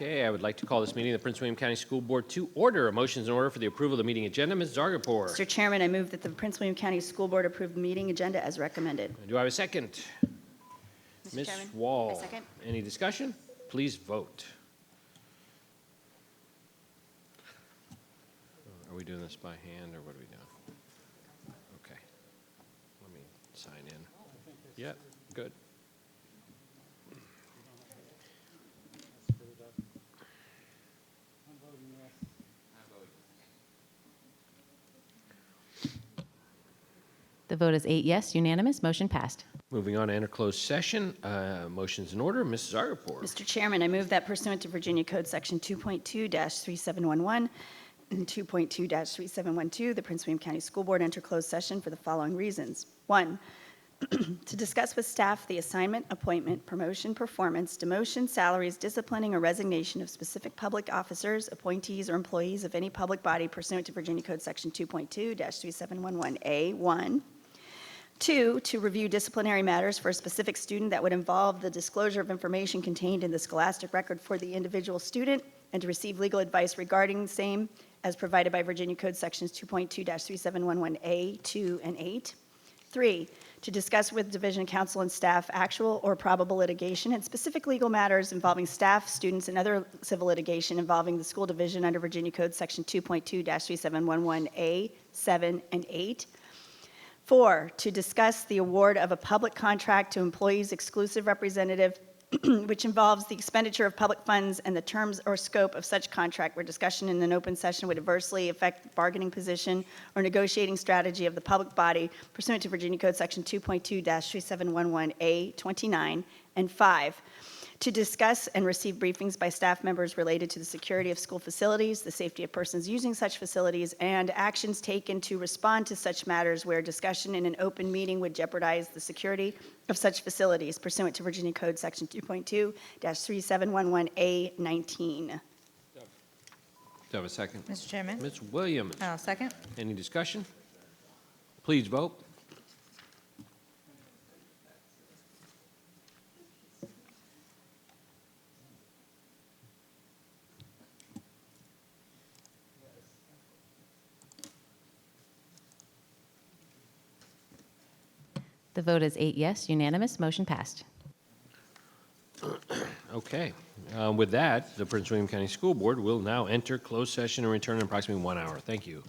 Okay, I would like to call this meeting of the Prince William County School Board to order. A motion is in order for the approval of the meeting agenda. Ms. Zargarpur. Mr. Chairman, I move that the Prince William County School Board approve the meeting agenda as recommended. Do I have a second? Mr. Ms. Chairman, Wall. I second. Any discussion? Please vote. Are we doing this by hand or what are we doing? Okay. Let me sign in. Yep, good. The vote is 8 yes, unanimous, motion passed. Moving on to enter closed session. Motion's in order. Mrs. Zargarpur. Mr. Chairman, I move that pursuant to Virginia Code Section 2.2-3711 and 2.2-3712, the Prince William County School Board enter closed session for the following reasons. 1, to discuss with staff the assignment, appointment, promotion, performance, demotion, salaries, disciplining, or resignation of specific public officers, appointees, or employees of any public body pursuant to Virginia Code Section 2.2-3711A1. 2, to review disciplinary matters for a specific student that would involve the disclosure of information contained in the scholastic record for the individual student, and to receive legal advice regarding the same as provided by Virginia Code Sections 2.2-3711A, 2, and 8. 3, to discuss with Division Counsel and staff actual or probable litigation and specific legal matters involving staff, students, and other civil litigation involving the school division under Virginia Code Section 2.2-3711A, 7, and 8. 4, to discuss the award of a public contract to employees' exclusive representative which involves the expenditure of public funds and the terms or scope of such contract where discussion in an open session would adversely affect the bargaining position or negotiating strategy of the public body pursuant to Virginia Code Section 2.2-3711A, 29. And 5, to discuss and receive briefings by staff members related to the security of school facilities, the safety of persons using such facilities, and actions taken to respond to such matters where discussion in an open meeting would jeopardize the security of such facilities pursuant to Virginia Code Section 2.2-3711A, 19. Do I have a second? Mr. Chairman, Ms. Williams. I'll second. Any discussion? Please vote. The vote is 8 yes, unanimous, motion passed. Okay. With that, the Prince William County School Board will now enter closed session and return in approximately 1 hour. Thank you.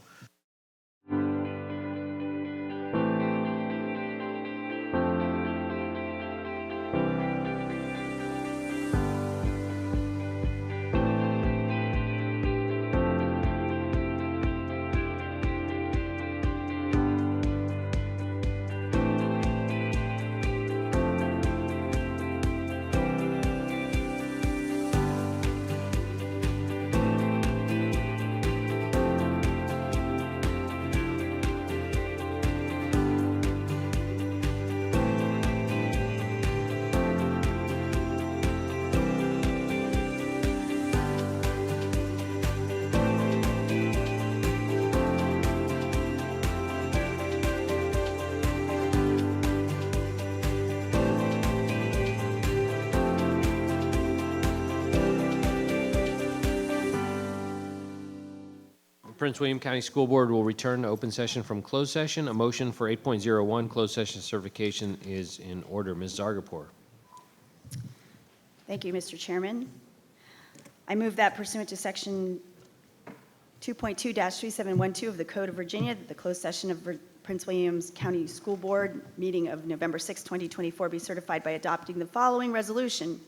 Prince William County School Board will return to open session from closed session. A motion for 8.01 closed session certification is in order. Ms. Zargarpur. Thank you, Mr. Chairman. I move that pursuant to Section 2.2-3712 of the Code of Virginia, that the closed session of Prince Williams County School Board meeting of November 6, 2024 be certified by adopting the following resolution.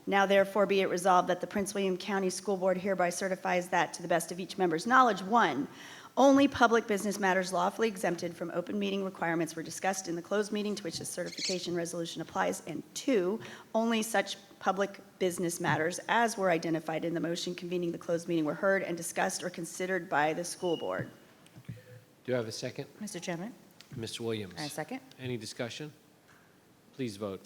Now therefore be it resolved that the Prince William County School Board hereby certifies that, to the best of each member's knowledge, 1, only public business matters lawfully exempted from open meeting requirements were discussed in the closed meeting to which this certification resolution applies, and 2, only such public business matters as were identified in the motion convening the closed meeting were heard and discussed or considered by the school board. Do I have a second? Mr. Chairman, Ms. Williams. I second. Any discussion? Please vote.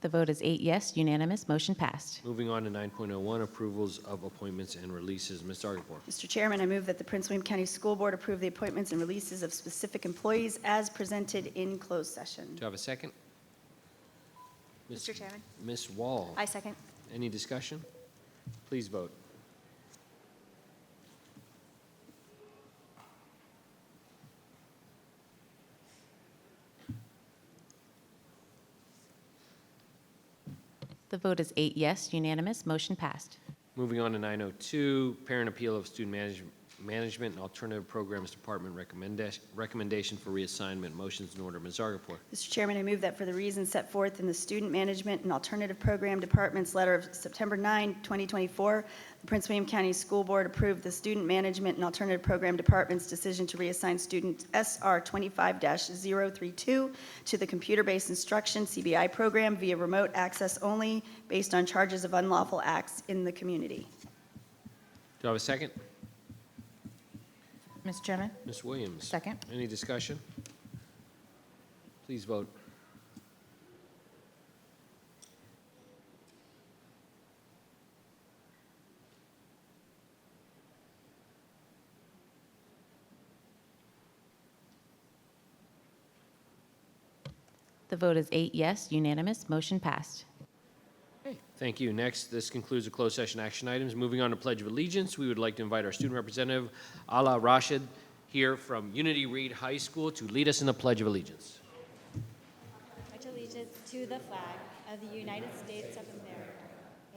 The vote is 8 yes, unanimous, motion passed. Moving on to 9.01, approvals of appointments and releases. Ms. Zargarpur. Mr. Chairman, I move that the Prince William County School Board approve the appointments and releases of specific employees as presented in closed session. Do I have a second? Mr. Chairman, Ms. Wall. I second. Any discussion? Please vote. The vote is 8 yes, unanimous, motion passed. Moving on to 902, Parent Appeal of Student Management and Alternative Programs Department recommendation for reassignment. Motion's in order. Ms. Zargarpur. Mr. Chairman, I move that for the reasons set forth in the Student Management and Alternative Program Department's letter of September 9, 2024, the Prince William County School Board approved the Student Management and Alternative Program Department's decision to reassign student SR 25-032 to the Computer-Based Instruction CBI program via remote access only based on charges of unlawful acts in the community. Do I have a second? Mr. Chairman, Ms. Williams. second. Any discussion? Please vote. The vote is 8 yes, unanimous, motion passed. Okay, thank you. Next, this concludes the closed session action items. Moving on to Pledge of Allegiance, we would like to invite our student representative, Ala Rashid, here from Unity Reed High School to lead us in the Pledge of Allegiance. I pledge allegiance to the flag of the United States of America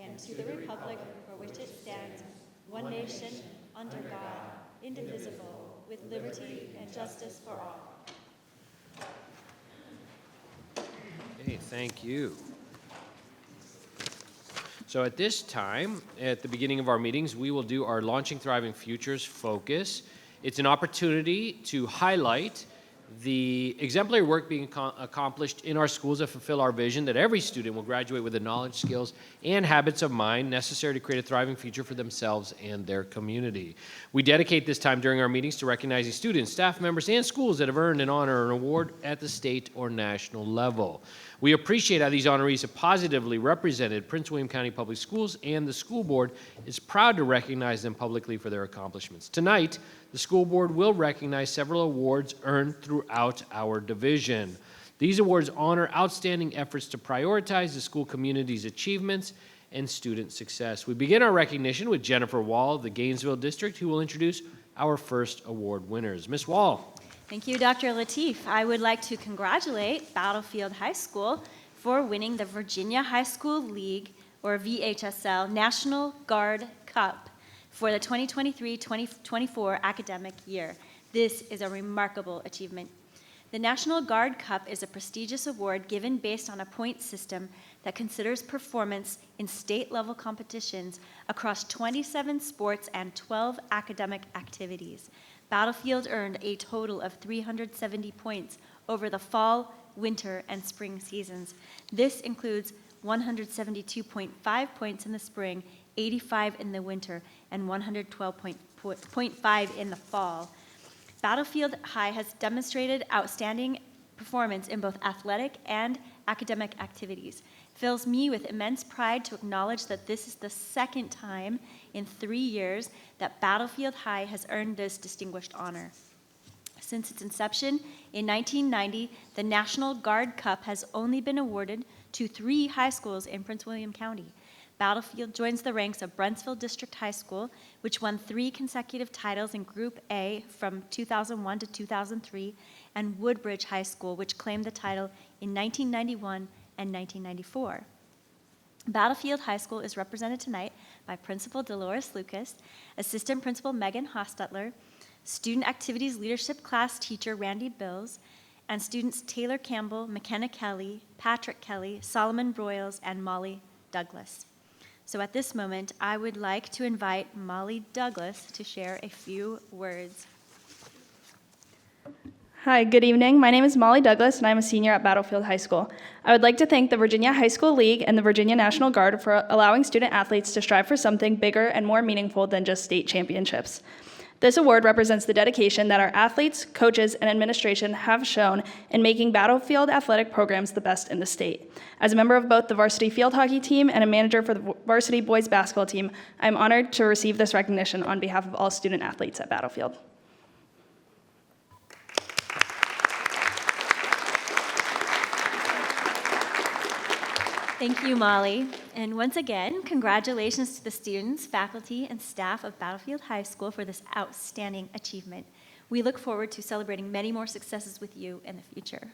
and to the republic for which it stands, one nation, under God, indivisible, with liberty and justice for all. Okay, thank you. So at this time, at the beginning of our meetings, we will do our Launching Thriving Futures focus. It's an opportunity to highlight the exemplary work being accomplished in our schools that fulfill our vision that every student will graduate with the knowledge, skills, and habits of mind necessary to create a thriving future for themselves and their community. We dedicate this time during our meetings to recognizing students, staff members, and schools that have earned an honor or an award at the state or national level. We appreciate how these honorees have positively represented Prince William County Public Schools, and the school board is proud to recognize them publicly for their accomplishments. Tonight, the school board will recognize several awards earned throughout our division. These awards honor outstanding efforts to prioritize the school community's achievements and student success. We begin our recognition with Jennifer Wall of the Gainesville District, who will introduce our first award winners. Ms. Wall. Thank you, Dr. Lateef. I would like to congratulate Battlefield High School for winning the Virginia High School League, or VHSL, National Guard Cup for the 2023-2024 academic year. This is a remarkable achievement. The National Guard Cup is a prestigious award given based on a point system that considers performance in state-level competitions across 27 sports and 12 academic activities. Battlefield earned a total of 370 points over the fall, winter, and spring seasons. This includes 172.5 points in the spring, 85 in the winter, and 112.5 in the fall. Battlefield High has demonstrated outstanding performance in both athletic and academic activities. It fills me with immense pride to acknowledge that this is the second time in 3 years that Battlefield High has earned this distinguished honor. Since its inception in 1990, the National Guard Cup has only been awarded to 3 high schools in Prince William County. Battlefield joins the ranks of Brentsville District High School, which won 3 consecutive titles in Group A from 2001 to 2003, and Woodbridge High School, which claimed the title in 1991 and 1994. Battlefield High School is represented tonight by Principal Dolores Lucas, Assistant Principal Megan Hostetler, Student Activities Leadership Class Teacher Randy Bills, and students Taylor Campbell, McKenna Kelly, Patrick Kelly, Solomon Broyles, and Molly Douglas. So at this moment, I would like to invite Molly Douglas to share a few words. Hi, good evening. My name is Molly Douglas, and I'm a senior at Battlefield High School. I would like to thank the Virginia High School League and the Virginia National Guard for allowing student athletes to strive for something bigger and more meaningful than just state championships. This award represents the dedication that our athletes, coaches, and administration have shown in making Battlefield athletic programs the best in the state. As a member of both the varsity field hockey team and a manager for the varsity boys basketball team, I'm honored to receive this recognition on behalf of all student athletes at Battlefield. Thank you, Molly. And once again, congratulations to the students, faculty, and staff of Battlefield High School for this outstanding achievement. We look forward to celebrating many more successes with you in the future.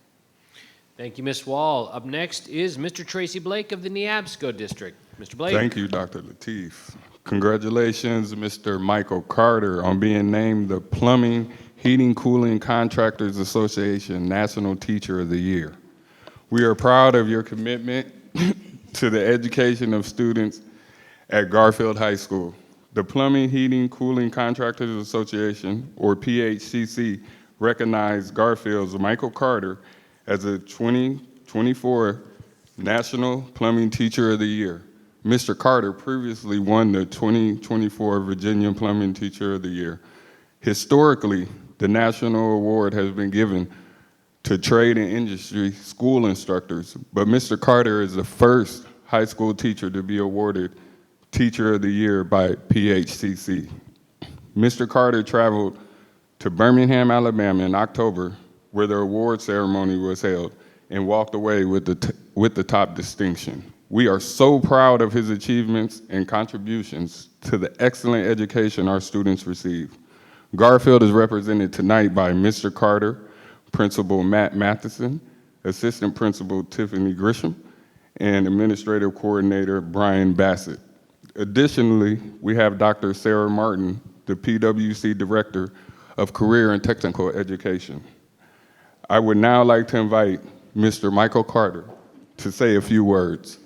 Thank you, Ms. Wall. Up next is Mr. Tracy Blake of the Neabsco District. Mr. Blake. Thank you, Dr. Lateef. Congratulations, Mr. Michael Carter, on being named the Plumbing, Heating, Cooling Contractors Association National Teacher of the Year. We are proud of your commitment to the education of students at Garfield High School. The Plumbing, Heating, Cooling Contractors Association, or PHCC, recognized Garfield's Michael Carter as a 2024 National Plumbing Teacher of the Year. Mr. Carter previously won the 2024 Virginia Plumbing Teacher of the Year. Historically, the national award has been given to trade and industry school instructors, but Mr. Carter is the first high school teacher to be awarded Teacher of the Year by PHCC. Mr. Carter traveled to Birmingham, Alabama in October, where the award ceremony was held, and walked away with the top distinction. We are so proud of his achievements and contributions to the excellent education our students receive. Garfield is represented tonight by Mr. Carter, Principal Matt Matheson, Assistant Principal Tiffany Grisham, and Administrative Coordinator Brian Bassett. Additionally, we have Dr. Sarah Martin, the PWC Director of Career and Technical Education. I would now like to invite Mr. Michael Carter to say a few words.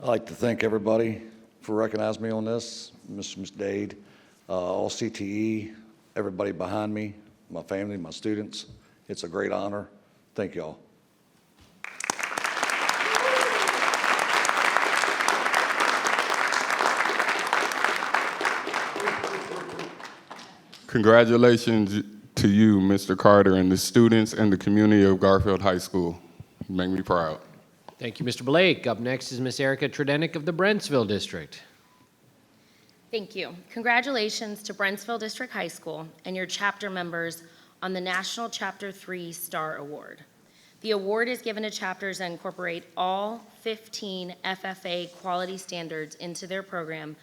I'd like to thank everybody for recognizing me on this, Ms. Dade, all CTE, everybody behind me, my family, my students. It's a great honor. Thank you all. Congratulations to you, Mr. Carter, and the students and the community of Garfield High School. You make me proud. Thank you, Mr. Blake. Up next is Ms. Erica Tredenick of the Brentsville District. Thank you. Congratulations to Brentsville District High School and your chapter members on the National Chapter 3 Star Award. The award is given to chapters that incorporate all 15 FFA quality standards into their program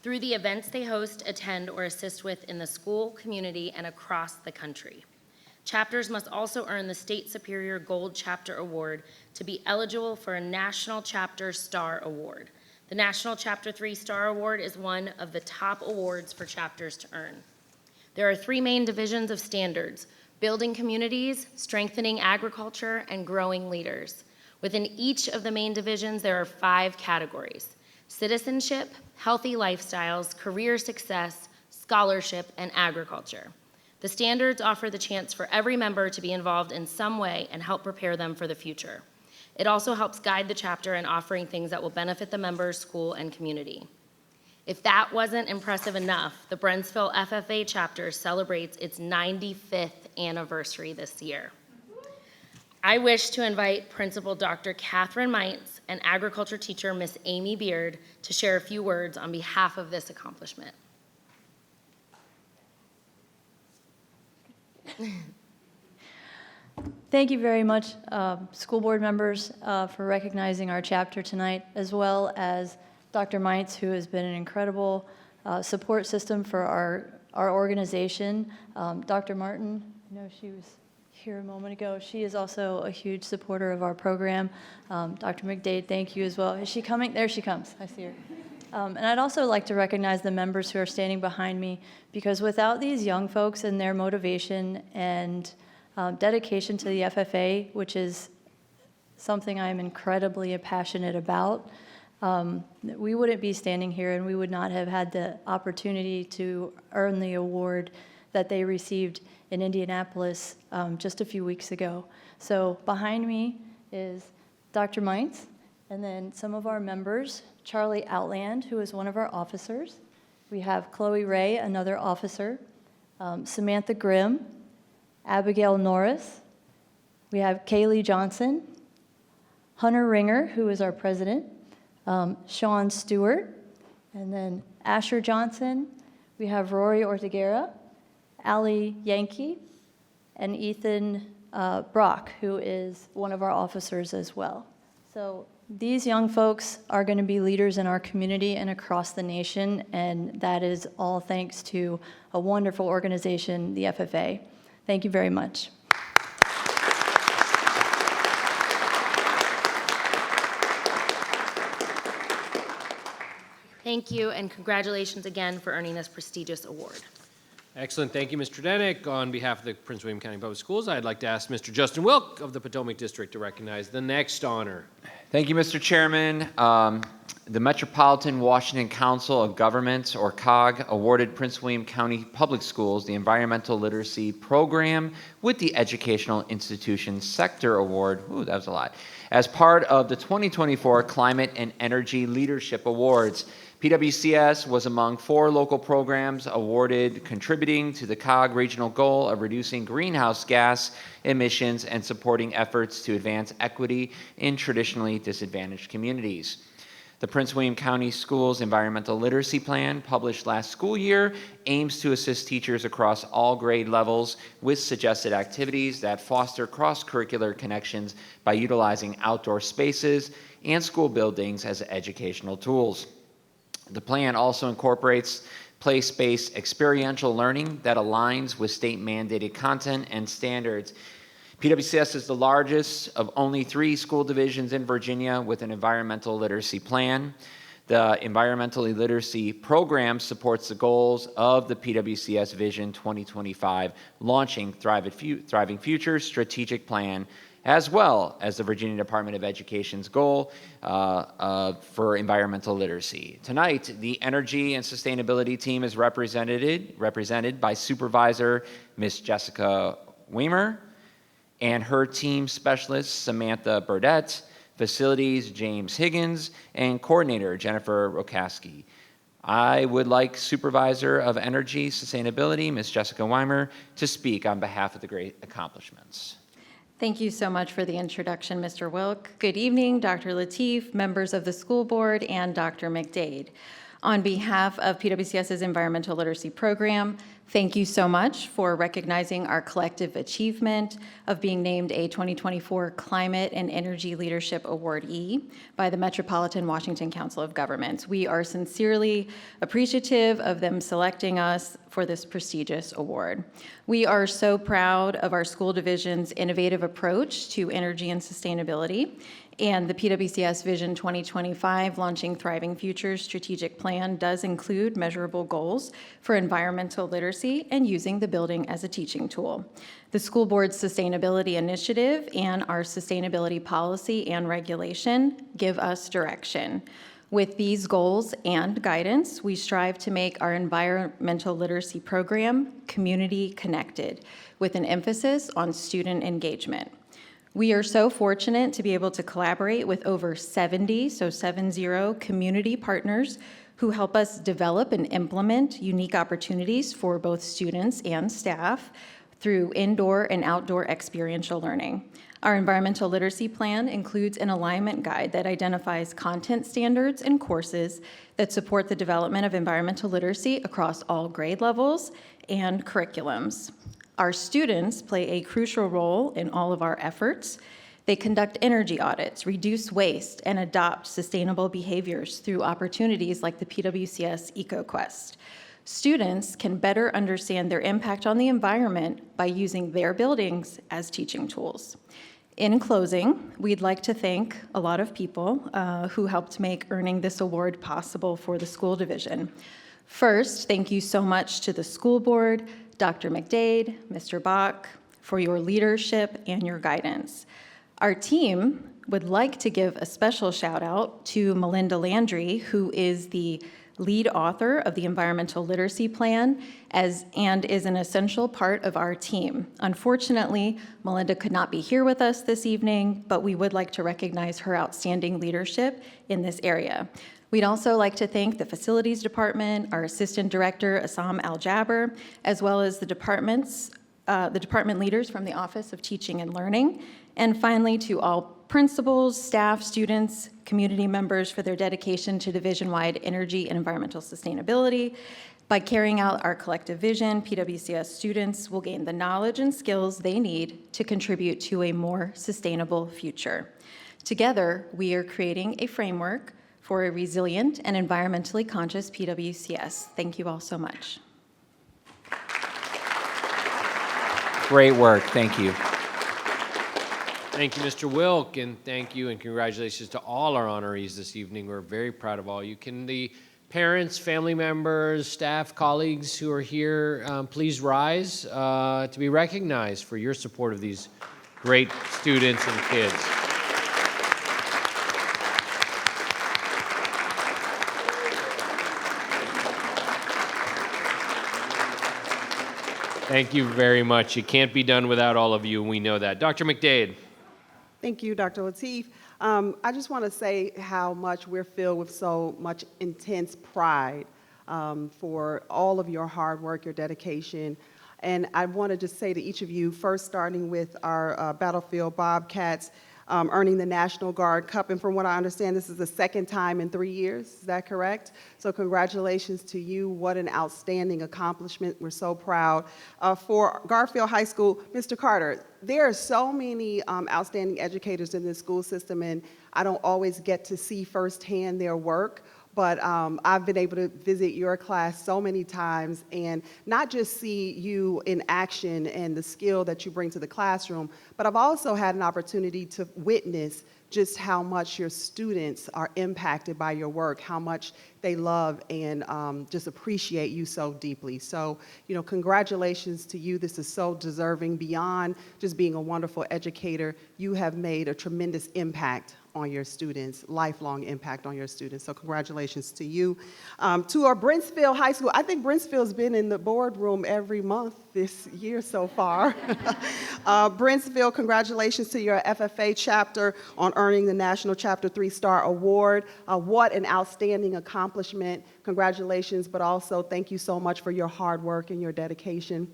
through the events they host, attend, or assist with in the school, community, and across the country. Chapters must also earn the State Superior Gold Chapter Award to be eligible for a National Chapter Star Award. The National Chapter 3 Star Award is one of the top awards for chapters to earn. There are 3 main divisions of standards: building communities, strengthening agriculture, and growing leaders. Within each of the main divisions, there are 5 categories: citizenship, healthy lifestyles, career success, scholarship, and agriculture. The standards offer the chance for every member to be involved in some way and help prepare them for the future. It also helps guide the chapter in offering things that will benefit the members, school, and community. If that wasn't impressive enough, the Brentsville FFA chapter celebrates its 95th anniversary this year. I wish to invite Principal Dr. Catherine Meitz and agriculture teacher Miss Amy Beard to share a few words on behalf of this accomplishment. Thank you very much, school board members, for recognizing our chapter tonight, as well as Dr. Meitz, who has been an incredible support system for our organization. Dr. Martin, I know she was here a moment ago. She is also a huge supporter of our program. Dr. McDade, thank you as well. Is she coming? There she comes. I see her. And I'd also like to recognize the members who are standing behind me, because without these young folks and their motivation and dedication to the FFA, which is something I'm incredibly passionate about, we wouldn't be standing here, and we would not have had the opportunity to earn the award that they received in Indianapolis just a few weeks ago. So behind me is Dr. Meitz And then some of our members, Charlie Outland, who is one of our officers. We have Chloe Ray, another officer, Samantha Grimm, Abigail Norris. We have Kaylee Johnson, Hunter Ringer, who is our president, Sean Stewart, and then Asher Johnson. We have Rory Ortiguera, Ali Yankee, and Ethan Brock, who is one of our officers as well. So these young folks are going to be leaders in our community and across the nation, and that is all thanks to a wonderful organization, the FFA. Thank you very much. Thank you, and congratulations again for earning this prestigious award. Excellent. Thank you, Mr. Denick. On behalf of the Prince William County Public Schools, I'd like to ask Mr. Justin Wilk of the Potomac District to recognize the next honor. Thank you, Mr. Chairman. The Metropolitan Washington Council of Governments, or COG, awarded Prince William County Public Schools the Environmental Literacy Program with the Educational Institution Sector Award. Ooh, that was a lot. As part of the 2024 Climate and Energy Leadership Awards. PWCS was among 4 local programs awarded, contributing to the COG regional goal of reducing greenhouse gas emissions and supporting efforts to advance equity in traditionally disadvantaged communities. The Prince William County Schools Environmental Literacy Plan, published last school year, aims to assist teachers across all grade levels with suggested activities that foster cross-curricular connections by utilizing outdoor spaces and school buildings as educational tools. The plan also incorporates place-based experiential learning that aligns with state-mandated content and standards. PWCS is the largest of only 3 school divisions in Virginia with an environmental literacy plan. The Environmental Literacy Program supports the goals of the PWCS Vision 2025, launching Thriving Futures strategic plan, as well as the Virginia Department of Education's goal for environmental literacy. Tonight, the Energy and Sustainability team is represented by Supervisor Ms. Jessica Weimer and her team specialists Samantha Burdett, Facilities James Higgins, and Coordinator Jennifer Rokaski. I would like Supervisor of Energy Sustainability, Ms. Jessica Weimer, to speak on behalf of the great accomplishments. Thank you so much for the introduction, Mr. Wilk. Good evening, Dr. Lateef, members of the school board, and Dr. McDade. On behalf of PWCS's Environmental Literacy Program, thank you so much for recognizing our collective achievement of being named a 2024 Climate and Energy Leadership Awardee by the Metropolitan Washington Council of Governments. We are sincerely appreciative of them selecting us for this prestigious award. We are so proud of our school division's innovative approach to energy and sustainability, and the PWCS Vision 2025 Launching Thriving Futures strategic plan does include measurable goals for environmental literacy and using the building as a teaching tool. The school board's sustainability initiative and our sustainability policy and regulation give us direction. With these goals and guidance, we strive to make our environmental literacy program community connected, with an emphasis on student engagement. We are so fortunate to be able to collaborate with over 70 community partners who help us develop and implement unique opportunities for both students and staff through indoor and outdoor experiential learning. Our environmental literacy plan includes an alignment guide that identifies content standards and courses that support the development of environmental literacy across all grade levels and curriculums. Our students play a crucial role in all of our efforts. They conduct energy audits, reduce waste, and adopt sustainable behaviors through opportunities like the PWCS EcoQuest. Students can better understand their impact on the environment by using their buildings as teaching tools. In closing, we'd like to thank a lot of people who helped make earning this award possible for the school division. First, thank you so much to the school board, Dr. McDade, Mr. Bach, for your leadership and your guidance. Our team would like to give a special shout out to Melinda Landry, who is the lead author of the Environmental Literacy Plan and is an essential part of our team. Unfortunately, Melinda could not be here with us this evening, but we would like to recognize her outstanding leadership in this area. We'd also like to thank the Facilities Department, our Assistant Director, Assam Al-Jaber, as well as the department leaders from the Office of Teaching and Learning, and finally to all principals, staff, students, community members for their dedication to division-wide energy and environmental sustainability. By carrying out our collective vision, PWCS students will gain the knowledge and skills they need to contribute to a more sustainable future. Together, we are creating a framework for a resilient and environmentally conscious PWCS. Thank you all so much. Great work. Thank you. Thank you, Mr. Wilk, and thank you and congratulations to all our honorees this evening. We're very proud of all you. Can the parents, family members, staff, colleagues who are here, please rise to be recognized for your support of these great students and kids. Thank you very much. It can't be done without all of you, and we know that. Dr. McDade. Thank you, Dr. Lateef. I just want to say how much we're filled with so much intense pride for all of your hard work, your dedication. And I want to just say to each of you, first starting with our Battlefield Bobcats, earning the National Guard Cup. And from what I understand, this is the second time in 3 years. Is that correct? So congratulations to you. What an outstanding accomplishment. We're so proud. For Garfield High School, Mr. Carter, there are so many outstanding educators in this school system, and I don't always get to see firsthand their work. But I've been able to visit your class so many times and not just see you in action and the skill that you bring to the classroom, but I've also had an opportunity to witness just how much your students are impacted by your work, how much they love and just appreciate you so deeply. So, congratulations to you. This is so deserving. Beyond just being a wonderful educator, you have made a tremendous impact on your students, lifelong impact on your students. So congratulations to you. To our Brentsville High School, I think Brentsville's been in the boardroom every month this year so far. Brentsville, congratulations to your FFA chapter on earning the National Chapter 3-Star Award. What an outstanding accomplishment. Congratulations, but also thank you so much for your hard work and your dedication.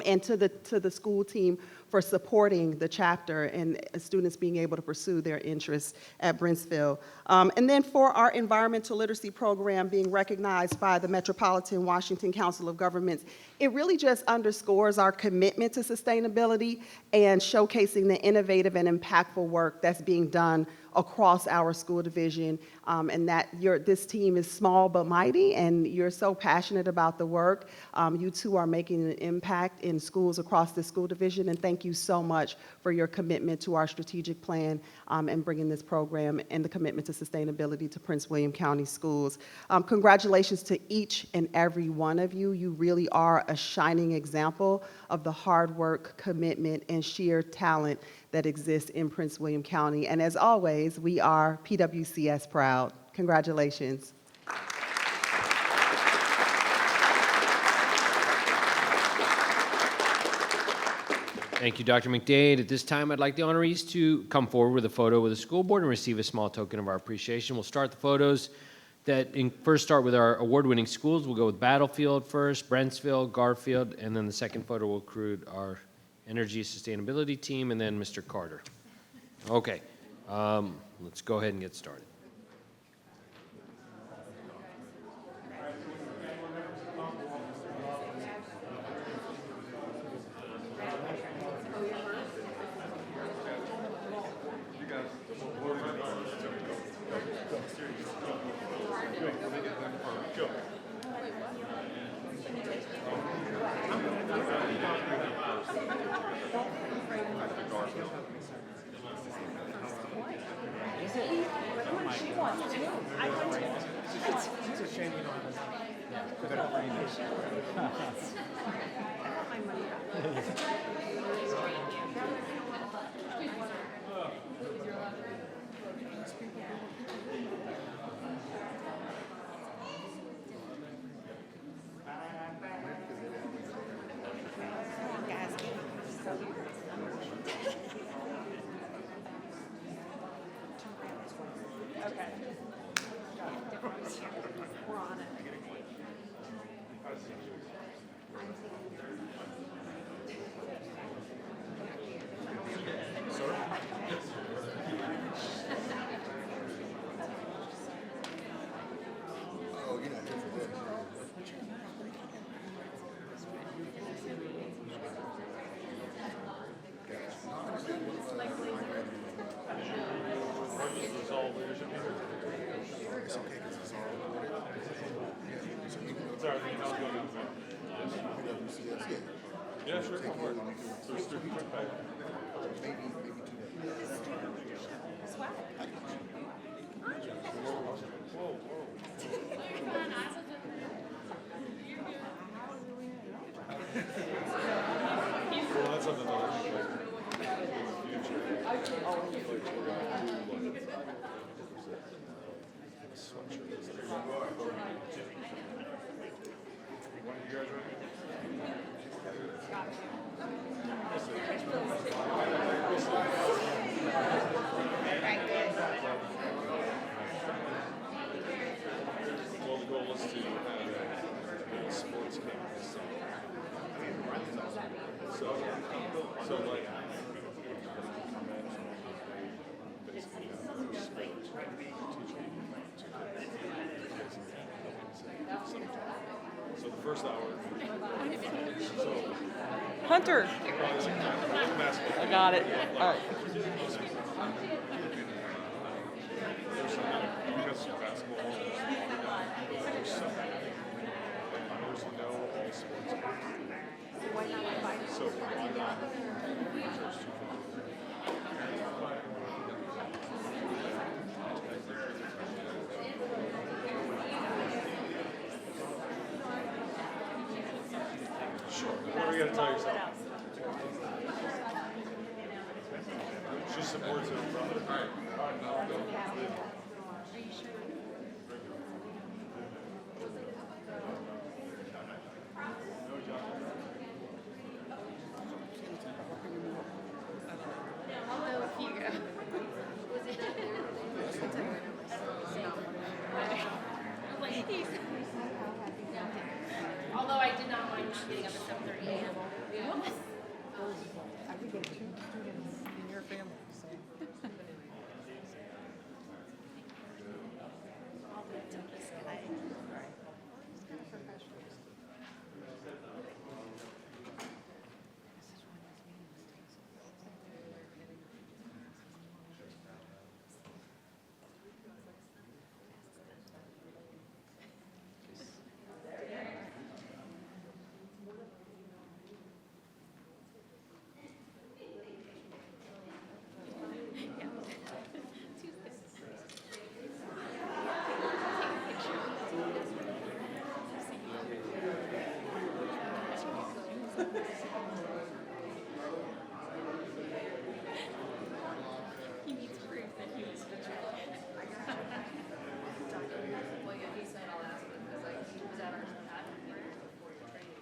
And to the school team for supporting the chapter and students being able to pursue their interests at Brentsville. And then for our environmental literacy program being recognized by the Metropolitan Washington Council of Governments, it really just underscores our commitment to sustainability and showcasing the innovative and impactful work that's being done across our school division, and that this team is small but mighty, and you're so passionate about the work. You two are making an impact in schools across the school division, and thank you so much for your commitment to our strategic plan and bringing this program and the commitment to sustainability to Prince William County Schools. Congratulations to each and every one of you. You really are a shining example of the hard work, commitment, and sheer talent that exists in Prince William County. And as always, we are PWCS proud. Congratulations. Thank you, Dr. McDade. At this time, I'd like the honorees to come forward with a photo with the school board and receive a small token of our appreciation. We'll start the photos first start with our award-winning schools. We'll go with Battlefield first, Brentsville, Garfield, and then the second photo will include our Energy Sustainability team, and then Mr. Carter. Okay, let's go ahead and get started. Yeah, sure. Well, the goal is to have a sports camp this summer. So like, basically, so the first hour. Hunter. I got it. All right. There's some, we got some basketball. There's some, there's no all sports. Why not invite So why not? Sure. What are you gonna tell yourself? She supports it. All right. Although I did not mind not getting up at 7:30 a.m. I think there are 2 students in your family, so. He needs proof that he was well, yeah, he said I'll ask him because like he was at our before your training.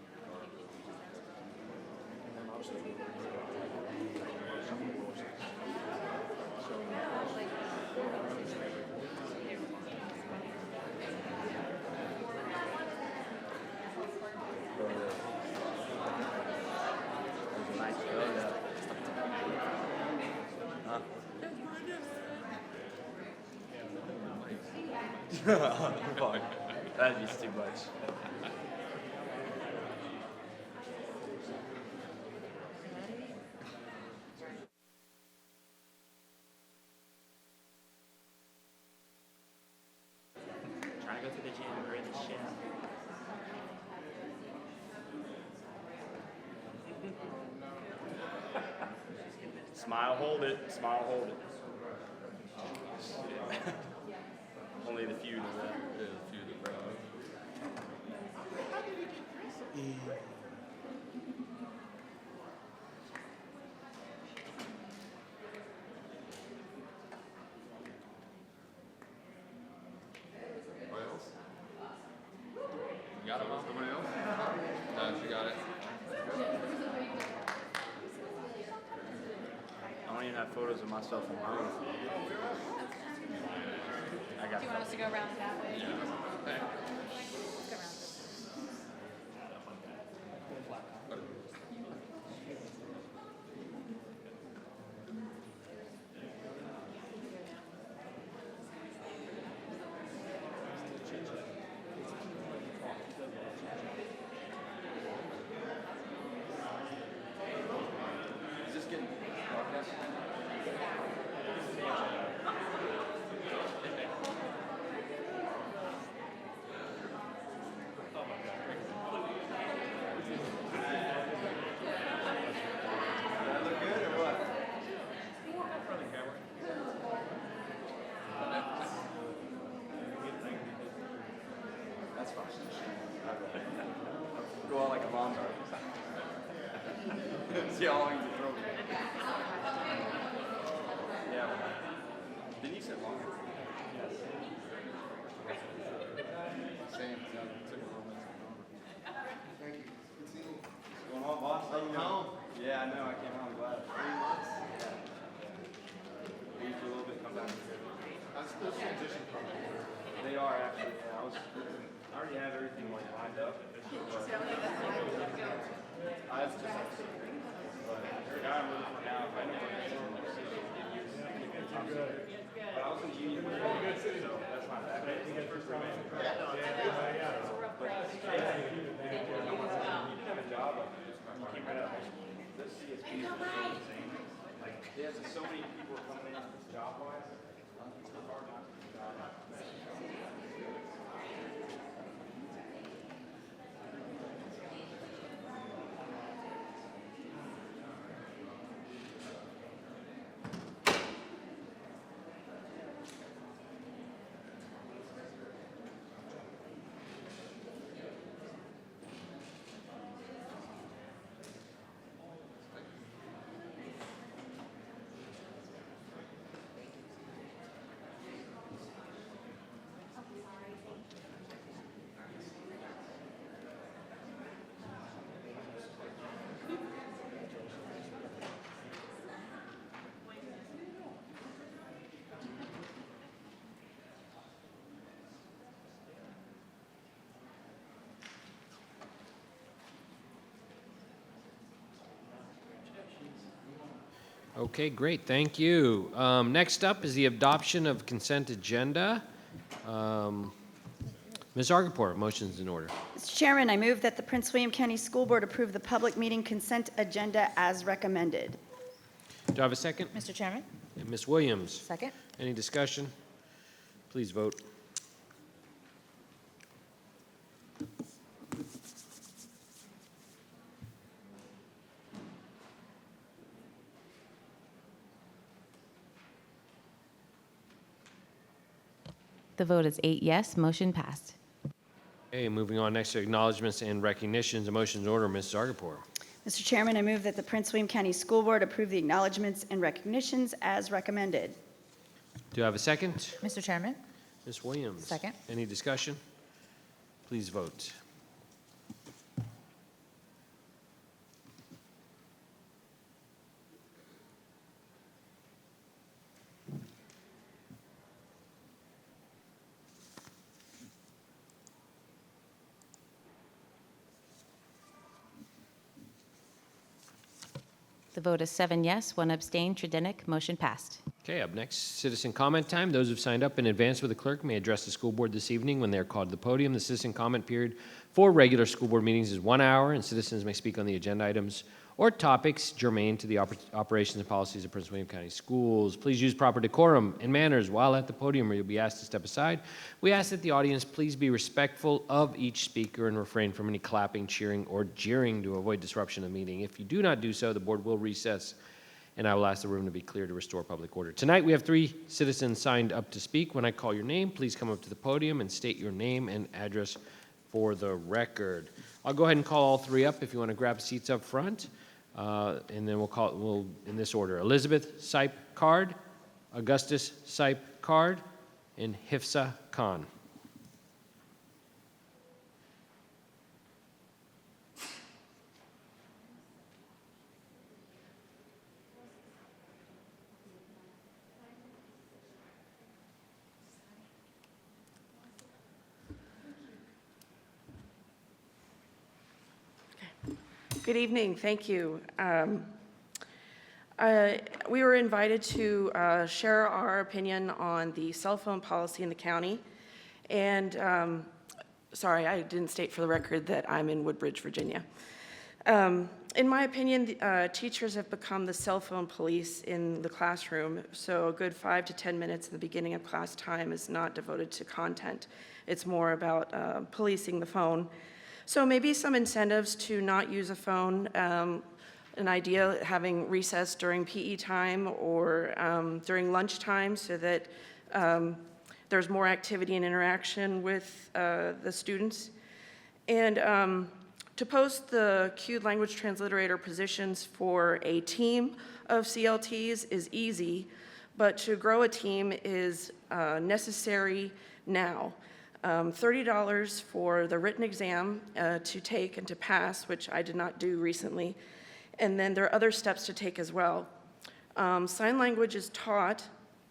Fuck. That'd be too much. Trying to go to the gym and bring the shit. Smile, hold it. Smile, hold it. Only the few do that. Yeah, a few that brought up. Anybody else? You got it, Mom? Somebody else? No, she got it. I don't even have photos of myself on my own. Do you want us to go around that way? Go out like a lawn dart. See how long you can throw it. Yeah. Didn't you say longer? Yes. Same. Yeah, it took a little bit longer. Thank you. Good seeing you. What's going on, boss? How you doing? Yeah, I know. I came home. I'm glad. 3 months? Yeah. Leave for a little bit, come back. How's the transition from? They are actually. Yeah, I already have everything like lined up. I have just but the guy I'm looking for now, if I know what I'm doing, but I was in GE, so that's not that bad. But no one's have a job like this. You came right out of high school. This CSP is the same. Like, there's so many people coming in job-wise. It's hard not to get a job. Okay, great, thank you. Next up is the adoption of consent agenda. Ms. Argapor, motion's in order. Mr. Chairman, I move that the Prince William County School Board approve the public meeting consent agenda as recommended. Do I have a second? Mr. Chairman? And Ms. Williams, Second? any discussion? Please vote. The vote is 8 yes, motion passed. Okay, moving on next to acknowledgements and recognitions. A motion in order, Ms. Argapor. Mr. Chairman, I move that the Prince William County School Board approve the acknowledgements and recognitions as recommended. Do I have a second? Mr. Chairman? Ms. Williams. Second. Any discussion? Please vote. The vote is 7 yes, 1 abstain, Tredinick, motion passed. Okay, up next, citizen comment time. Those who've signed up in advance with the clerk may address the school board this evening when they're called to the podium. The citizen comment period for regular school board meetings is 1 hour, and citizens may speak on the agenda items or topics germane to the operations and policies of Prince William County Schools. Please use proper decorum and manners while at the podium, or you'll be asked to step aside. We ask that the audience please be respectful of each speaker and refrain from any clapping, cheering, or jeering to avoid disruption of the meeting. If you do not do so, the board will recess, and I will ask the room to be clear to restore public order. Tonight, we have 3 citizens signed up to speak. When I call your name, please come up to the podium and state your name and address for the record. I'll go ahead and call all 3 up if you want to grab seats up front. And then we'll in this order: Elizabeth Sipe Card, Augustus Sipe Card, and Hifsa Khan. Good evening, thank you. We were invited to share our opinion on the cell phone policy in the county. And sorry, I didn't state for the record that I'm in Woodbridge, Virginia. In my opinion, teachers have become the cell phone police in the classroom, so a good 5 to 10 minutes in the beginning of class time is not devoted to content. It's more about policing the phone. So maybe some incentives to not use a phone, an idea having recess during PE time or during lunchtime so that there's more activity and interaction with the students. And to post the cued language transliterator positions for a team of CLTs is easy, but to grow a team is necessary now. $30 for the written exam to take and to pass, which I did not do recently, and then there are other steps to take as well. Sign language is taught,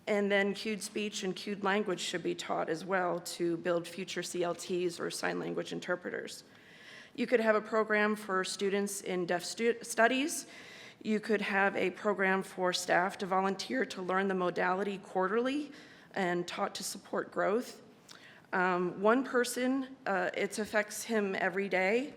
and then cued speech and cued language should be taught as well to build future CLTs or sign language interpreters. You could have a program for students in deaf studies. You could have a program for staff to volunteer to learn the modality quarterly and taught to support growth. One person, it affects him every day,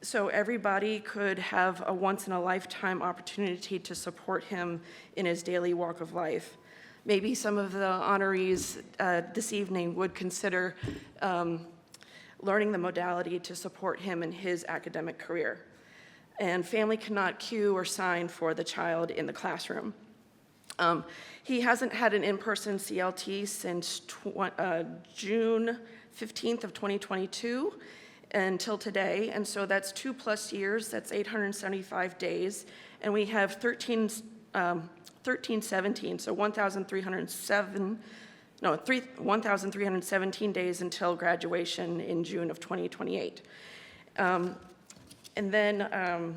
so everybody could have a once-in-a-lifetime opportunity to support him in his daily walk of life. Maybe some of the honorees this evening would consider learning the modality to support him in his academic career. And family cannot cue or sign for the child in the classroom. He hasn't had an in-person CLT since June 15th of 2022 until today, and so that's 2+ years, that's 875 days, and we have 1,317, so 1,317 days until graduation in June of 2028. And then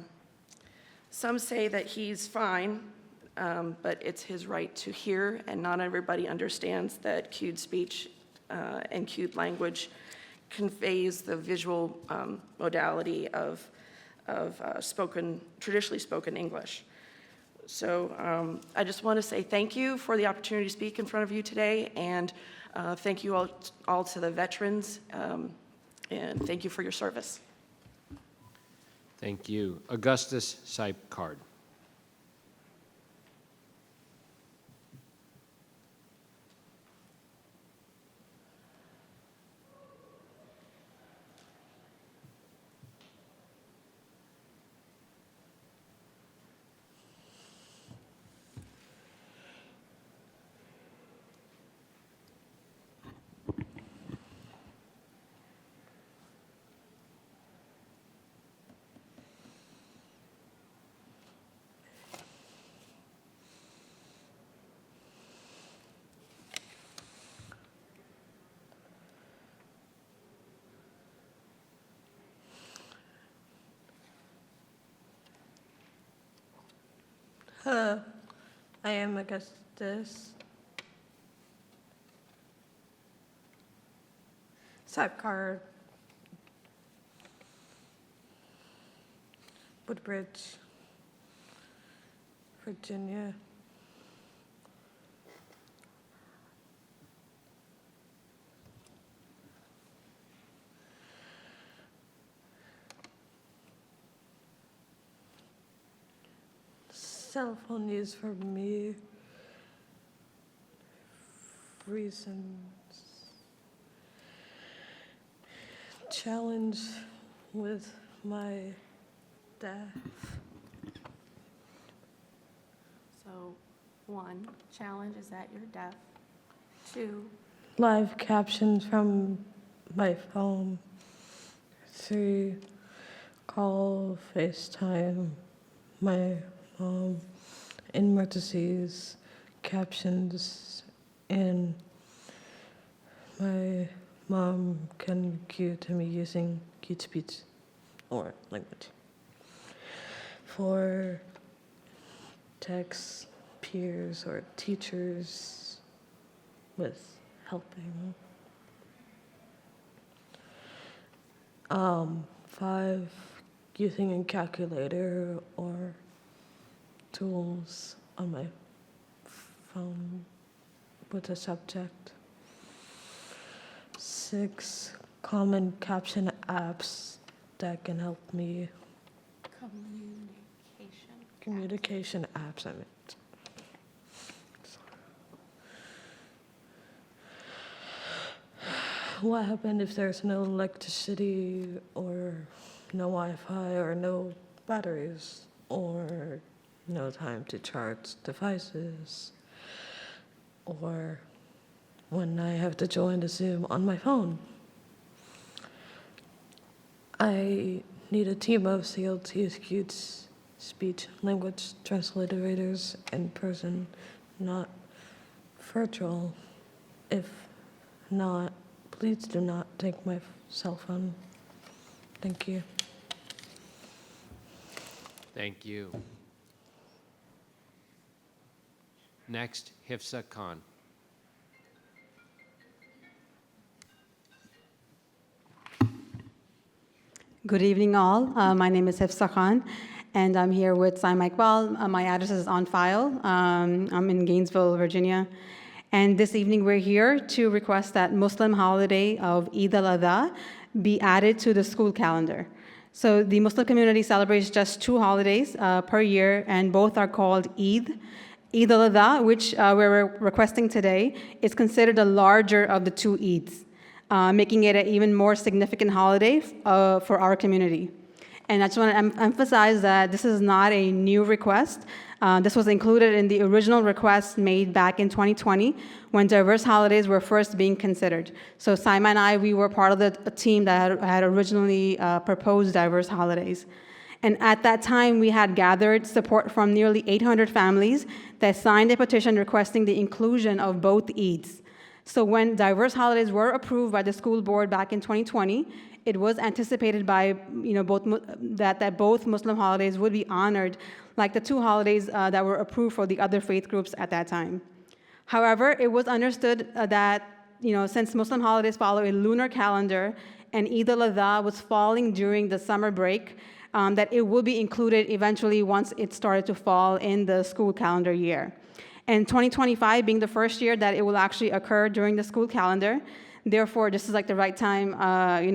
some say that he's fine, but it's his right to hear, and not everybody understands that cued speech and cued language conveys the visual modality of traditionally spoken English. So I just want to say thank you for the opportunity to speak in front of you today, and thank you all to the veterans, and thank you for your service. Thank you. Augustus Sipe-Card. Hello, I am Augustus Sipe-Card, Woodbridge, Virginia. Cell phone use for me, reasons, challenge with my deaf. So 1, challenge is that you're deaf. 2, Live captions from my phone. 3, call, FaceTime, my emergencies, captions, and my mom can cue to me using cued speech or language. 4, text peers or teachers with helping. 5, using a calculator or tools on my phone with a subject. 6, common caption apps that can help me. Communication apps, I meant. What happens if there's no electricity or no Wi-Fi or no batteries or no time to charge devices, or when I have to join the Zoom on my phone? I need a team of CLT executes speech language translators in person, not virtual. If not, please do not take my cell phone. Thank you. Thank you. Next, Hifsa Khan. Good evening, all. My name is Hifsa Khan, and I'm here with Saima Iqbal. My address is on file. I'm in Gainesville, Virginia. And this evening, we're here to request that Muslim holiday of Eid al-Adha be added to the school calendar. So the Muslim community celebrates just 2 holidays per year, and both are called Eid. Eid al-Adha, which we're requesting today, is considered the larger of the 2 Eids, making it an even more significant holiday for our community. And I just want to emphasize that this is not a new request. This was included in the original request made back in 2020 when diverse holidays were first being considered. So Saima and I, we were part of the team that had originally proposed diverse holidays. And at that time, we had gathered support from nearly 800 families that signed a petition requesting the inclusion of both Eids. So when diverse holidays were approved by the school board back in 2020, it was anticipated by that both Muslim holidays would be honored, like the 2 holidays that were approved for the other faith groups at that time. However, it was understood that since Muslim holidays follow a lunar calendar and Eid al-Adha was falling during the summer break, that it will be included eventually once it started to fall in the school calendar year. And 2025 being the first year that it will actually occur during the school calendar, therefore, this is like the right time,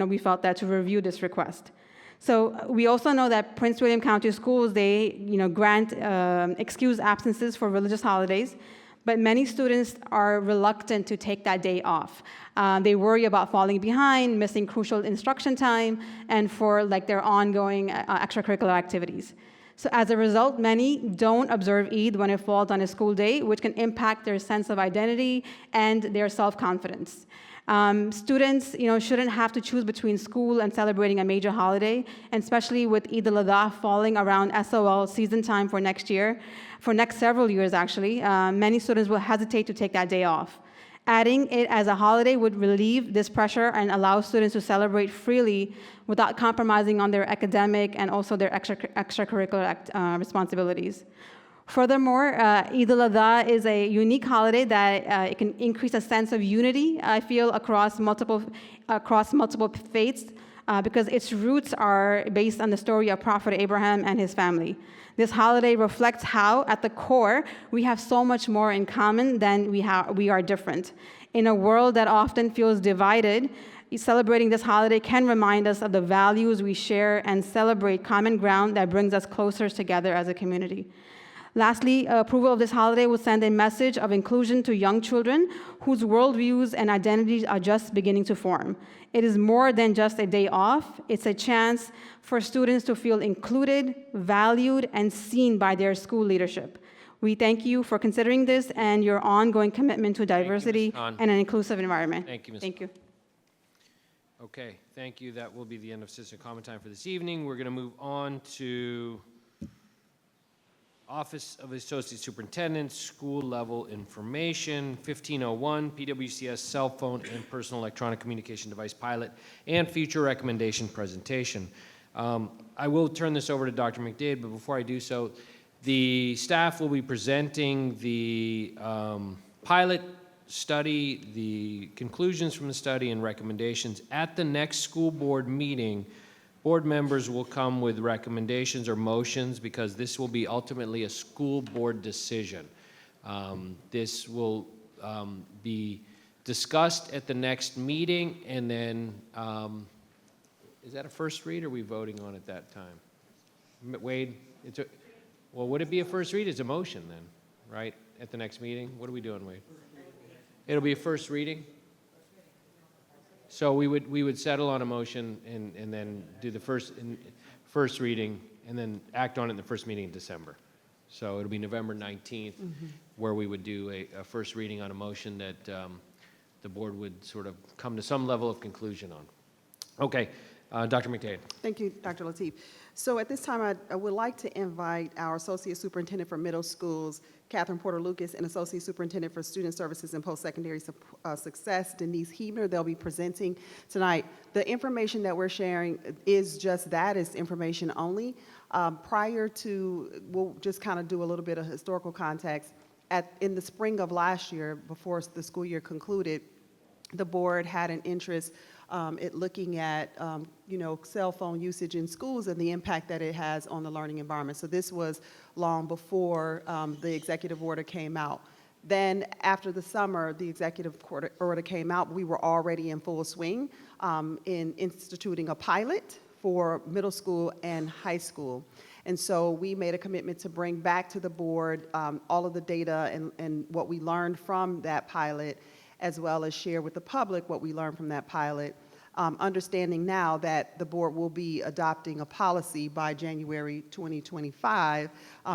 we felt that to review this request. So we also know that Prince William County Schools, they grant excused absences for religious holidays, but many students are reluctant to take that day off. They worry about falling behind, missing crucial instruction time, and for their ongoing extracurricular activities. So as a result, many don't observe Eid when it falls on a school day, which can impact their sense of identity and their self-confidence. Students, shouldn't have to choose between school and celebrating a major holiday, and especially with Eid al-Adha falling around SOL season time for next year, for next several years actually, many students will hesitate to take that day off. Adding it as a holiday would relieve this pressure and allow students to celebrate freely without compromising on their academic and also their extracurricular responsibilities. Furthermore, Eid al-Adha is a unique holiday that it can increase a sense of unity, I feel, across multiple faiths, because its roots are based on the story of Prophet Abraham and his family. This holiday reflects how, at the core, we have so much more in common than we are different. In a world that often feels divided, celebrating this holiday can remind us of the values we share and celebrate common ground that brings us closer together as a community. Lastly, approval of this holiday will send a message of inclusion to young children whose worldviews and identities are just beginning to form. It is more than just a day off. It's a chance for students to feel included, valued, and seen by their school leadership. We thank you for considering this and your ongoing commitment to diversity and an inclusive environment. Thank you, Ms. Thank you. Okay, thank you. That will be the end of citizen comment time for this evening. We're going to move on to Office of Associate Superintendent, School Level Information, 1501, PWCS Cell Phone and Personal Electronic Communication Device Pilot, and Future Recommendation Presentation. I will turn this over to Dr. McDade, but before I do so, the staff will be presenting the pilot study, the conclusions from the study, and recommendations at the next school board meeting board members will come with recommendations or motions because this will be ultimately a school board decision. This will be discussed at the next meeting, and then, is that a first read, or are we voting on it that time? Wade, well, would it be a first read? It's a motion then, right, at the next meeting? What are we doing, Wade? It'll be a first reading? So we would settle on a motion and then do the first reading and then act on it in the first meeting in December. So it'll be November 19th where we would do a first reading on a motion that the board would sort of come to some level of conclusion on. Okay, Dr. McDade. Thank you, Dr. Lateef. So at this time, I would like to invite our Associate Superintendent for Middle Schools, Catherine Porter-Lucas, and Associate Superintendent for Student Services and Post-Secondary Success, Denise Hebner. They'll be presenting tonight. The information that we're sharing is just that, is information only. Prior to, we'll just kind of do a little bit of historical context. In the spring of last year, before the school year concluded, the board had an interest at looking at, cell phone usage in schools and the impact that it has on the learning environment. So this was long before the executive order came out. Then after the summer, the executive order came out. We were already in full swing in instituting a pilot for middle school and high school. And so we made a commitment to bring back to the board all of the data and what we learned from that pilot, as well as share with the public what we learned from that pilot, understanding now that the board will be adopting a policy by January 2025.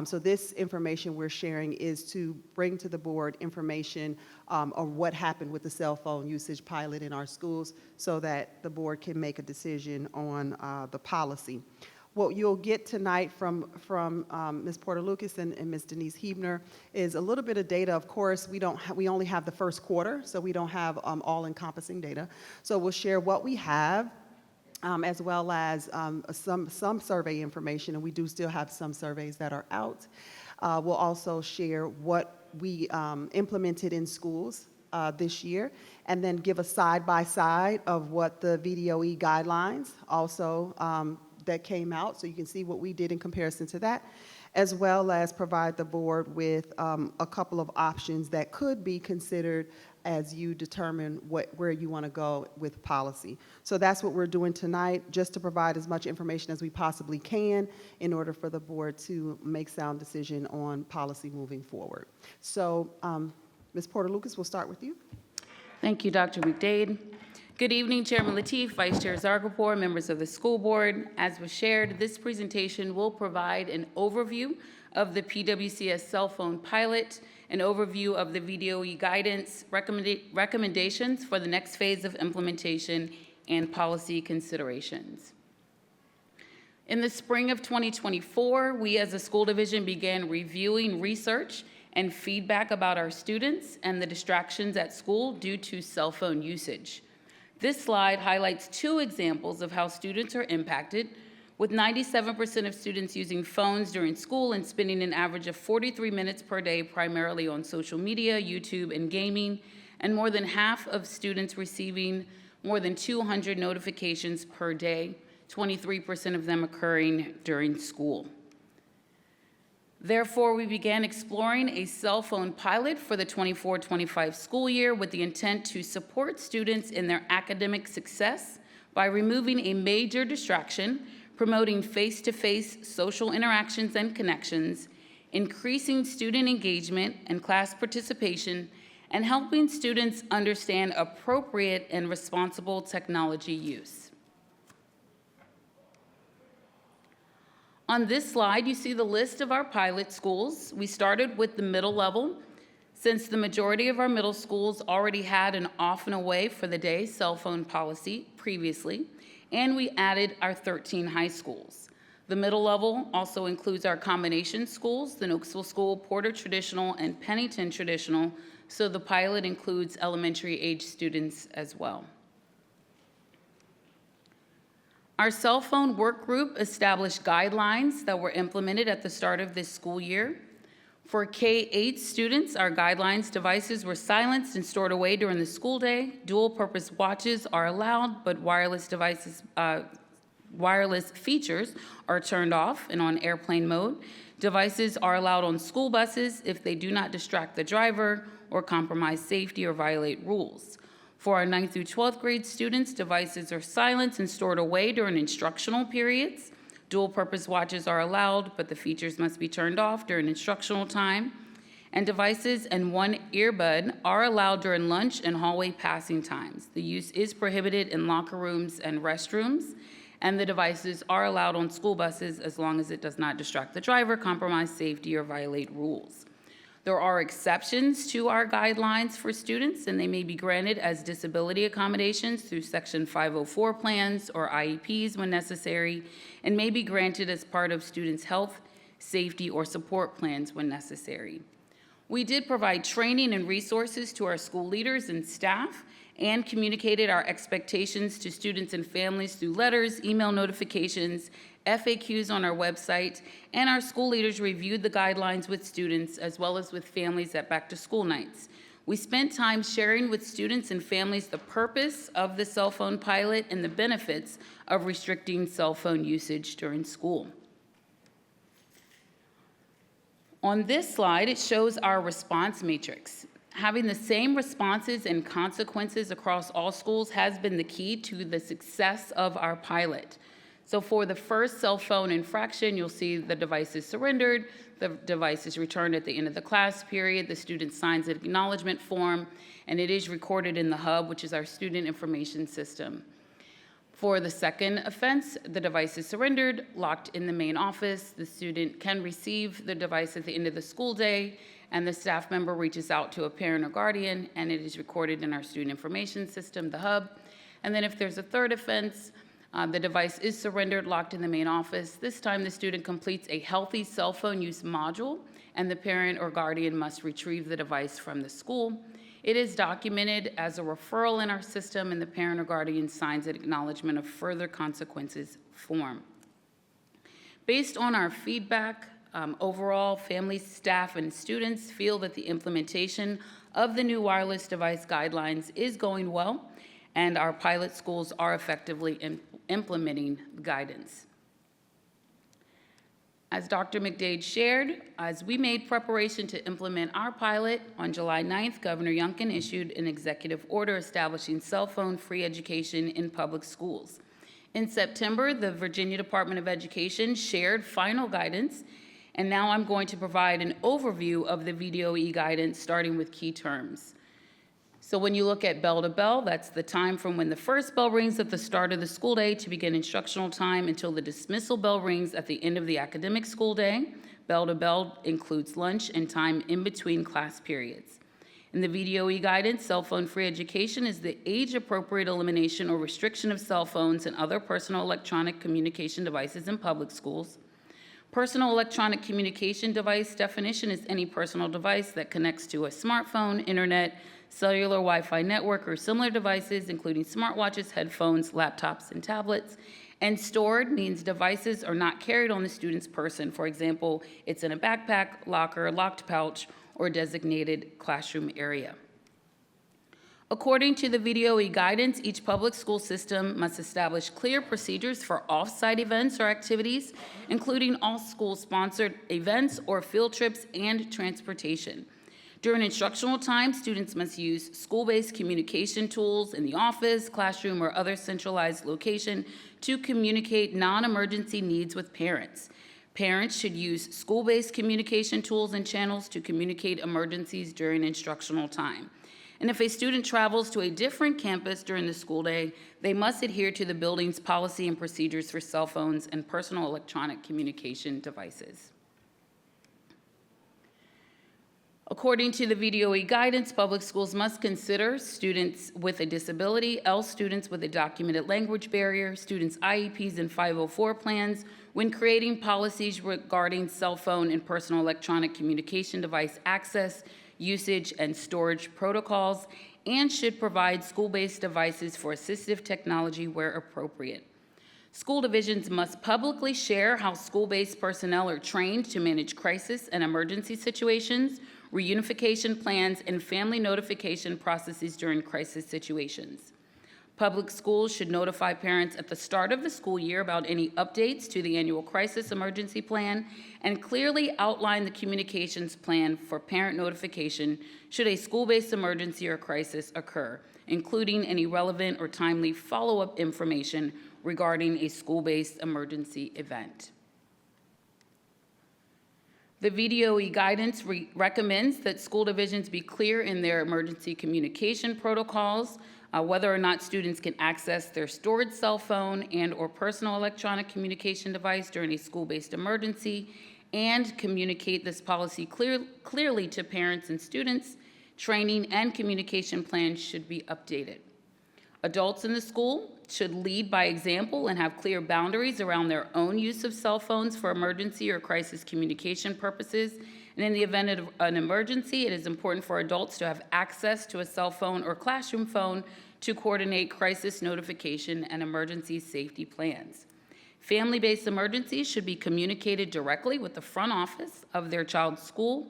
So this information we're sharing is to bring to the board information on what happened with the cell phone usage pilot in our schools so that the board can make a decision on the policy. What you'll get tonight from Ms. Porter-Lucas and Ms. Denise Hebner is a little bit of data. Of course, we only have the first quarter, so we don't have all-encompassing data. So we'll share what we have, as well as some survey information, and we do still have some surveys that are out. We'll also share what we implemented in schools this year, and then give a side-by-side of what the VDOE guidelines also that came out, so you can see what we did in comparison to that, as well as provide the board with a couple of options that could be considered as you determine where you want to go with policy. So that's what we're doing tonight, just to provide as much information as we possibly can in order for the board to make sound decision on policy moving forward. So Ms. Porter-Lucas, we'll start with you. Thank you, Dr. McDade. Good evening, Chairman Lateef, Vice Chair Zargarpur, members of the school board. As was shared, this presentation will provide an overview of the PWCS cell phone pilot, an overview of the VDOE guidance, recommendations for the next phase of implementation, and policy considerations. In the spring of 2024, we as a school division began reviewing research and feedback about our students and the distractions at school due to cell phone usage. This slide highlights two examples of how students are impacted, with 97% of students using phones during school and spending an average of 43 minutes per day primarily on social media, YouTube, and gaming, and more than half of students receiving more than 200 notifications per day, 23% of them occurring during school. Therefore, we began exploring a cell phone pilot for the 24-25 school year with the intent to support students in their academic success by removing a major distraction, promoting face-to-face social interactions and connections, increasing student engagement and class participation, and helping students understand appropriate and responsible technology use. On this slide, you see the list of our pilot schools. We started with the middle level, since the majority of our middle schools already had an off and away for the day cell phone policy previously, and we added our 13 high schools. The middle level also includes our combination schools, the Knoxville School, Porter Traditional, and Pennington Traditional, so the pilot includes elementary age students as well. Our cell phone work group established guidelines that were implemented at the start of this school year. For K-8 students, our guidelines devices were silenced and stored away during the school day. Dual-purpose watches are allowed, but wireless devices wireless features are turned off and on airplane mode. Devices are allowed on school buses if they do not distract the driver or compromise safety or violate rules. For our 9th through 12th grade students, devices are silenced and stored away during instructional periods. Dual-purpose watches are allowed, but the features must be turned off during instructional time. And devices and one earbud are allowed during lunch and hallway passing times. The use is prohibited in locker rooms and restrooms, and the devices are allowed on school buses as long as it does not distract the driver, compromise safety, or violate rules. There are exceptions to our guidelines for students, and they may be granted as disability accommodations through Section 504 plans or IEPs when necessary, and may be granted as part of students' health, safety, or support plans when necessary. We did provide training and resources to our school leaders and staff and communicated our expectations to students and families through letters, email notifications, FAQs on our website, and our school leaders reviewed the guidelines with students as well as with families at back-to-school nights. We spent time sharing with students and families the purpose of the cell phone pilot and the benefits of restricting cell phone usage during school. On this slide, it shows our response matrix. Having the same responses and consequences across all schools has been the key to the success of our pilot. So for the first cell phone infraction, you'll see the device is surrendered, the device is returned at the end of the class period, the student signs an acknowledgement form, and it is recorded in the hub, which is our student information system. For the second offense, the device is surrendered, locked in the main office. The student can receive the device at the end of the school day, and the staff member reaches out to a parent or guardian, and it is recorded in our student information system, the hub. And then if there's a third offense, the device is surrendered, locked in the main office. This time, the student completes a healthy cell phone use module, and the parent or guardian must retrieve the device from the school. It is documented as a referral in our system, and the parent or guardian signs an acknowledgement of further consequences form. Based on our feedback, overall, families, staff, and students feel that the implementation of the new wireless device guidelines is going well, and our pilot schools are effectively implementing the guidance. As Dr. McDade shared, as we made preparation to implement our pilot, on July 9th, Governor Youngkin issued an executive order establishing cell phone free education in public schools. In September, the Virginia Department of Education shared final guidance, and now I'm going to provide an overview of the VDOE guidance, starting with key terms. So when you look at bell to bell, that's the time from when the first bell rings at the start of the school day to begin instructional time until the dismissal bell rings at the end of the academic school day. Bell to bell includes lunch and time in between class periods. In the VDOE guidance, cell phone free education is the age-appropriate elimination or restriction of cell phones and other personal electronic communication devices in public schools. Personal electronic communication device definition is any personal device that connects to a smartphone, internet, cellular Wi-Fi network, or similar devices, including smartwatches, headphones, laptops, and tablets. And stored means devices are not carried on the student's person. For example, it's in a backpack, locker, locked pouch, or designated classroom area. According to the VDOE guidance, each public school system must establish clear procedures for off-site events or activities, including all school-sponsored events or field trips and transportation. During instructional time, students must use school-based communication tools in the office, classroom, or other centralized location to communicate non-emergency needs with parents. Parents should use school-based communication tools and channels to communicate emergencies during instructional time. And if a student travels to a different campus during the school day, they must adhere to the building's policy and procedures for cell phones and personal electronic communication devices. According to the VDOE guidance, public schools must consider students with a disability, else students with a documented language barrier, students' IEPs and 504 plans when creating policies regarding cell phone and personal electronic communication device access, usage, and storage protocols, and should provide school-based devices for assistive technology where appropriate. School divisions must publicly share how school-based personnel are trained to manage crisis and emergency situations, reunification plans, and family notification processes during crisis situations. Public schools should notify parents at the start of the school year about any updates to the annual crisis emergency plan and clearly outline the communications plan for parent notification should a school-based emergency or crisis occur, including any relevant or timely follow-up information regarding a school-based emergency event. The VDOE guidance recommends that school divisions be clear in their emergency communication protocols, whether or not students can access their stored cell phone and or personal electronic communication device during a school-based emergency, and communicate this policy clearly to parents and students. Training and communication plans should be updated. Adults in the school should lead by example and have clear boundaries around their own use of cell phones for emergency or crisis communication purposes. And in the event of an emergency, it is important for adults to have access to a cell phone or classroom phone to coordinate crisis notification and emergency safety plans. Family-based emergencies should be communicated directly with the front office of their child's school,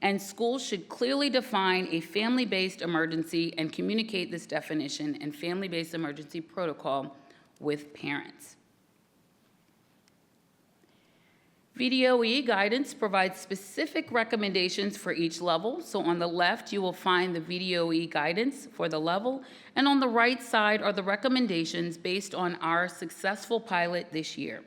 and schools should clearly define a family-based emergency and communicate this definition and family-based emergency protocol with parents. VDOE guidance provides specific recommendations for each level. So on the left, you will find the VDOE guidance for the level, and on the right side are the recommendations based on our successful pilot this year.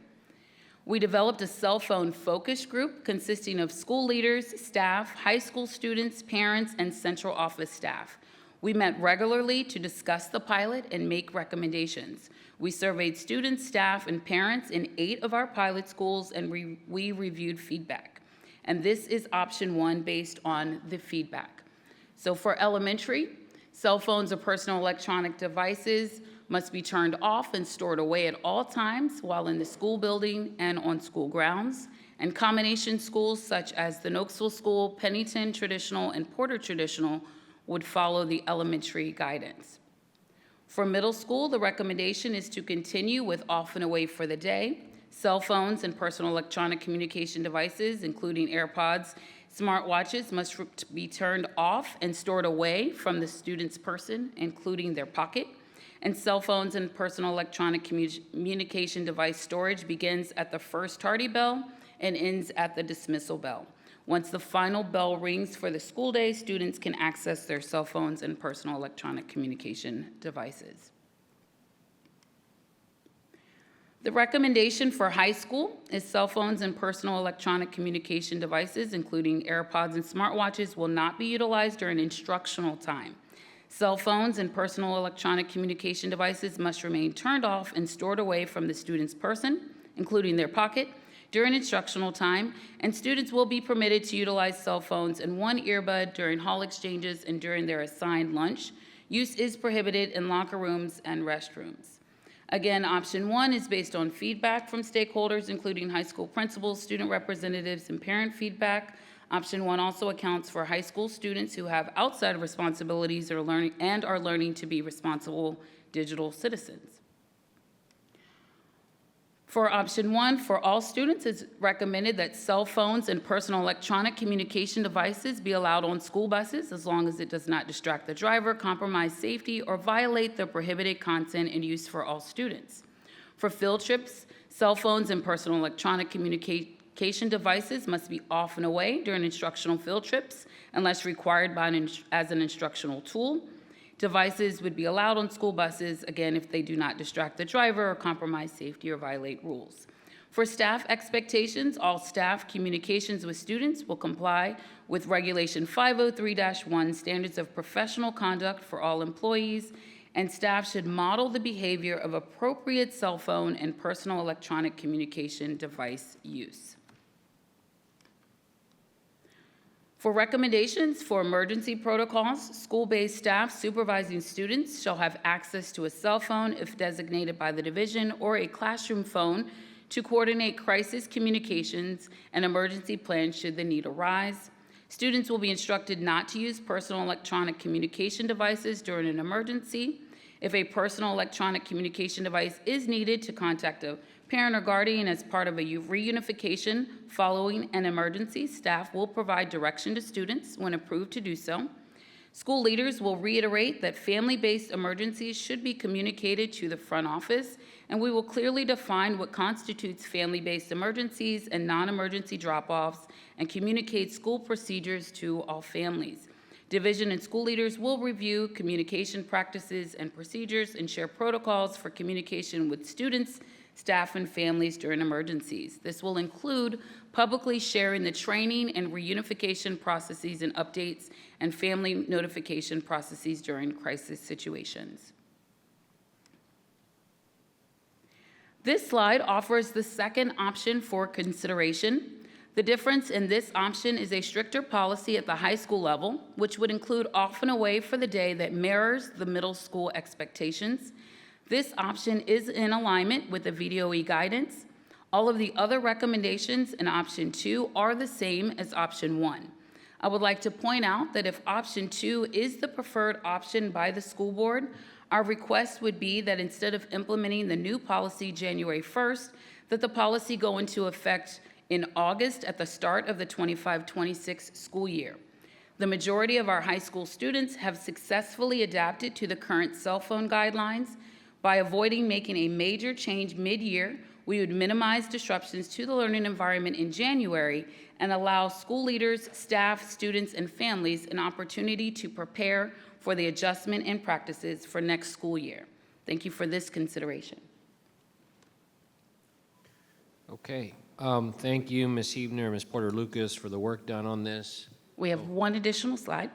We developed a cell phone focus group consisting of school leaders, staff, high school students, parents, and central office staff. We met regularly to discuss the pilot and make recommendations. We surveyed students, staff, and parents in 8 of our pilot schools, and we reviewed feedback. And this is option 1 based on the feedback. So for elementary, cell phones or personal electronic devices must be turned off and stored away at all times while in the school building and on school grounds. And combination schools such as the Nokesville School, Pennington Traditional, and Porter Traditional would follow the elementary guidance. For middle school, the recommendation is to continue with off and away for the day. Cell phones and personal electronic communication devices, including AirPods, smartwatches, must be turned off and stored away from the student's person, including their pocket. And cell phones and personal electronic communication device storage begins at the first tardy bell and ends at the dismissal bell. Once the final bell rings for the school day, students can access their cell phones and personal electronic communication devices. The recommendation for high school is cell phones and personal electronic communication devices, including AirPods and smartwatches, will not be utilized during instructional time. Cell phones and personal electronic communication devices must remain turned off and stored away from the student's person, including their pocket, during instructional time, and students will be permitted to utilize cell phones and 1 earbud during hall exchanges and during their assigned lunch. Use is prohibited in locker rooms and restrooms. Again, option 1 is based on feedback from stakeholders, including high school principals, student representatives, and parent feedback. Option 1 also accounts for high school students who have outside responsibilities or are learning to be responsible digital citizens. For option 1, for all students, it's recommended that cell phones and personal electronic communication devices be allowed on school buses as long as it does not distract the driver, compromise safety, or violate the prohibited content and use for all students. For field trips, cell phones and personal electronic communication devices must be off and away during instructional field trips unless required as an instructional tool. Devices would be allowed on school buses, again, if they do not distract the driver or compromise safety or violate rules. For staff expectations, all staff communications with students will comply with Regulation 503-1, Standards of Professional Conduct for all employees, and staff should model the behavior of appropriate cell phone and personal electronic communication device use. For recommendations for emergency protocols, school-based staff supervising students shall have access to a cell phone if designated by the division or a classroom phone to coordinate crisis communications and emergency plans should the need arise. Students will be instructed not to use personal electronic communication devices during an emergency. If a personal electronic communication device is needed to contact a parent or guardian as part of a reunification following an emergency, staff will provide direction to students when approved to do so. School leaders will reiterate that family-based emergencies should be communicated to the front office, and we will clearly define what constitutes family-based emergencies and non-emergency drop-offs and communicate school procedures to all families. Division and school leaders will review communication practices and procedures and share protocols for communication with students, staff, and families during emergencies. This will include publicly sharing the training and reunification processes and updates and family notification processes during crisis situations. This slide offers the second option for consideration. The difference in this option is a stricter policy at the high school level, which would include off and away for the day that mirrors the middle school expectations. This option is in alignment with the VDOE guidance. All of the other recommendations in option 2 are the same as option 1. I would like to point out that if option 2 is the preferred option by the school board, our request would be that instead of implementing the new policy January 1st, that the policy go into effect in August at the start of the 25-26 school year. The majority of our high school students have successfully adapted to the current cell phone guidelines. By avoiding making a major change mid-year, we would minimize disruptions to the learning environment in January and allow school leaders, staff, students, and families an opportunity to prepare for the adjustment and practices for next school year. Thank you for this consideration. Okay. Thank you, Ms. Huebner and Ms. Porter-Lucas, for the work done on this. We have one additional slide.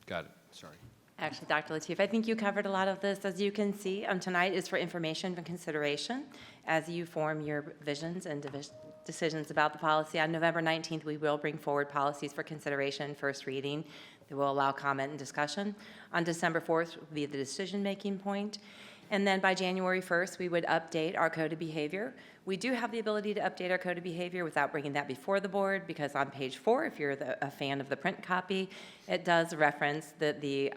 Got it. Sorry. Actually, Dr. Lateef, I think you covered a lot of this. As you can see, tonight is for information and consideration as you form your visions and decisions about the policy. On November 19th, we will bring forward policies for consideration, first reading, that will allow comment and discussion. On December 4th will be the decision-making point. And then by January 1st, we would update our code of behavior. We do have the ability to update our code of behavior without bringing that before the board, because on page 4, if you're a fan of the print copy, it does reference that the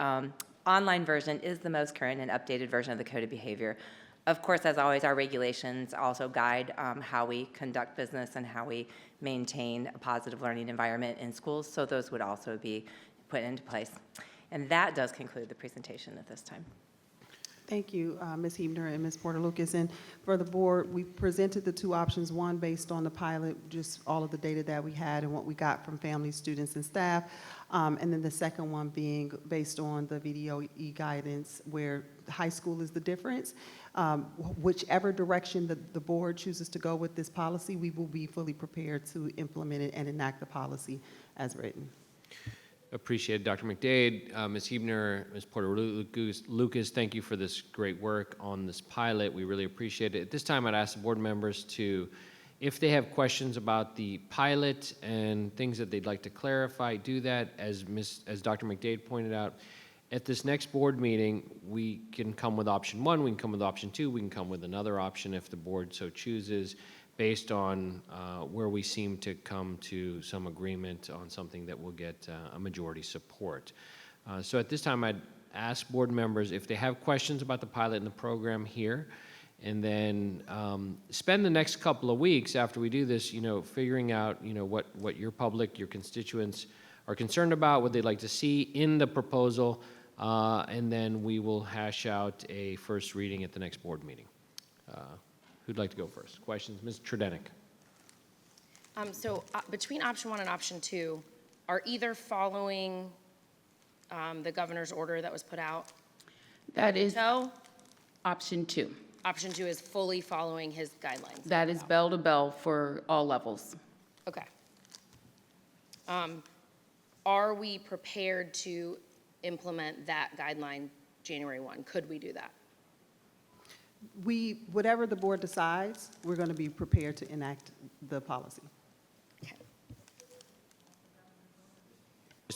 online version is the most current and updated version of the code of behavior. Of course, as always, our regulations also guide how we conduct business and how we maintain a positive learning environment in schools, so those would also be put into place. And that does conclude the presentation at this time. Thank you, Ms. Huebner and Ms. Porter-Lucas. And for the board, we presented the two options, one based on the pilot, just all of the data that we had and what we got from families, students, and staff. And then the second one being based on the VDOE guidance, where high school is the difference. Whichever direction the board chooses to go with this policy, we will be fully prepared to implement it and enact the policy as written. Appreciate it, Dr. McDade. Ms. Huebner, Ms. Porter-Lucas, thank you for this great work on this pilot. We really appreciate it. At this time, I'd ask the board members to, if they have questions about the pilot and things that they'd like to clarify, do that. As Dr. McDade pointed out, at this next board meeting, we can come with option 1, we can come with option 2, we can come with another option if the board so chooses, based on where we seem to come to some agreement on something that will get a majority support. So at this time, I'd ask board members if they have questions about the pilot and the program here, and then spend the next couple of weeks after we do this, figuring out, what your public, your constituents are concerned about, what they'd like to see in the proposal, and then we will hash out a first reading at the next board meeting. Who'd like to go first? Questions? Ms. Tredenik. So between option 1 and option 2, are either following the governor's order that was put out? That is option 2. Option 2 is fully following his guidelines? That is bell to bell for all levels. Okay. Are we prepared to implement that guideline January 1? Could we do that? Whatever the board decides, we're going to be prepared to enact the policy. Okay.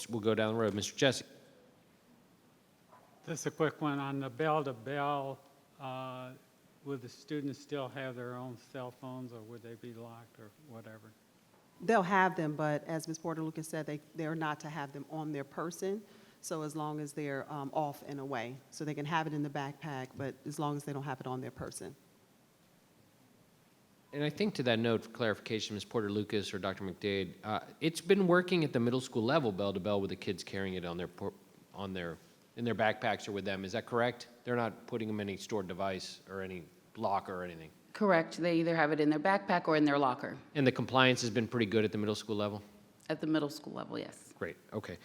We'll go down the road. Mr. Jesse. Just a quick one on the bell-to-bell. Would the students still have their own cell phones, or would they be locked, or whatever? They'll have them, but as Ms. Porter-Lucas said, they're not to have them on their person. So as long as they're off and away. So they can have it in the backpack, but as long as they don't have it on their person. And I think to that note, for clarification, Ms. Porter Lucas or Dr. McDade, it's been working at the middle school level, bell to bell, with the kids carrying it in their backpacks or with them. Is that correct? They're not putting them in any stored device or any locker or anything. Correct. They either have it in their backpack or in their locker. And the compliance has been pretty good at the middle school level? At the middle school level, yes. Great. Okay.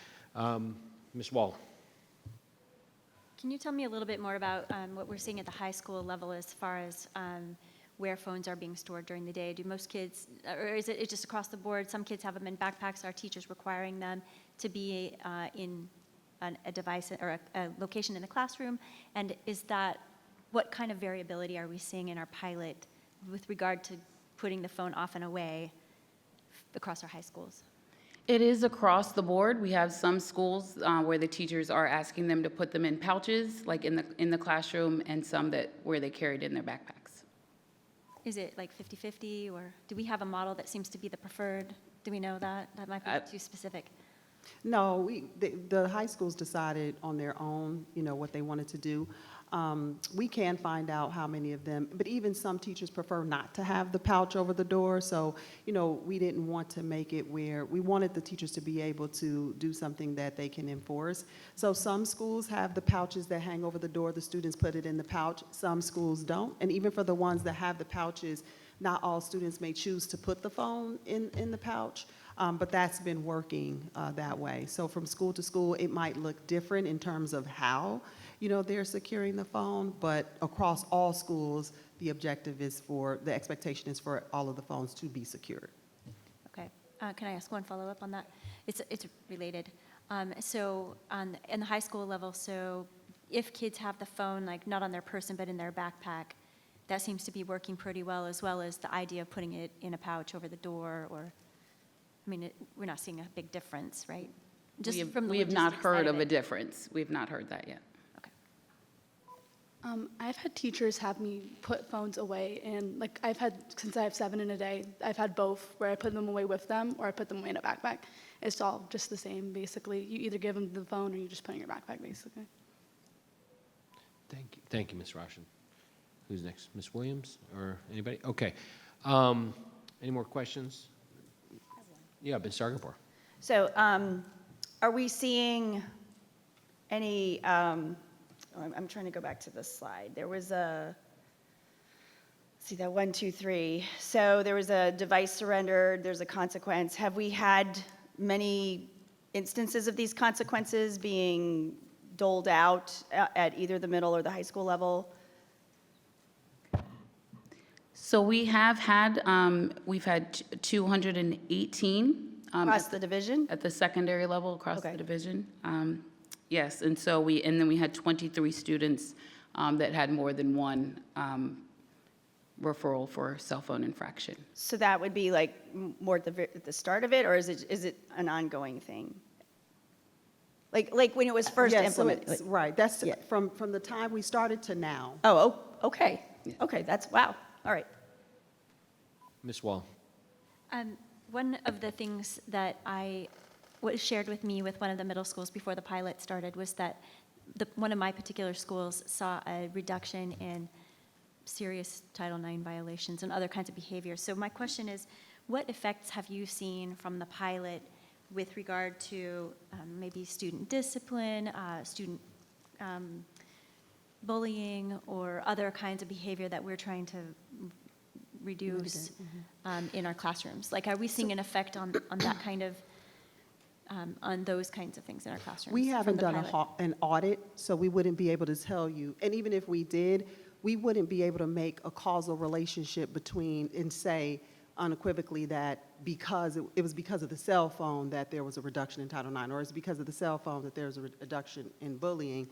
Ms. Wall. Can you tell me a little bit more about what we're seeing at the high school level as far as where phones are being stored during the day? Do most kids, or is it just across the board? Some kids have them in backpacks. Are teachers requiring them to be in a device or a location in the classroom? And what kind of variability are we seeing in our pilot with regard to putting the phone off and away across our high schools? It is across the board. We have some schools where the teachers are asking them to put them in pouches, like in the classroom, and some where they carry it in their backpacks. Is it like 50-50, or do we have a model that seems to be the preferred? Do we know that? That might be too specific. No, the high schools decided on their own, what they wanted to do. We can find out how many of them, but even some teachers prefer not to have the pouch over the door. So, we didn't want to make it where we wanted the teachers to be able to do something that they can enforce. So some schools have the pouches that hang over the door. The students put it in the pouch. Some schools don't. And even for the ones that have the pouches, not all students may choose to put the phone in the pouch. But that's been working that way. So from school to school, it might look different in terms of how, they're securing the phone, but across all schools, the expectation is for all of the phones to be secured. Okay. Can I ask one follow-up on that? It's related. So in the high school level, so if kids have the phone, like not on their person, but in their backpack, that seems to be working pretty well as the idea of putting it in a pouch over the door or... we're not seeing a big difference, right? We have not heard of a difference. We've not heard that yet. Okay. I've had teachers have me put phones away, and since I have 7 in a day, I've had both, where I put them away with them or I put them away in a backpack. It's all just the same, basically. You either give them the phone or you just put it in your backpack, basically. Thank you. Thank you, Ms. Roshan. Who's next? Ms. Williams or anybody? Okay. Any more questions? Yeah, Ms. Sargapur. So are we seeing any, I'm trying to go back to the slide. There was see that 1, 2, 3. So there was a device surrendered, there's a consequence. Have we had many instances of these consequences being doled out at either the middle or the high school level? So we've had 218. Across the division? At the secondary level across the division. Yes, and then we had 23 students that had more than one referral for cell phone infraction. So that would be like more at the start of it, or is it an ongoing thing? Like when it was first implemented? Right, that's from the time we started to now. Oh, okay. Okay, that's, wow, all right. Ms. Wall. One of the things that was shared with me with one of the middle schools before the pilot started was that one of my particular schools saw a reduction in serious Title IX violations and other kinds of behaviors. So my question is, what effects have you seen from the pilot with regard to maybe student discipline, student bullying, or other kinds of behavior that we're trying to reduce in our classrooms? Like, are we seeing an effect on that kind of, on those kinds of things in our classrooms? We haven't done an audit, so we wouldn't be able to tell you. And even if we did, we wouldn't be able to make a causal relationship between and say unequivocally that because it was because of the cell phone that there was a reduction in Title IX, or it's because of the cell phone that there's a reduction in bullying.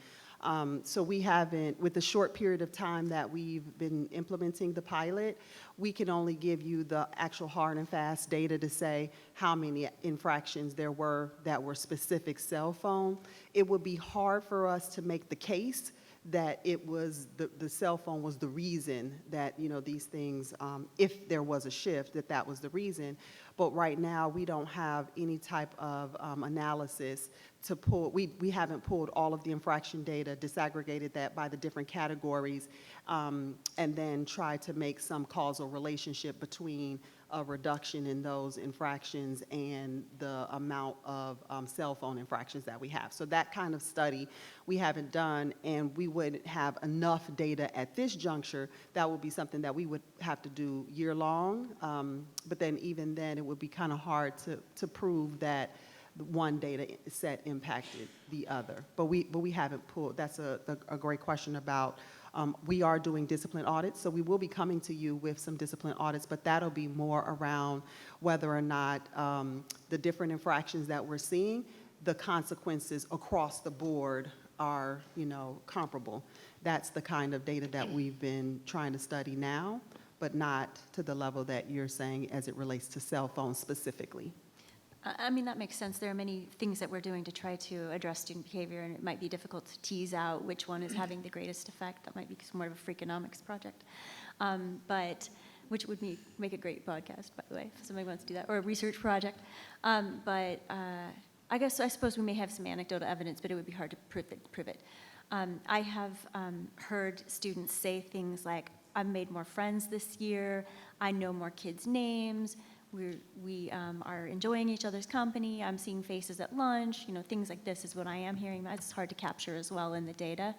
So we haven't, with the short period of time that we've been implementing the pilot, we can only give you the actual hard and fast data to say how many infractions there were that were specific cell phone. It would be hard for us to make the case that it was the cell phone was the reason that, these things, if there was a shift, that was the reason. But right now, we don't have any type of analysis to pull. We haven't pulled all of the infraction data, disaggregated that by the different categories, and then tried to make some causal relationship between a reduction in those infractions and the amount of cell phone infractions that we have. So that kind of study we haven't done, and we wouldn't have enough data at this juncture. That would be something that we would have to do year-long, but then even then, it would be kind of hard to prove that one data set impacted the other. But we haven't pulled. That's a great question about. We are doing discipline audits, so we will be coming to you with some discipline audits, but that'll be more around whether or not the different infractions that we're seeing, the consequences across the board are, comparable. That's the kind of data that we've been trying to study now, but not to the level that you're saying as it relates to cell phones specifically. I mean, that makes sense. There are many things that we're doing to try to address student behavior, and it might be difficult to tease out which one is having the greatest effect. That might be more of a Freakonomics project, but which would make a great podcast, by the way, if somebody wants to do that, or a research project. But I suppose we may have some anecdotal evidence, but it would be hard to prove it. I have heard students say things like, "I've made more friends this year. I know more kids' names. We are enjoying each other's company. I'm seeing faces at lunch." Things like this is what I am hearing. It's hard to capture as well in the data.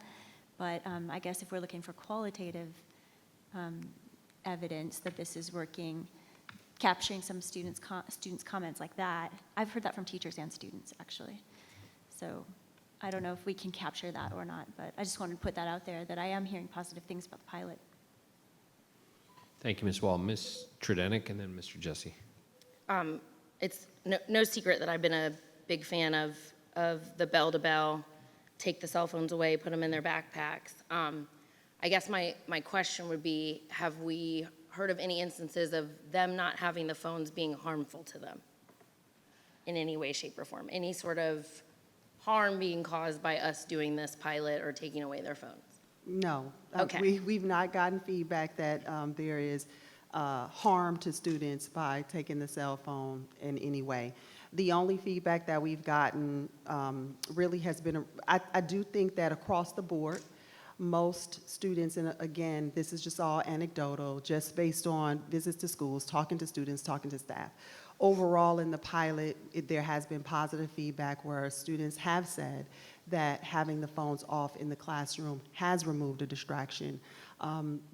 But I guess if we're looking for qualitative evidence that this is working, capturing some students' comments like that, I've heard that from teachers and students, actually. So I don't know if we can capture that or not, but I just wanted to put that out there, that I am hearing positive things about the pilot. Thank you, Ms. Wall. Ms. Tredenick, and then Mr. Jesse. It's no secret that I've been a big fan of the bell-to-bell, take the cell phones away, put them in their backpacks. I guess my question would be, have we heard of any instances of them not having the phones being harmful to them in any way, shape, or form? Any sort of harm being caused by us doing this pilot or taking away their phones? No. Okay. We've not gotten feedback that there is harm to students by taking the cell phone in any way. The only feedback that we've gotten really has been, I do think that across the board, most students, and again, this is just all anecdotal, just based on visits to schools, talking to students, talking to staff. Overall, in the pilot, there has been positive feedback where students have said that having the phones off in the classroom has removed a distraction.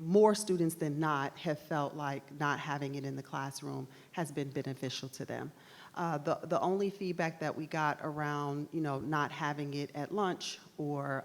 More students than not have felt like not having it in the classroom has been beneficial to them. The only feedback that we got around, not having it at lunch or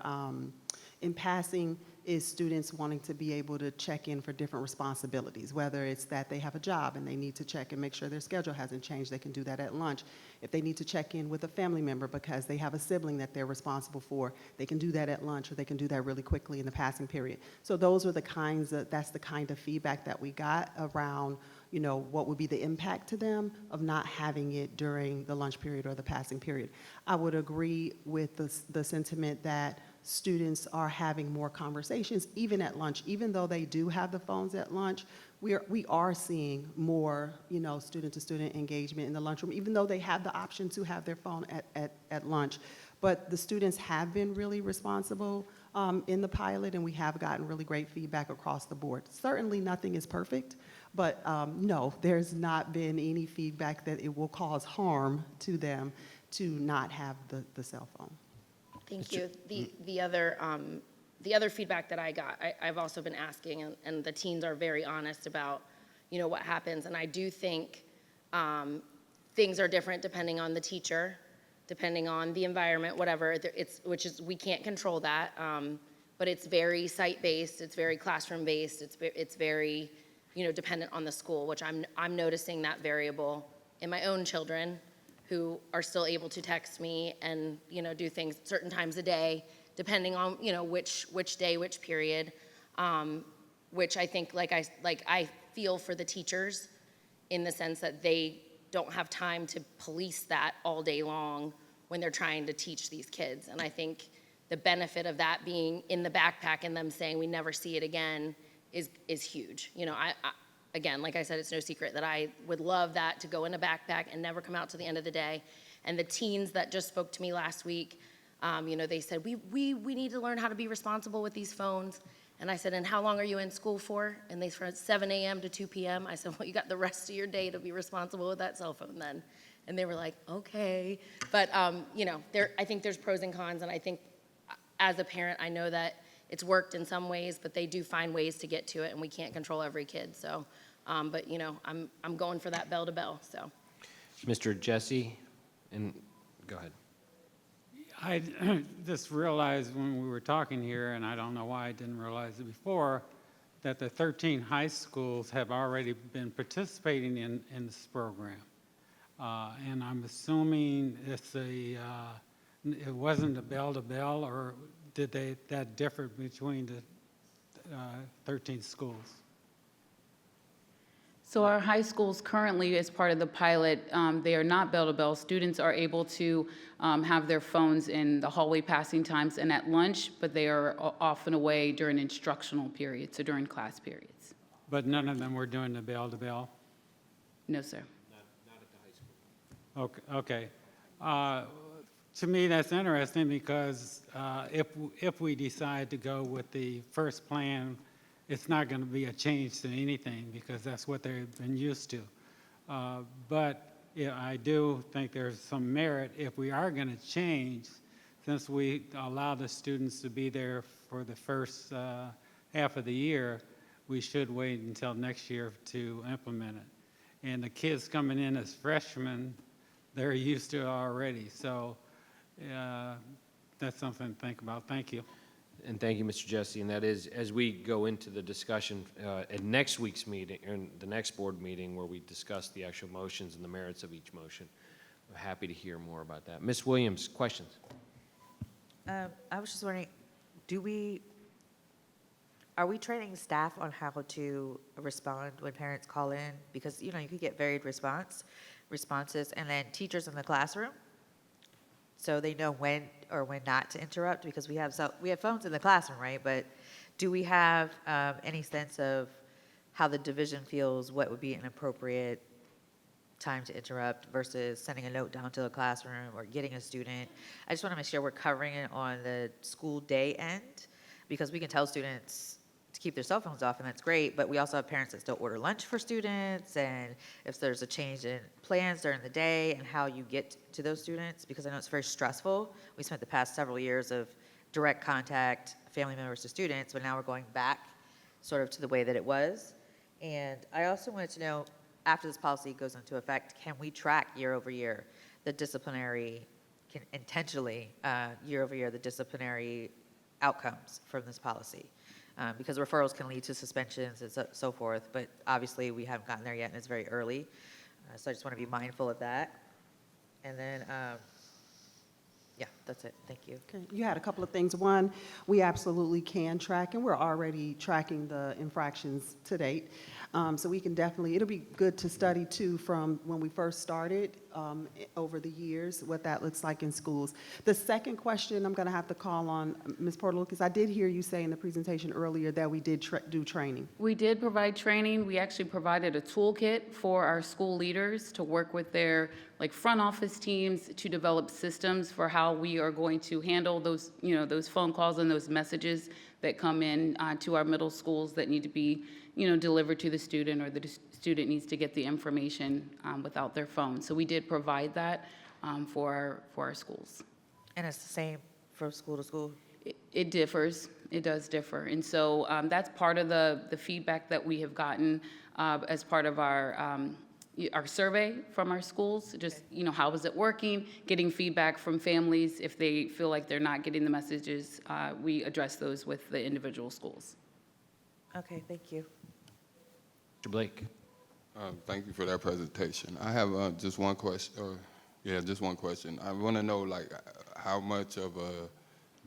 in passing is students wanting to be able to check in for different responsibilities, whether it's that they have a job and they need to check and make sure their schedule hasn't changed, they can do that at lunch. If they need to check in with a family member because they have a sibling that they're responsible for, they can do that at lunch, or they can do that really quickly in the passing period. So those are that's the kind of feedback that we got around, what would be the impact to them of not having it during the lunch period or the passing period. I would agree with the sentiment that students are having more conversations, even at lunch. Even though they do have the phones at lunch, we are seeing more, student-to-student engagement in the lunchroom, even though they have the option to have their phone at lunch. But the students have been really responsible in the pilot, and we have gotten really great feedback across the board. Certainly nothing is perfect, but no, there's not been any feedback that it will cause harm to them to not have the cell phone. Thank you. The other feedback that I got, I've also been asking, and the teens are very honest about, what happens. And I do think things are different depending on the teacher, depending on the environment, whatever. We can't control that, but it's very site-based, it's very classroom-based, it's very, dependent on the school, which I'm noticing that variable in my own children, who are still able to text me and, do things certain times a day, depending on, which day, which period, which I think, I feel for the teachers in the sense that they don't have time to police that all day long when they're trying to teach these kids. And I think the benefit of that being in the backpack and them saying we never see it again is huge. You know, again, like I said, it's no secret that I would love that to go in a backpack and never come out to the end of the day. And the teens that just spoke to me last week, you know, they said, we need to learn how to be responsible with these phones. And I said, and how long are you in school for? And they said, 7 a.m. to 2 p.m. I said, well, you got the rest of your day to be responsible with that cell phone then. And they were like, okay. But, you know, I think there's pros and cons. And I think as a parent, I know that it's worked in some ways, but they do find ways to get to it, and we can't control every kid. So, but, you know, I'm going for that bell to bell, so. Mr. Jesse, and go ahead. I just realized when we were talking here, and I don't know why I didn't realize it before, that the 13 high schools have already been participating in this program. And I'm assuming it wasn't a bell-to-bell, or did that differ between the 13 schools? So our high schools currently, as part of the pilot, they are not bell-to-bell. Students are able to have their phones in the hallway passing times and at lunch, but they are off and away during instructional periods, so during class periods. But none of them were doing the bell-to-bell? No, sir. Not at the high school. Okay. To me, that's interesting because if we decide to go with the first plan, it's not going to be a change to anything because that's what they've been used to. But yeah, I do think there's some merit if we are going to change, since we allow the students to be there for the first half of the year, we should wait until next year to implement it. And the kids coming in as freshmen, they're used to it already. So that's something to think about. Thank you. And thank you, Mr. Jesse. And that is, as we go into the discussion at next week's meeting, or the next board meeting where we discuss the actual motions and the merits of each motion, I'm happy to hear more about that. Ms. Williams, questions? I was just wondering, are we training staff on how to respond when parents call in? Because, you know, you could get varied responses, and then teachers in the classroom, so they know when or when not to interrupt, because we have phones in the classroom, right? But do we have any sense of how the division feels, what would be an appropriate time to interrupt versus sending a note down to the classroom or getting a student? I just want to make sure we're covering it on the school day end, because we can tell students to keep their cell phones off, and that's great, but we also have parents that still order lunch for students, and if there's a change in plans during the day and how you get to those students, because I know it's very stressful. We spent the past several years of direct contact, family members to students, but now we're going back sort of to the way that it was. And I also wanted to know, after this policy goes into effect, can we track year over year the disciplinary, intentionally year over year, the disciplinary outcomes from this policy? Because referrals can lead to suspensions and so forth, but obviously we haven't gotten there yet and it's very early. So I just want to be mindful of that. And then, yeah, that's it. Thank you. Okay. You had a couple of things. One, we absolutely can track, and we're already tracking the infractions to date. So we can definitely, it'll be good to study too from when we first started over the years, what that looks like in schools. The second question I'm going to have to call on Ms. Porter, because I did hear you say in the presentation earlier that we did do training. We did provide training. We actually provided a toolkit for our school leaders to work with their front office teams to develop systems for how we are going to handle those, those phone calls and those messages that come in to our middle schools that need to be, delivered to the student, or the student needs to get the information without their phone. So we did provide that for our schools. And it's the same from school to school? It differs. It does differ. And so that's part of the feedback that we have gotten as part of our survey from our schools. Just, how is it working? Getting feedback from families. If they feel like they're not getting the messages, we address those with the individual schools. Okay, thank you. Mr. Blake. Thank you for that presentation. I have just one question. Just one question. I want to know, how much of a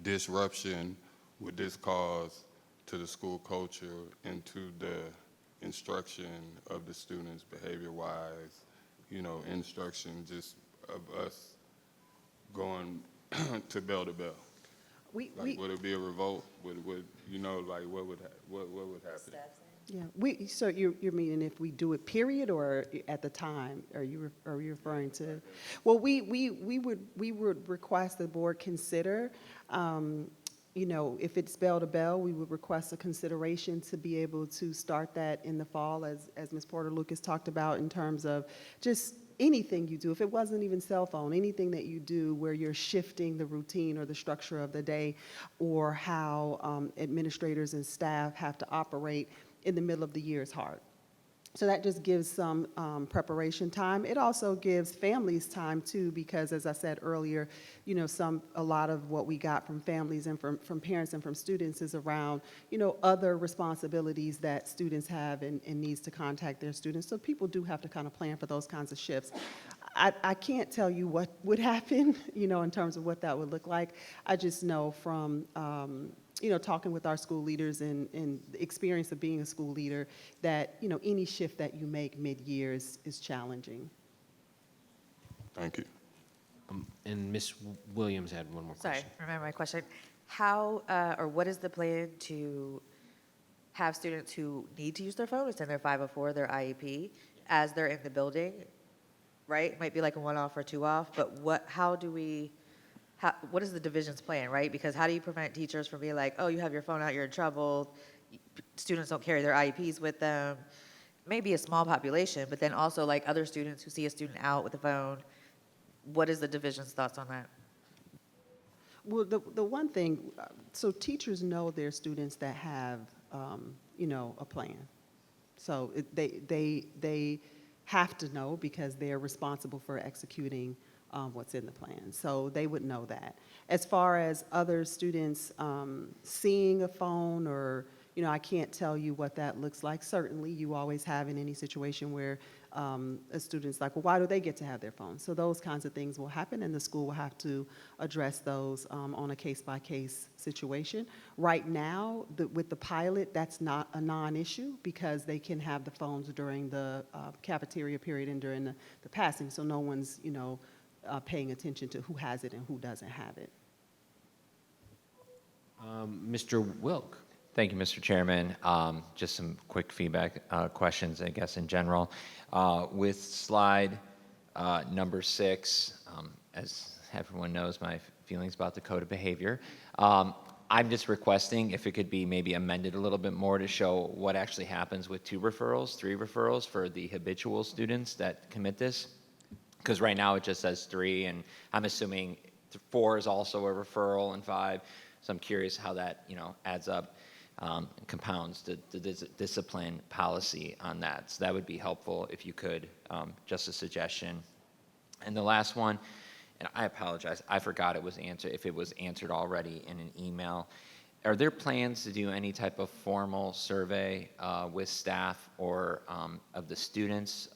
disruption would this cause to the school culture and to the instruction of the students behavior-wise, instruction just of us going to bell to bell? Like, would it be a revolt? Would you know, like, what would happen? Yeah, so you're meaning if we do it, period, or at the time? Are you referring to? Well, we would request the board consider, you know, if it's bell to bell, we would request a consideration to be able to start that in the fall, as Ms. Porter Lucas talked about, in terms of just anything you do. If it wasn't even cell phone, anything that you do where you're shifting the routine or the structure of the day, or how administrators and staff have to operate in the middle of the year is hard. So that just gives some preparation time. It also gives families time too, because as I said earlier, you know, a lot of what we got from families and from parents and from students is around, you know, other responsibilities that students have and needs to contact their students. So people do have to kind of plan for those kinds of shifts. I can't tell you what would happen, you know, in terms of what that would look like. I just know from, you know, talking with our school leaders and the experience of being a school leader, that, you know, any shift that you make mid-year is challenging. Thank you. And Ms. Williams had one more question. Sorry, remember my question. How, or what is the plan to have students who need to use their phone, it's in their 504, their IEP, as they're in the building, right? It might be like a one-off or two-off, but what is the division's plan, right? Because how do you prevent teachers from being like, oh, you have your phone out, you're in trouble, students don't carry their IEPs with them, maybe a small population, but then also like other students who see a student out with a phone. What is the division's thoughts on that? Well, the one thing, so teachers know their students that have, you know, a plan. So they have to know because they're responsible for executing what's in the plan. So they would know that. As far as other students seeing a phone, or, you know, I can't tell you what that looks like. Certainly you always have in any situation where a student's like, well, why do they get to have their phone? So those kinds of things will happen, and the school will have to address those on a case-by-case situation. Right now, with the pilot, that's not a non-issue because they can have the phones during the cafeteria period and during the passing, so no one's, you know, paying attention to who has it and who doesn't have it. Mr. Wilk. Thank you, Mr. Chairman. Just some quick feedback questions, I guess, in general. With slide number 6, as everyone knows, my feelings about the code of behavior. I'm just requesting if it could be maybe amended a little bit more to show what actually happens with 2 referrals, 3 referrals for the habitual students that commit this. Because right now it just says 3, and I'm assuming 4 is also a referral and 5. So I'm curious how that, you know, adds up, compounds the discipline policy on that. So that would be helpful if you could, just a suggestion. And the last one, and I apologize, I forgot it was answered, if it was answered already in an email. Are there plans to do any type of formal survey with staff or of the students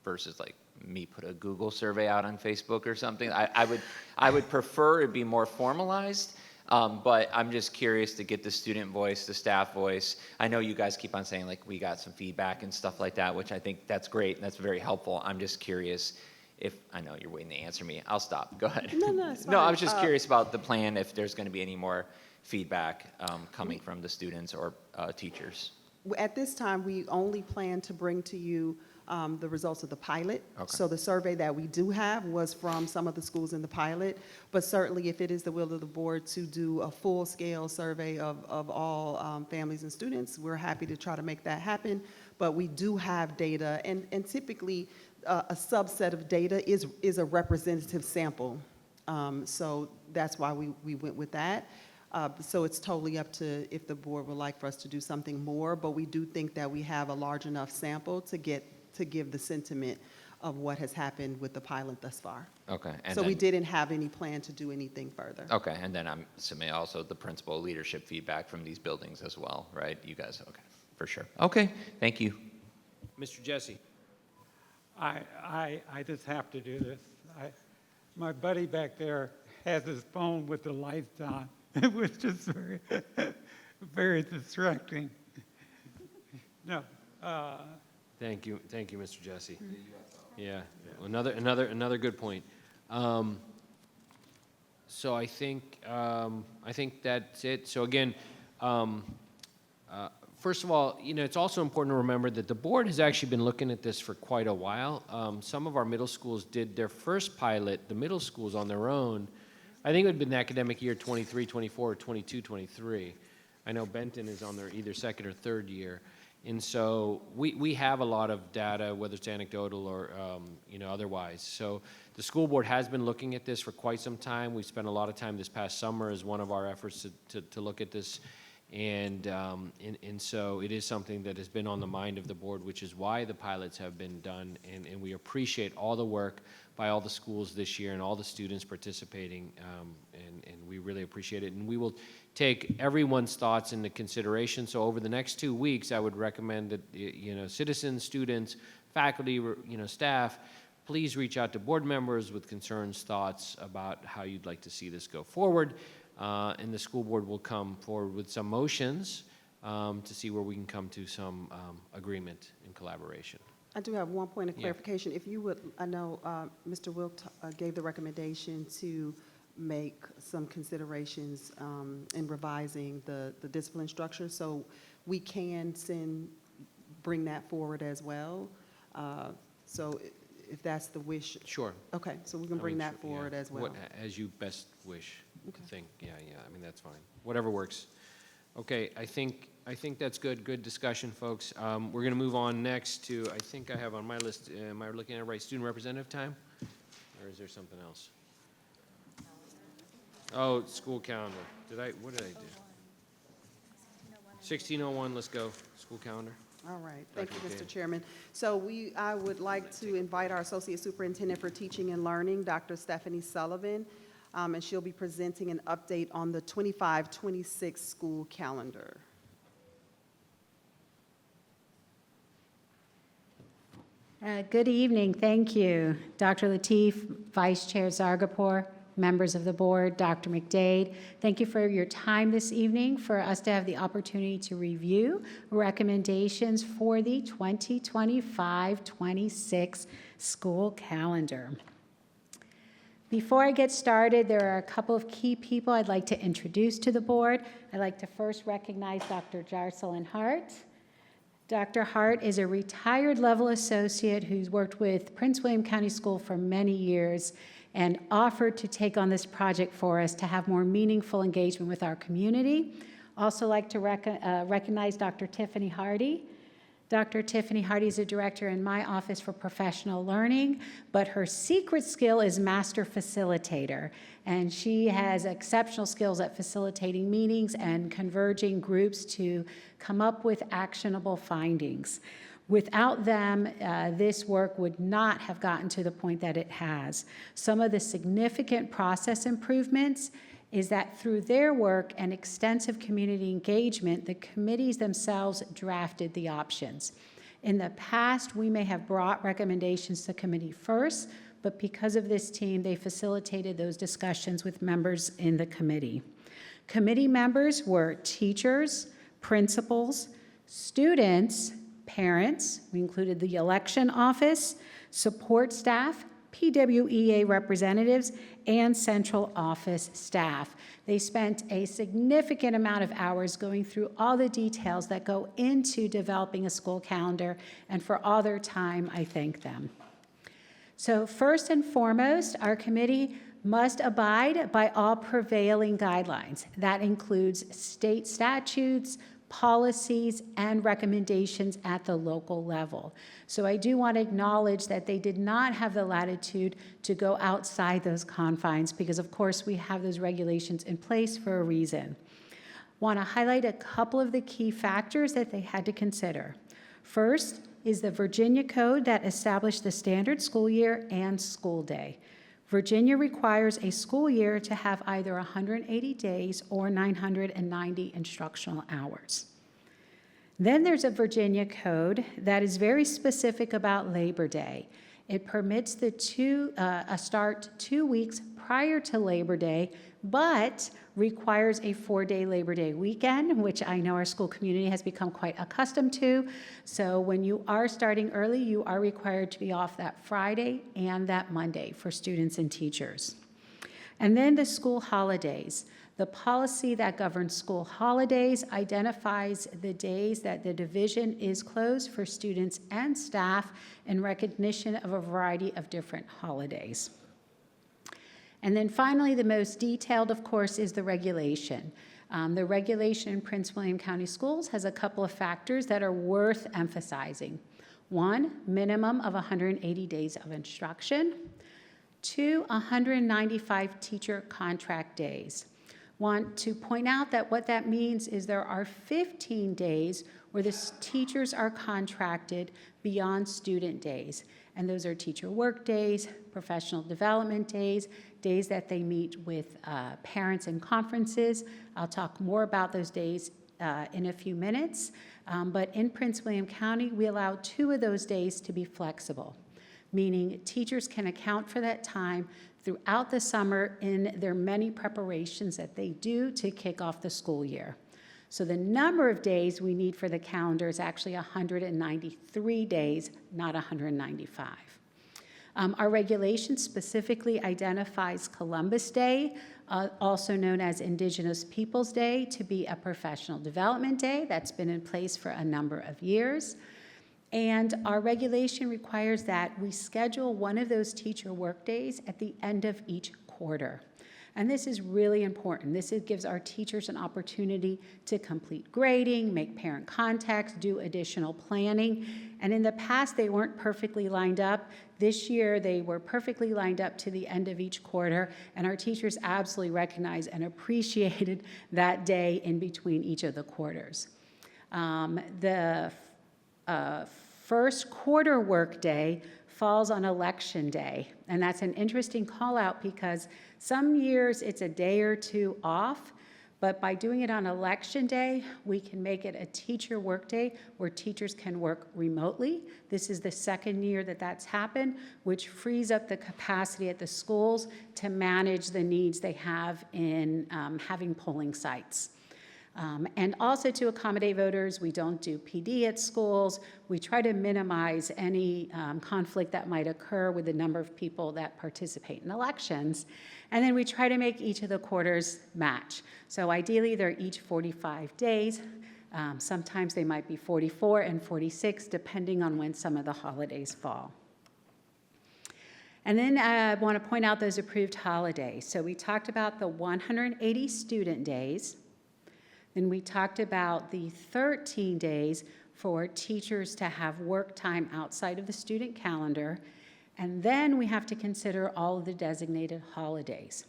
versus like me put a Google survey out on Facebook or something? I would prefer it be more formalized, but I'm just curious to get the student voice, the staff voice. I know you guys keep on saying like we got some feedback and stuff like that, which I think that's great and that's very helpful. I'm just curious if, I know you're waiting to answer me. I'll stop. Go ahead. No, it's fine. No, I was just curious about the plan, if there's going to be any more feedback coming from the students or teachers. At this time, we only plan to bring to you the results of the pilot. Okay. So the survey that we do have was from some of the schools in the pilot, but certainly if it is the will of the board to do a full-scale survey of all families and students, we're happy to try to make that happen. But we do have data, and typically a subset of data is a representative sample. So that's why we went with that. So it's totally up to if the board would like for us to do something more, but we do think that we have a large enough sample to give the sentiment of what has happened with the pilot thus far. Okay. And so we then, didn't have any plan to do anything further. Okay, and then I'm assuming also the principal leadership feedback from these buildings as well, right? You guys, okay, for sure. Okay, thank you. Mr. Jesse. I just have to do this. My buddy back there has his phone with the lights on. It was just very, very distracting. No. Thank you, Mr. Jesse. Yeah, another good point. So I think that's it. So again, first of all, it's also important to remember that the board has actually been looking at this for quite a while. Some of our middle schools did their first pilot, the middle schools on their own. I think it would have been the academic year 23, 24, or 22, 23. I know Benton is on their either second or third year. And so we have a lot of data, whether it's anecdotal or otherwise. So the school board has been looking at this for quite some time. We spent a lot of time this past summer as one of our efforts to look at this. And so it is something that has been on the mind of the board, which is why the pilots have been done. And we appreciate all the work by all the schools this year and all the students participating. And we really appreciate it. And we will take everyone's thoughts into consideration. So over the next 2 weeks, I would recommend that, citizens, students, faculty, staff, please reach out to board members with concerns, thoughts about how you'd like to see this go forward. And the school board will come forward with some motions to see where we can come to some agreement and collaboration. I do have one point of clarification. If you would, I know Mr. Wilk gave the recommendation to make some considerations in revising the discipline structure, so we can bring that forward as well. So if that's the wish. Sure. Okay, so we can bring that forward as well. As you best wish. Okay. I mean, that's fine. Whatever works. Okay, I think that's good. Good discussion, folks. We're going to move on next to, I think I have on my list, am I looking at it right, student representative time? Or is there something else? Oh, school calendar. What did I do? 1601, let's go. School calendar. All right, thank you, Mr. Chairman. So I would like to invite our Associate Superintendent for Teaching and Learning, Dr. Stephanie Sullivan, and she'll be presenting an update on the 25-26 school calendar. Good evening, thank you. Dr. Lateef, Vice Chair Zargarpur, members of the board, Dr. McDade, thank you for your time this evening for us to have the opportunity to review recommendations for the 2025-26 school calendar. Before I get started, there are a couple of key people I'd like to introduce to the board. I'd like to first recognize Dr. Jarcelyn Hart. Dr. Hart is a retired level associate who's worked with Prince William County School for many years and offered to take on this project for us to have more meaningful engagement with our community. Also like to recognize Dr. Tiffany Hardy. Dr. Tiffany Hardy is a director in my office for professional learning, but her secret skill is master facilitator, and she has exceptional skills at facilitating meetings and converging groups to come up with actionable findings. Without them, this work would not have gotten to the point that it has. Some of the significant process improvements is that through their work and extensive community engagement, the committees themselves drafted the options. In the past, we may have brought recommendations to committee first, but because of this team, they facilitated those discussions with members in the committee. Committee members were teachers, principals, students, parents, we included the election office, support staff, PWEA representatives, and central office staff. They spent a significant amount of hours going through all the details that go into developing a school calendar, and for all their time, I thank them. So first and foremost, our committee must abide by all prevailing guidelines. That includes state statutes, policies, and recommendations at the local level. So I do want to acknowledge that they did not have the latitude to go outside those confines because, of course, we have those regulations in place for a reason. Want to highlight a couple of the key factors that they had to consider. First is the Virginia Code that established the standard school year and school day. Virginia requires a school year to have either 180 days or 990 instructional hours. Then there's a Virginia code that is very specific about Labor Day. It permits a start 2 weeks prior to Labor Day, but requires a 4-day Labor Day weekend, which I know our school community has become quite accustomed to. So when you are starting early, you are required to be off that Friday and that Monday for students and teachers. And then the school holidays. The policy that governs school holidays identifies the days that the division is closed for students and staff in recognition of a variety of different holidays. And then finally, the most detailed, of course, is the regulation. The regulation in Prince William County Schools has a couple of factors that are worth emphasizing. 1, minimum of 180 days of instruction. 2, 195 teacher contract days. Want to point out that what that means is there are 15 days where the teachers are contracted beyond student days. And those are teacher work days, professional development days, days that they meet with parents and conferences. I'll talk more about those days in a few minutes. But in Prince William County, we allow 2 of those days to be flexible, meaning teachers can account for that time throughout the summer in their many preparations that they do to kick off the school year. So the number of days we need for the calendar is actually 193 days, not 195. Our regulation specifically identifies Columbus Day, also known as Indigenous Peoples Day, to be a professional development day. That's been in place for a number of years. And our regulation requires that we schedule one of those teacher work days at the end of each quarter. And this is really important. This gives our teachers an opportunity to complete grading, make parent contacts, do additional planning. And in the past, they weren't perfectly lined up. This year, they were perfectly lined up to the end of each quarter, and our teachers absolutely recognized and appreciated that day in between each of the quarters. The first quarter work day falls on election day, and that's an interesting call out because some years it's a day or 2 off, but by doing it on election day, we can make it a teacher work day where teachers can work remotely. This is the second year that that's happened, which frees up the capacity at the schools to manage the needs they have in having polling sites. And also to accommodate voters, we don't do PD at schools. We try to minimize any conflict that might occur with the number of people that participate in elections. And then we try to make each of the quarters match. So ideally, they're each 45 days. Sometimes they might be 44 and 46, depending on when some of the holidays fall. And then I want to point out those approved holidays. So we talked about the 180 student days. Then we talked about the 13 days for teachers to have work time outside of the student calendar. And then we have to consider all of the designated holidays.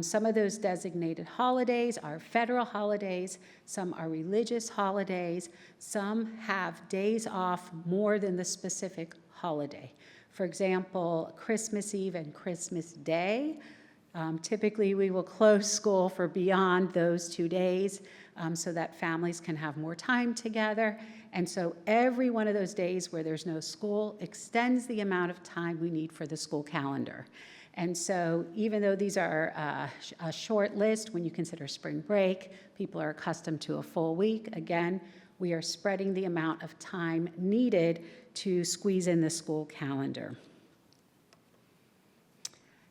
Some of those designated holidays are federal holidays, some are religious holidays, some have days off more than the specific holiday. For example, Christmas Eve and Christmas Day. Typically, we will close school for beyond those 2 days so that families can have more time together. And so every one of those days where there's no school extends the amount of time we need for the school calendar. And so even though these are a short list, when you consider spring break, people are accustomed to a full week. Again, we are spreading the amount of time needed to squeeze in the school calendar.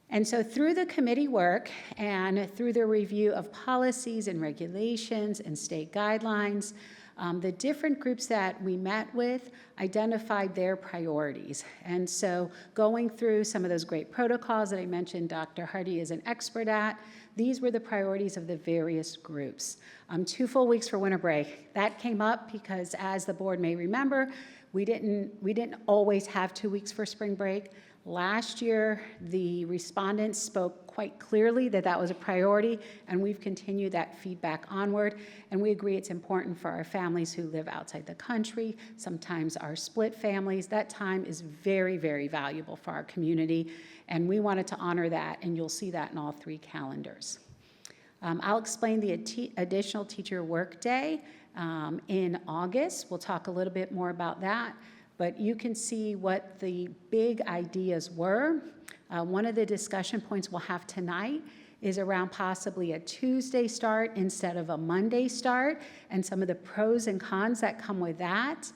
And so through the committee work and through the review of policies and regulations and state guidelines, the different groups that we met with identified their priorities. And so going through some of those great protocols that I mentioned Dr. Hardy is an expert at, these were the priorities of the various groups. 2 full weeks for winter break. That came up because, as the board may remember, we didn't always have 2 weeks for spring break. Last year, the respondents spoke quite clearly that that was a priority, and we've continued that feedback onward. And we agree it's important for our families who live outside the country, sometimes our split families. That time is very, very valuable for our community, and we wanted to honor that, and you'll see that in all 3 calendars. I'll explain the additional teacher work day in August. We'll talk a little bit more about that. But you can see what the big ideas were. One of the discussion points we'll have tonight is around possibly a Tuesday start instead of a Monday start, and some of the pros and cons that come with that,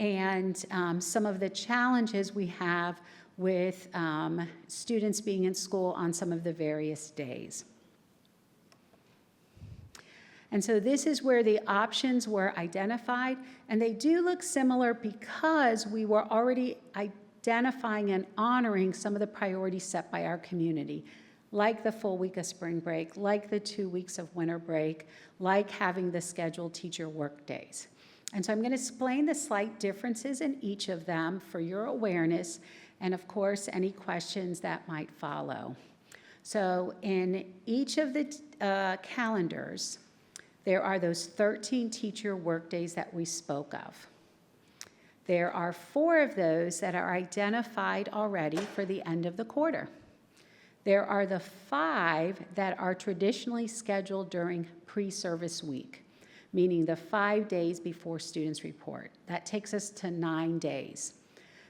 and some of the challenges we have with students being in school on some of the various days. And so this is where the options were identified, and they do look similar because we were already identifying and honoring some of the priorities set by our community, like the full week of spring break, like the 2 weeks of winter break, like having the scheduled teacher work days. And so I'm going to explain the slight differences in each of them for your awareness, and of course, any questions that might follow. So in each of the calendars, there are those 13 teacher workdays that we spoke of. There are 4 of those that are identified already for the end of the quarter. There are the 5 that are traditionally scheduled during pre-service week, meaning the 5 days before students report. That takes us to 9 days.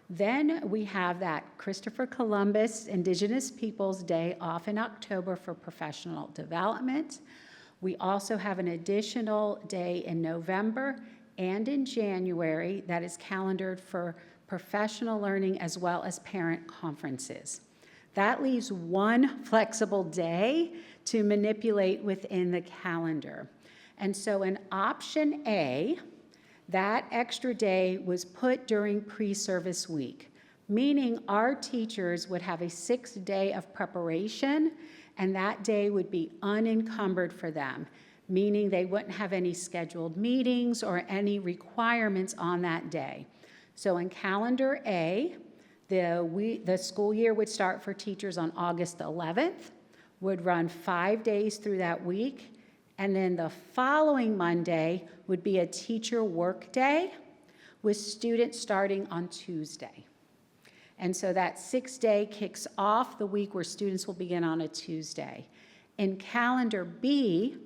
Then we have that Christopher Columbus Indigenous Peoples Day off in October for professional development. We also have an additional day in November and in January that is calendared for professional learning as well as parent conferences. That leaves 1 flexible day to manipulate within the calendar. And so in option A, that extra day was put during pre-service week, meaning our teachers would have a 6th day of preparation, and that day would be unencumbered for them, meaning they wouldn't have any scheduled meetings or any requirements on that day. So in calendar A, the school year would start for teachers on August 11th, would run 5 days through that week, and then the following Monday would be a teacher work day with students starting on Tuesday. And so that 6th day kicks off the week where students will begin on a Tuesday. In calendar B,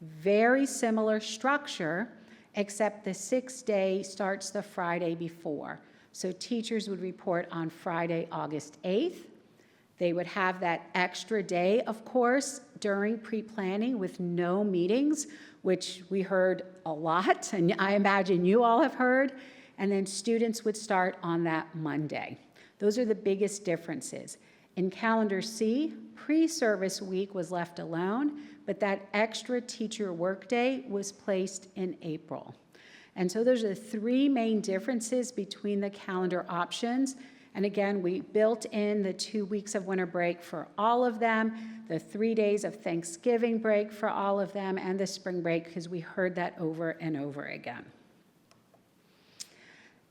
very similar structure, except the 6th day starts the Friday before. So teachers would report on Friday, August 8th. They would have that extra day, of course, during pre-planning with no meetings, which we heard a lot, and I imagine you all have heard. And then students would start on that Monday. Those are the biggest differences. In calendar C, pre-service week was left alone, but that extra teacher workday was placed in April. And so those are the 3 main differences between the calendar options. And again, we built in the 2 weeks of winter break for all of them, the 3 days of Thanksgiving break for all of them, and the spring break, because we heard that over and over again.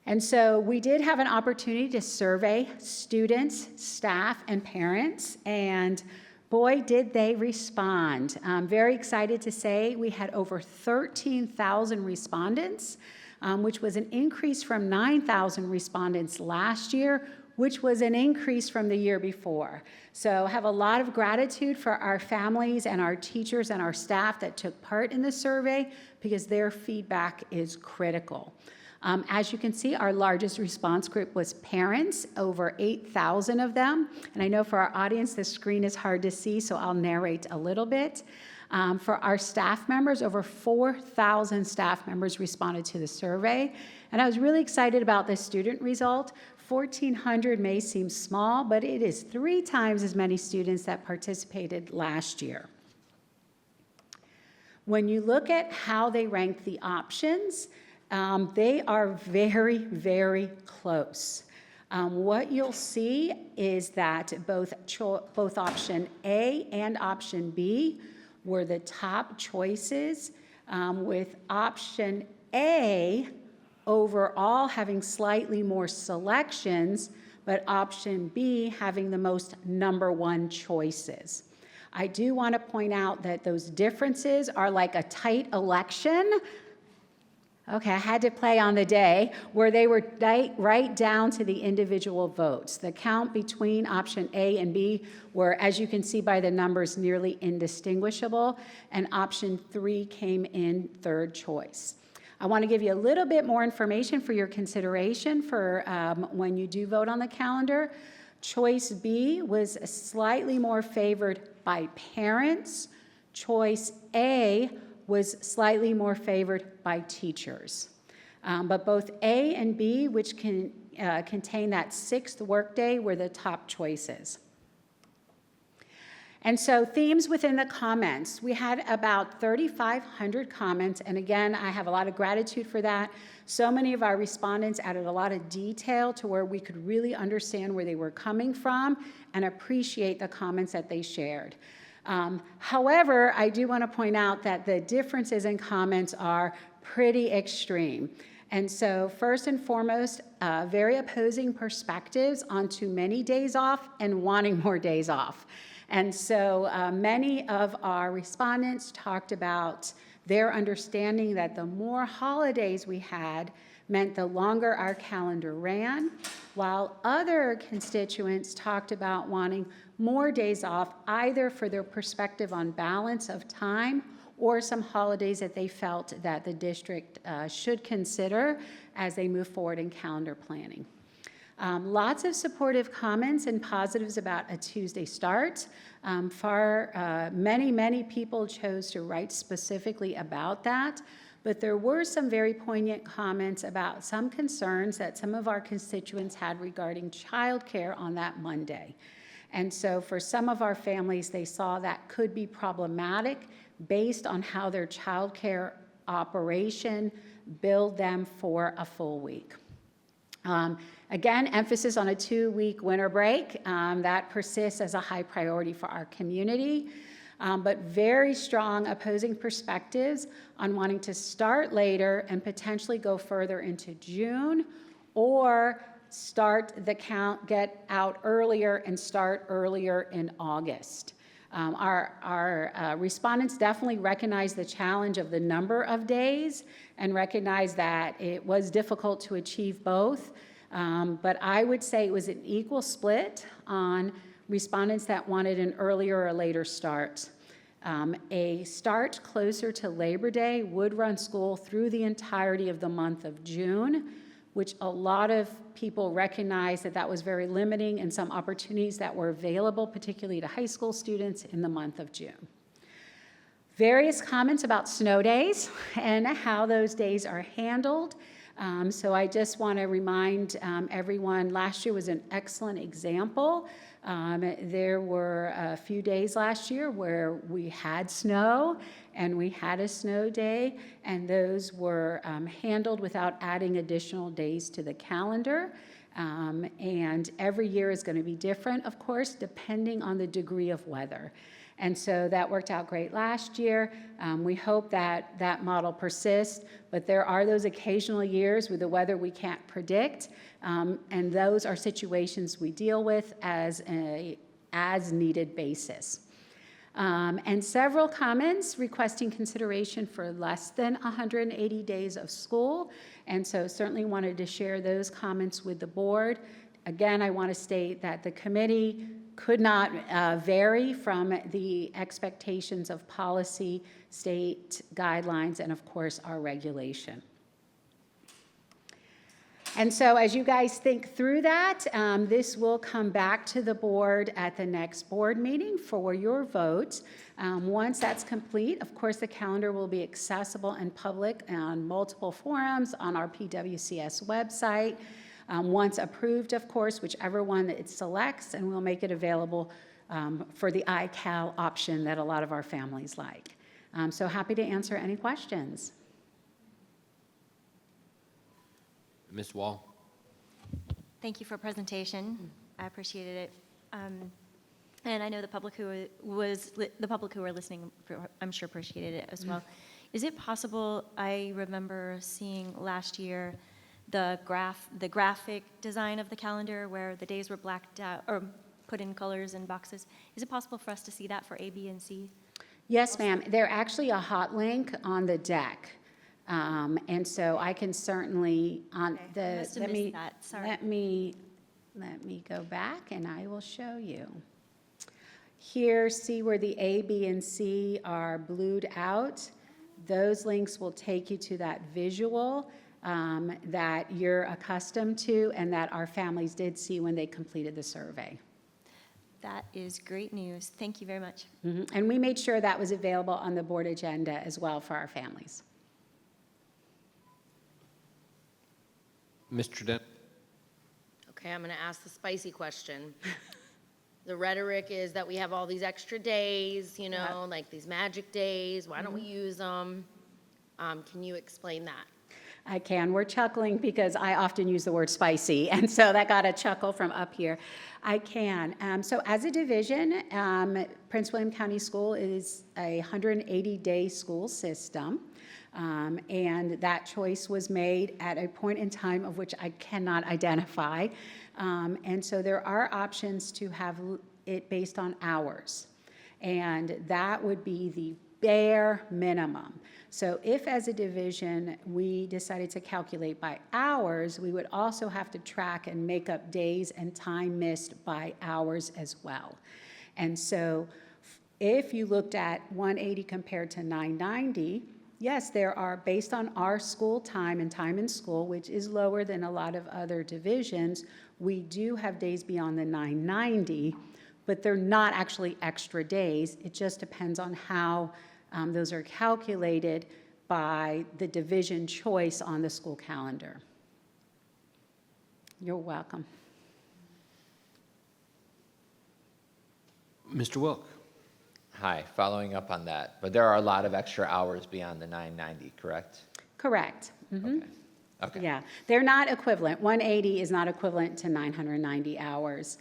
And so we did have an opportunity to survey students, staff, and parents, and boy, did they respond. I'm very excited to say we had over 13,000 respondents, which was an increase from 9,000 respondents last year, which was an increase from the year before. So I have a lot of gratitude for our families and our teachers and our staff that took part in the survey because their feedback is critical. As you can see, our largest response group was parents, over 8,000 of them. And I know for our audience, the screen is hard to see, so I'll narrate a little bit. For our staff members, over 4,000 staff members responded to the survey. And I was really excited about the student result. 1,400 may seem small, but it is 3 times as many students that participated last year. When you look at how they rank the options, they are very, very close. What you'll see is that both option A and option B were the top choices, with option A overall having slightly more selections, but option B having the most number 1 choices. I do want to point out that those differences are like a tight election. Okay, I had to play on the day where they were right down to the individual votes. The count between option A and B were, as you can see by the numbers, nearly indistinguishable, and option 3 came in 3rd choice. I want to give you a little bit more information for your consideration for when you do vote on the calendar. Choice B was slightly more favored by parents. Choice A was slightly more favored by teachers. But both A and B, which can contain that 6th workday were the top choices. And so themes within the comments, we had about 3,500 comments, and again, I have a lot of gratitude for that. So many of our respondents added a lot of detail to where we could really understand where they were coming from and appreciate the comments that they shared. However, I do want to point out that the differences in comments are pretty extreme. And so first and foremost, very opposing perspectives on too many days off and wanting more days off. And so many of our respondents talked about their understanding that the more holidays we had meant the longer our calendar ran, while other constituents talked about wanting more days off, either for their perspective on balance of time or some holidays that they felt that the district should consider as they move forward in calendar planning. Lots of supportive comments and positives about a Tuesday start. Many people chose to write specifically about that, but there were some very poignant comments about some concerns that some of our constituents had regarding childcare on that Monday. And so for some of our families, they saw that could be problematic based on how their childcare operation billed them for a full week. Again, emphasis on a 2-week winter break. That persists as a high priority for our community, but very strong opposing perspectives on wanting to start later and potentially go further into June, or start the count, get out earlier and start earlier in August. Our respondents definitely recognize the challenge of the number of days and recognize that it was difficult to achieve both. But I would say it was an equal split on respondents that wanted an earlier or later start. A start closer to Labor Day would run school through the entirety of the month of June, which a lot of people recognize that that was very limiting in some opportunities that were available, particularly to high school students in the month of June. Various comments about snow days and how those days are handled. So I just want to remind everyone, last year was an excellent example. There were a few days last year where we had snow and we had a snow day, and those were handled without adding additional days to the calendar. And every year is going to be different, of course, depending on the degree of weather. And so that worked out great last year. We hope that that model persists, but there are those occasional years with the weather we can't predict, and those are situations we deal with as an as-needed basis. And several comments requesting consideration for less than 180 days of school, and so certainly wanted to share those comments with the board. Again, I want to state that the committee could not vary from the expectations of policy, state guidelines, and of course, our regulation. And so as you guys think through that, this will come back to the board at the next board meeting for your vote. Once that's complete, of course, the calendar will be accessible and public on multiple forums on our PWCS website. Once approved, of course, whichever one it selects, and we'll make it available for the iCal option that a lot of our families like. So happy to answer any questions. Ms. Wall. Thank you for presentation. I appreciated it. And I know the public who are listening, I'm sure appreciated it as well. Is it possible, I remember seeing last year the graphic design of the calendar where the days were blacked out or put in colors and boxes. Is it possible for us to see that for A, B, and C? Yes, ma'am. They're actually a hot link on the deck. And so I can certainly let me go back and I will show you. Here, see where the A, B, and C are blued out. Those links will take you to that visual that you're accustomed to and that our families did see when they completed the survey. That is great news. Thank you very much. And we made sure that was available on the board agenda as well for our families. Mr. Dent. Okay, I'm going to ask the spicy question. The rhetoric is that we have all these extra days, you know, like these magic days. Why don't we use them? Can you explain that? I can. We're chuckling because I often use the word spicy, and so that got a chuckle from up here. I can. So as a division, Prince William County School is a 180-day school system, and that choice was made at a point in time of which I cannot identify. And so there are options to have it based on hours, and that would be the bare minimum. So if as a division we decided to calculate by hours, we would also have to track and make up days and time missed by hours as well. And so if you looked at 180 compared to 990, yes, there are, based on our school time and time in school, which is lower than a lot of other divisions, we do have days beyond the 990, but they're not actually extra days. It just depends on how those are calculated by the division choice on the school calendar. You're welcome. Mr. Wilk. Hi, following up on that, but there are a lot of extra hours beyond the 990, correct? Correct. Mhm. Okay. Yeah, they're not equivalent. 180 is not equivalent to 990 hours.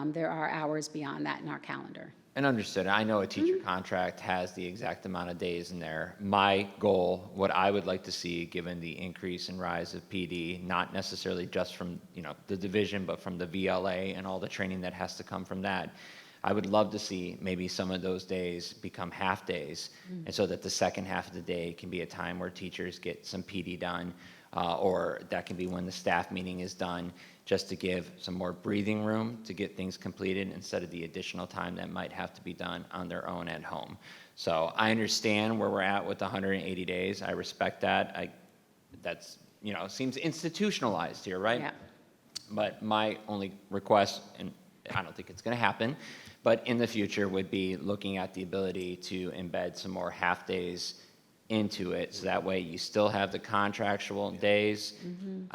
There are hours beyond that in our calendar. And understood. I know a teacher contract has the exact amount of days in there. My goal, what I would like to see, given the increase and rise of PD, not necessarily just from the division, but from the VLA and all the training that has to come from that, I would love to see maybe some of those days become half days, and so that the second half of the day can be a time where teachers get some PD done, or that can be when the staff meeting is done, just to give some more breathing room to get things completed instead of the additional time that might have to be done on their own at home. So I understand where we're at with the 180 days. I respect that. That's, seems institutionalized here, right? Yeah. But my only request, and I don't think it's going to happen, but in the future would be looking at the ability to embed some more half days into it, so that way you still have the contractual days.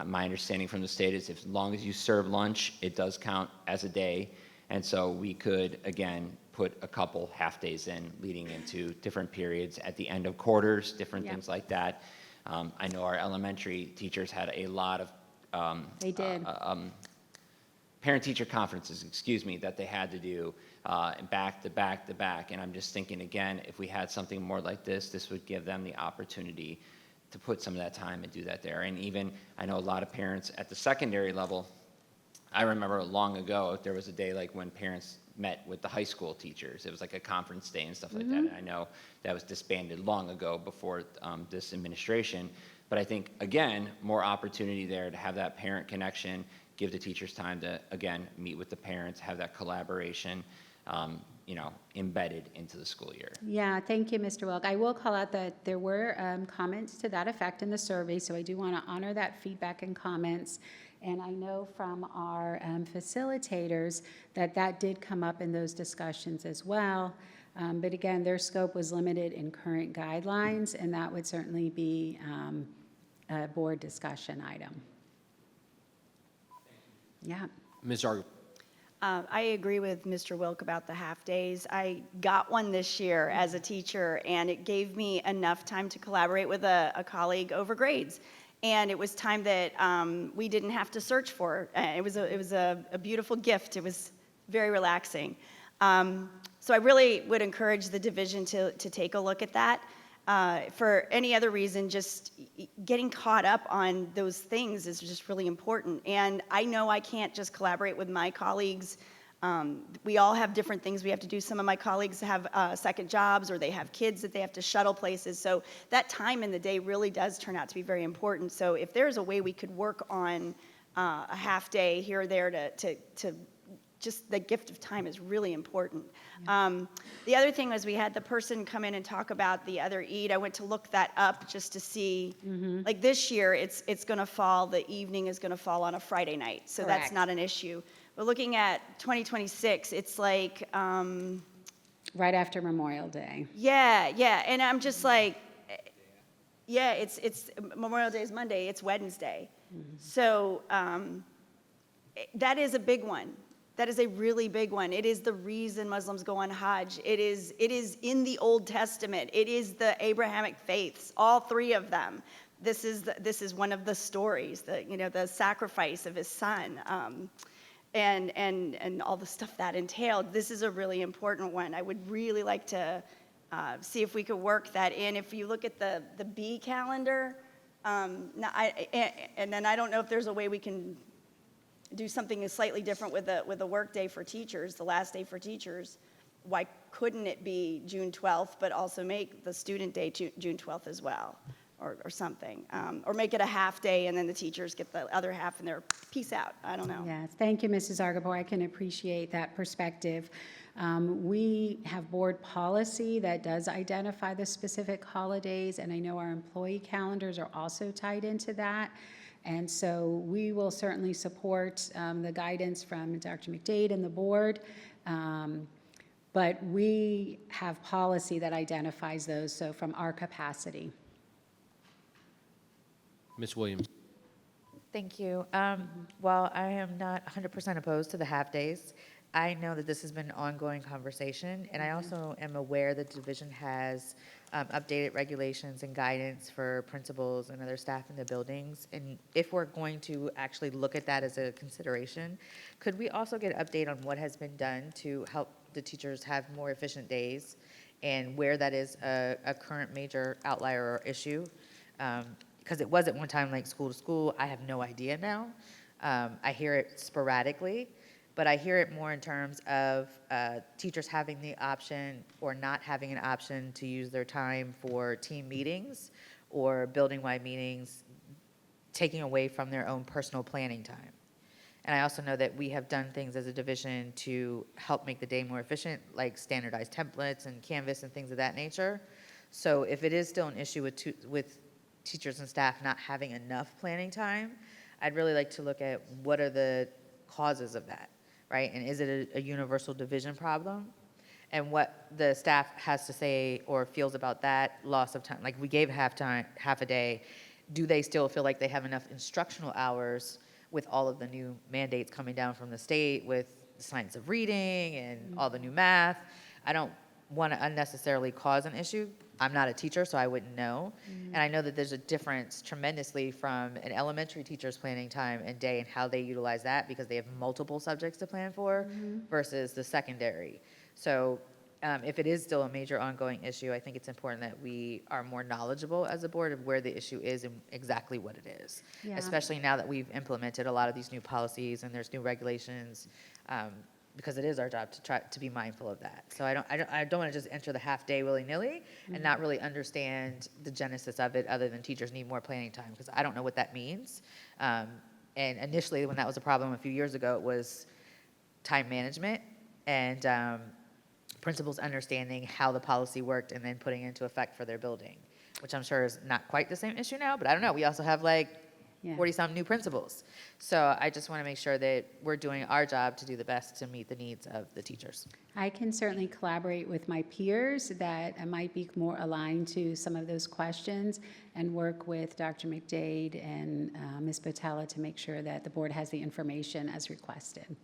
My understanding from the state is as long as you serve lunch, it does count as a day. And so we could, again, put a couple half days in leading into different periods at the end of quarters, different things like that. I know our elementary teachers had a lot of They did. Parent-teacher conferences, that they had to do back to back to back. And I'm just thinking, again, if we had something more like this would give them the opportunity to put some of that time and do that there. And even, I know a lot of parents at the secondary level, I remember long ago, there was a day like when parents met with the high school teachers. It was like a conference day and stuff like that. And I know that was disbanded long ago before this administration. But I think, again, more opportunity there to have that parent connection, give the teachers time to, again, meet with the parents, have that collaboration, embedded into the school year. Yeah, thank you, Mr. Wilk. I will call out that there were comments to that effect in the survey, so I do want to honor that feedback and comments. And I know from our facilitators that did come up in those discussions as well. But again, their scope was limited in current guidelines, and that would certainly be a board discussion item. Yeah. Ms. Argo. I agree with Mr. Wilk about the half days. I got one this year as a teacher, and it gave me enough time to collaborate with a colleague over grades. And it was time that we didn't have to search for. It was a beautiful gift. It was very relaxing. So I really would encourage the division to take a look at that. For any other reason, just getting caught up on those things is just really important. And I know I can't just collaborate with my colleagues. We all have different things we have to do. Some of my colleagues have second jobs, or they have kids that they have to shuttle places. So that time in the day really does turn out to be very important. So if there's a way we could work on a half day here or there to just the gift of time is really important. The other thing was we had the person come in and talk about the other EID. I went to look that up just to see, like this year, it's going to fall, the evening is going to fall on a Friday night. So that's not an issue. But looking at 2026, it's like... right after Memorial Day. Yeah. And I'm just like, yeah, it's Memorial Day is Monday, it's Wednesday. So... that is a big one. That is a really big one. It is the reason Muslims go on Hajj. It is in the Old Testament. It is the Abrahamic faiths, all three of them. This is one of the stories, the sacrifice of his son, and all the stuff that entailed. This is a really important one. I would really like to see if we could work that in. If you look at the B calendar, and then I don't know if there's a way we can do something slightly different with a work day for teachers, the last day for teachers. Why couldn't it be June 12th, but also make the student day June 12th as well, or something? Or make it a half day and then the teachers get the other half and they're peace out. I don't know. Yes, thank you, Mrs. Argabor. I can appreciate that perspective. We have board policy that does identify the specific holidays, and I know our employee calendars are also tied into that. And so we will certainly support the guidance from Dr. McDade and the board, but we have policy that identifies those, so from our capacity. Ms. Williams. Thank you. While I am not 100% opposed to the half days, I know that this has been an ongoing conversation, and I also am aware that the division has updated regulations and guidance for principals and other staff in the buildings. And if we're going to actually look at that as a consideration, could we also get an update on what has been done to help the teachers have more efficient days, and where that is a current major outlier or issue? Because it was at one time like school to school. I have no idea now. I hear it sporadically, but I hear it more in terms of teachers having the option or not having an option to use their time for team meetings or building-wide meetings, taking away from their own personal planning time. And I also know that we have done things as a division to help make the day more efficient, like standardized templates and Canvas and things of that nature. So if it is still an issue with teachers and staff not having enough planning time, I'd really like to look at what are the causes of that, right? And is it a universal division problem? And what the staff has to say or feels about that loss of time. Like, we gave half a day. Do they still feel like they have enough instructional hours with all of the new mandates coming down from the state with the science of reading and all the new math? I don't want to unnecessarily cause an issue. I'm not a teacher, so I wouldn't know. And I know that there's a difference tremendously from an elementary teacher's planning time and day and how they utilize that, because they have multiple subjects to plan for versus the secondary. So if it is still a major ongoing issue, I think it's important that we are more knowledgeable as a board of where the issue is and exactly what it is, especially now that we've implemented a lot of these new policies and there's new regulations, because it is our job to try to be mindful of that. So I don't want to just enter the half day willy-nilly and not really understand the genesis of it, other than teachers need more planning time, because I don't know what that means. And initially, when that was a problem a few years ago, it was time management and principals understanding how the policy worked and then putting it into effect for their building, which I'm sure is not quite the same issue now, but I don't know. We also have like 40-some new principals. So I just want to make sure that we're doing our job to do the best to meet the needs of the teachers. I can certainly collaborate with my peers that might be more aligned to some of those questions and work with Dr. McDade and Ms. Patella to make sure that the board has the information as requested.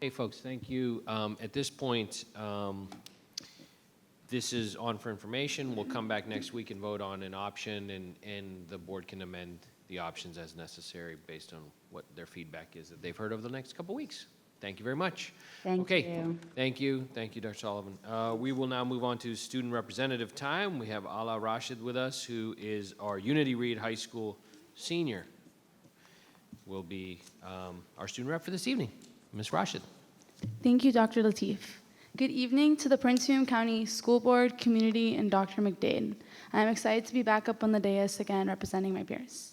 Hey, folks, thank you. At this point, this is on for information. We'll come back next week and vote on an option, and the board can amend the options as necessary based on what their feedback is that they've heard over the next couple weeks. Thank you very much. Thank you. Thank you. Thank you, Dr. Sullivan. We will now move on to student representative time. We have Ala Rashid with us, who is our Unity Reed High School senior. Will be our student rep for this evening. Ms. Rashid. Thank you, Dr. Lateef. Good evening to the Prince William County School Board, community, and Dr. McDade. I'm excited to be back up on the dais again representing my peers.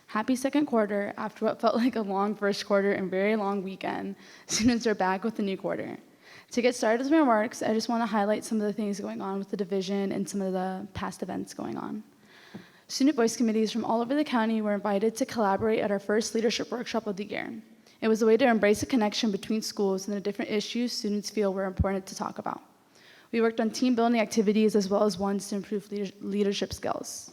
Happy second quarter. After what felt like a long first quarter and very long weekend, students are back with the new quarter. To get started with my remarks, I just want to highlight some of the things going on with the division and some of the past events going on. Student voice committees from all over the county were invited to collaborate at our first leadership workshop of the year. It was a way to embrace a connection between schools and the different issues students feel were important to talk about. We worked on team building activities as well as ones to improve leadership skills.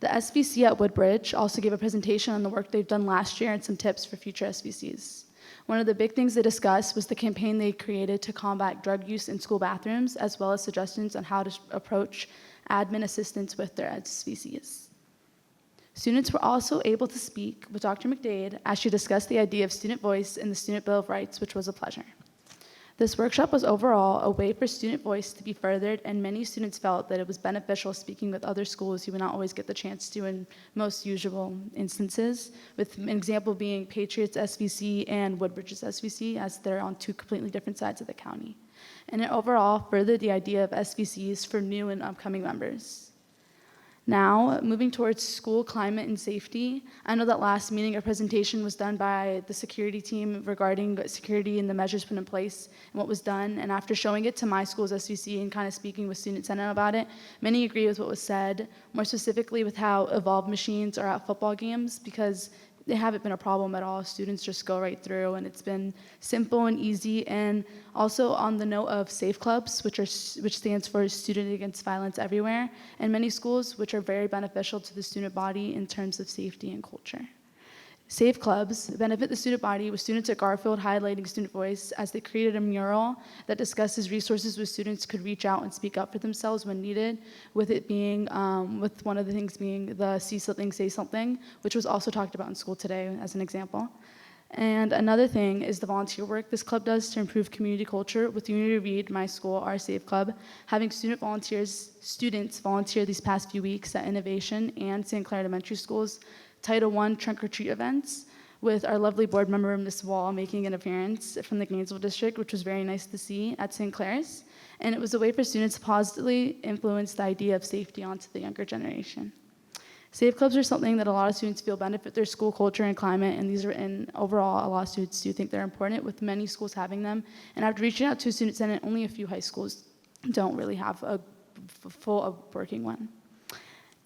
The SVC at Woodbridge also gave a presentation on the work they've done last year and some tips for future SVCs. One of the big things they discussed was the campaign they created to combat drug use in school bathrooms, as well as suggestions on how to approach admin assistance with their SVCs. Students were also able to speak with Dr. McDade as she discussed the idea of student voice in the Student Bill of Rights, which was a pleasure. This workshop was overall a way for student voice to be furthered, and many students felt that it was beneficial speaking with other schools who would not always get the chance to in most usual instances, with an example being Patriots SVC and Woodbridge's SVC, as they're on two completely different sides of the county. And it overall furthered the idea of SVCs for new and upcoming members. Now, moving towards school climate and safety, I know that last meeting a presentation was done by the security team regarding security and the measures put in place and what was done. And after showing it to my school's SVC and kind of speaking with Student Senate about it, many agree with what was said, more specifically with how evolved machines are at football games, because they haven't been a problem at all. Students just go right through, and it's been simple and easy. And also on the note of SAFE clubs, which stands for Student Against Violence Everywhere, and many schools, which are very beneficial to the student body in terms of safety and culture. SAFE clubs benefit the student body, with students at Garfield highlighting student voice as they created a mural that discusses resources where students could reach out and speak up for themselves when needed, with it being, with one of the things being the see something, say something, which was also talked about in school today as an example. And another thing is the volunteer work this club does to improve community culture, with Unity Read, my school, our SAFE club, having students volunteer these past few weeks at Innovation and St. Clair Elementary Schools Title I trunk or treat events, with our lovely board member, Ms. Wall, making an appearance from the Gainesville district, which was very nice to see at St. Clair's. And it was a way for students to positively influence the idea of safety onto the younger generation. SAFE clubs are something that a lot of students feel benefit their school culture and climate, and these are, and overall, a lot of students do think they're important, with many schools having them. And after reaching out to a student senate, only a few high schools don't really have a full working one.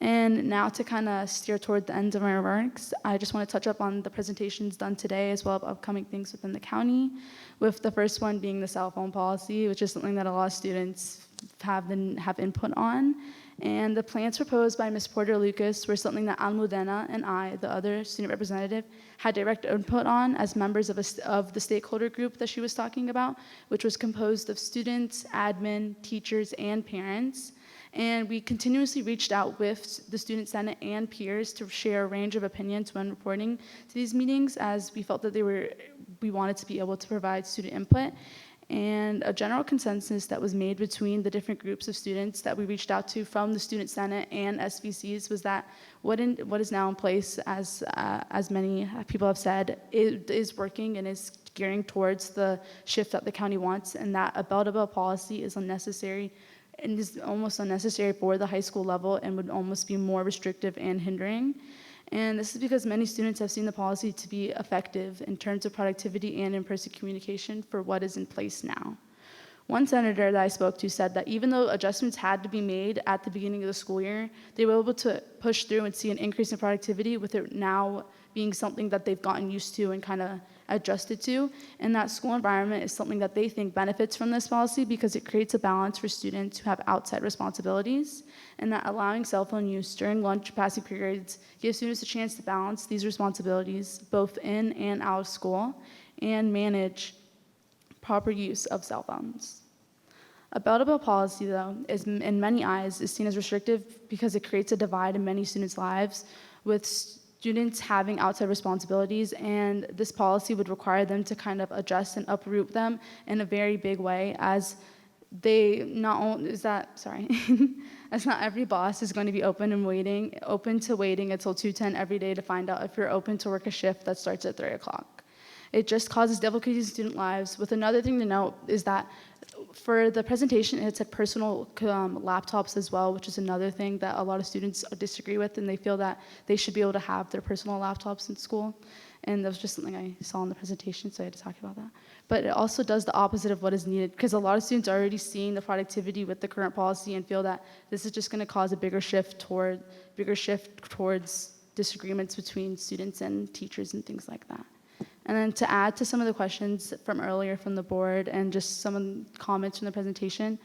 And now to kind of steer toward the end of my remarks, I just want to touch up on the presentations done today, as well as upcoming things within the county, with the first one being the cell phone policy, which is something that a lot of students have input on. And the plans proposed by Ms. Porter Lucas were something that Almudena and I, the other student representative, had direct input on as members of the stakeholder group that she was talking about, which was composed of students, admin, teachers, and parents. And we continuously reached out with the Student Senate and peers to share a range of opinions when reporting to these meetings, as we felt that we wanted to be able to provide student input. And a general consensus that was made between the different groups of students that we reached out to from the Student Senate and SVCs was that what is now in place, as many people have said, it is working and is gearing towards the shift that the county wants, and that a bell-to-bell policy is unnecessary and is almost unnecessary for the high school level and would almost be more restrictive and hindering. And this is because many students have seen the policy to be effective in terms of productivity and in-person communication for what is in place now. One senator that I spoke to said that even though adjustments had to be made at the beginning of the school year, they were able to push through and see an increase in productivity, with it now being something that they've gotten used to and kind of adjusted to. And that school environment is something that they think benefits from this policy because it creates a balance for students who have outside responsibilities, and that allowing cell phone use during lunch passing periods gives students a chance to balance these responsibilities both in and out of school and manage proper use of cell phones. A bell-to-bell policy, though, is in many eyes is seen as restrictive because it creates a divide in many students' lives, with students having outside responsibilities, and this policy would require them to kind of adjust and uproot them in a very big way, as as not every boss is going to be open to waiting until 2:10 every day to find out if you're open to work a shift that starts at 3 o'clock. It just causes difficulties in student lives. With another thing to note is that for the presentation, it said personal laptops as well, which is another thing that a lot of students disagree with, and they feel that they should be able to have their personal laptops in school. And that was just something I saw in the presentation, so I had to talk about that. But it also does the opposite of what is needed, because a lot of students are already seeing the productivity with the current policy and feel that this is just going to cause a bigger shift towards disagreements between students and teachers and things like that. And then to add to some of the questions from earlier from the board and just some comments from the presentation,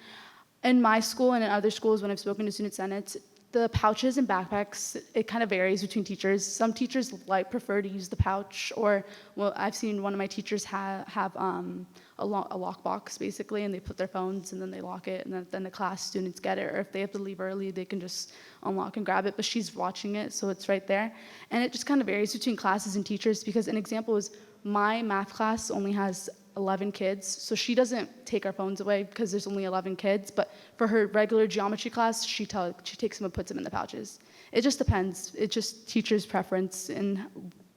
in my school and in other schools when I've spoken to student senates, The pouches and backpacks, it kind of varies between teachers. Some teachers prefer to use the pouch, or well, I've seen one of my teachers have a lockbox basically, and they put their phones and then they lock it, and then the class students get it, or if they have to leave early, they can just unlock and grab it, but she's watching it, so it's right there. And it just kind of varies between classes and teachers, because an example is my math class only has 11 kids, so she doesn't take our phones away because there's only 11 kids, but for her regular geometry class, she takes them and puts them in the pouches. It just depends. It's just teachers' preference and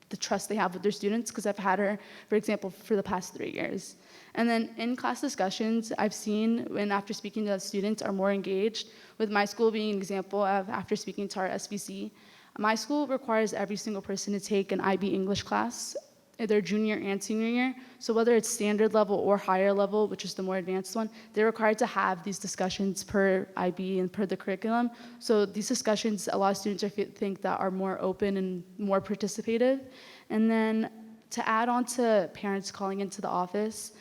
the trust they have with their students, because I've had her, for example, for the past 3 years. And then in class discussions, I've seen, when after speaking to the students, are more engaged, with my school being an example of after speaking to our SVC. My school requires every single person to take an IB English class their junior and senior year. So whether it's standard level or higher level, which is the more advanced one, they're required to have these discussions per IB and per the curriculum. So these discussions, a lot of students think that are more open and more participative. And then to add on to parents calling into the office,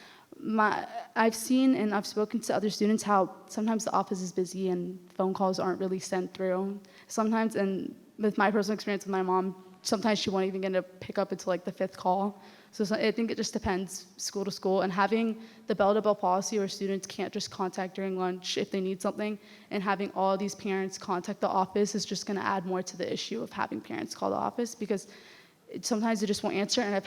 I've seen and I've spoken to other students how sometimes the office is busy and phone calls aren't really sent through. Sometimes, and with my personal experience with my mom, sometimes she won't even get to pick up until like the 5th call. So I think it just depends school to school. And having the bell-to-bell policy where students can't just contact during lunch if they need something, and having all these parents contact the office is just going to add more to the issue of having parents call the office, because sometimes they just won't answer. And I've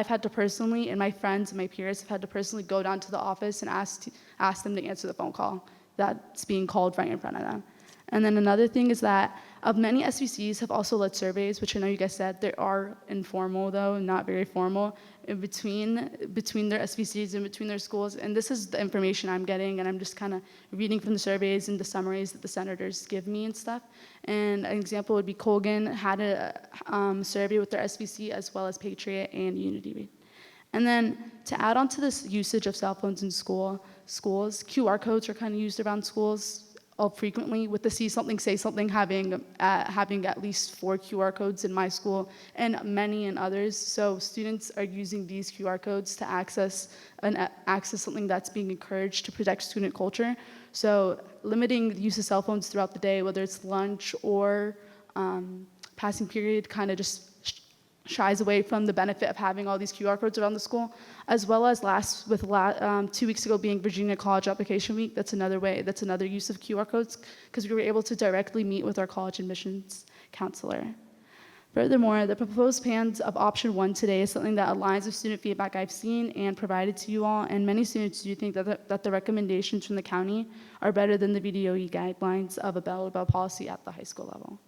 had to personally, and my friends and my peers have had to personally go down to the office and ask them to answer the phone call that's being called right in front of them. And then another thing is that many SVCs have also led surveys, which I know you guys said they are informal though, not very formal, in between their SVCs and between their schools. And this is the information I'm getting, and I'm just kind of reading from the surveys and the summaries that the senators give me and stuff. And an example would be Colgan had a survey with their SVC, as well as Patriot and Unity. And then to add on to this usage of cell phones in schools, QR codes are kind of used around schools frequently, with the See Something, Say Something having at least 4 QR codes in my school and many in others. So students are using these QR codes to access something that's being encouraged to protect student culture. So limiting the use of cell phones throughout the day, whether it's lunch or passing period, kind of just shies away from the benefit of having all these QR codes around the school, as well as 2 weeks ago being Virginia College Application Week. That's another use of QR codes, because we were able to directly meet with our college admissions counselor. Furthermore, the proposed plans of option 1 today is something that aligns with student feedback I've seen and provided to you all, and many students do think that the recommendations from the county are better than the VDOE guidelines of a bell-to-bell policy at the high school level.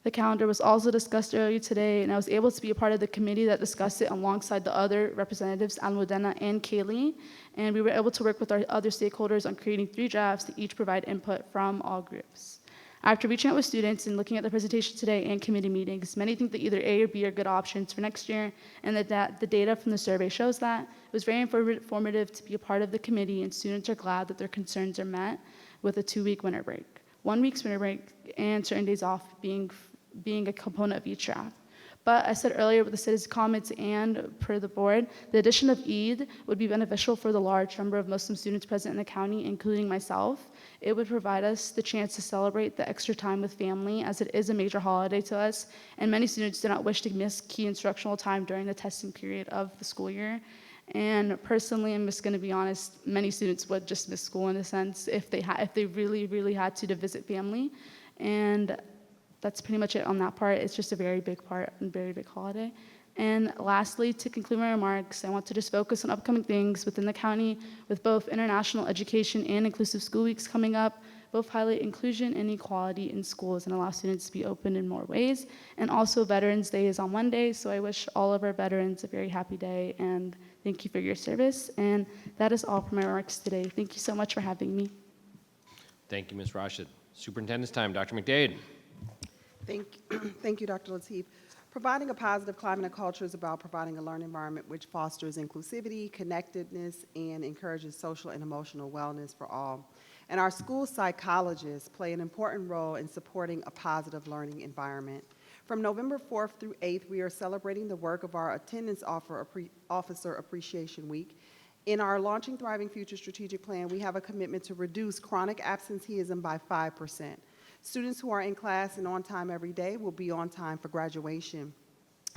The calendar was also discussed earlier today, and I was able to be a part of the committee that discussed it alongside the other representatives, Almudena and Kaylee, and we were able to work with our other stakeholders on creating 3 drafts to each provide input from all groups. After reaching out with students and looking at the presentation today and committee meetings, many think that either A or B are good options for next year, and that the data from the survey shows that. It was very informative to be a part of the committee, and students are glad that their concerns are met with a 2-week winter break. 1 week's winter break and certain days off being a component of each draft. But I said earlier with the citizen comments and per the board, the addition of Eid would be beneficial for the large number of Muslim students present in the county, including myself. It would provide us the chance to celebrate the extra time with family, as it is a major holiday to us, and many students do not wish to miss key instructional time during the testing period of the school year. And personally, I'm just going to be honest, many students would just miss school in a sense if they really, really had to visit family. And that's pretty much it on that part. It's just a very big part and very big holiday. And lastly, to conclude my remarks, I want to just focus on upcoming things within the county, with both international education and inclusive school weeks coming up. Both highlight inclusion and equality in schools and allow students to be open in more ways. And also Veterans Day is on Monday, so I wish all of our veterans a very happy day, and thank you for your service. And that is all for my remarks today. Thank you so much for having me. Thank you, Ms. Rashid. Superintendent's time, Dr. McDade. Thank you, Dr. Lateef. Providing a positive climate and culture is about providing a learning environment which fosters inclusivity, connectedness, and encourages social and emotional wellness for all. And our school psychologists play an important role in supporting a positive learning environment. From November 4th through 8th, we are celebrating the work of our Attendance Officer Appreciation Week. In our Launching Thriving Future strategic plan, we have a commitment to reduce chronic absenteeism by 5%. Students who are in class and on time every day will be on time for graduation.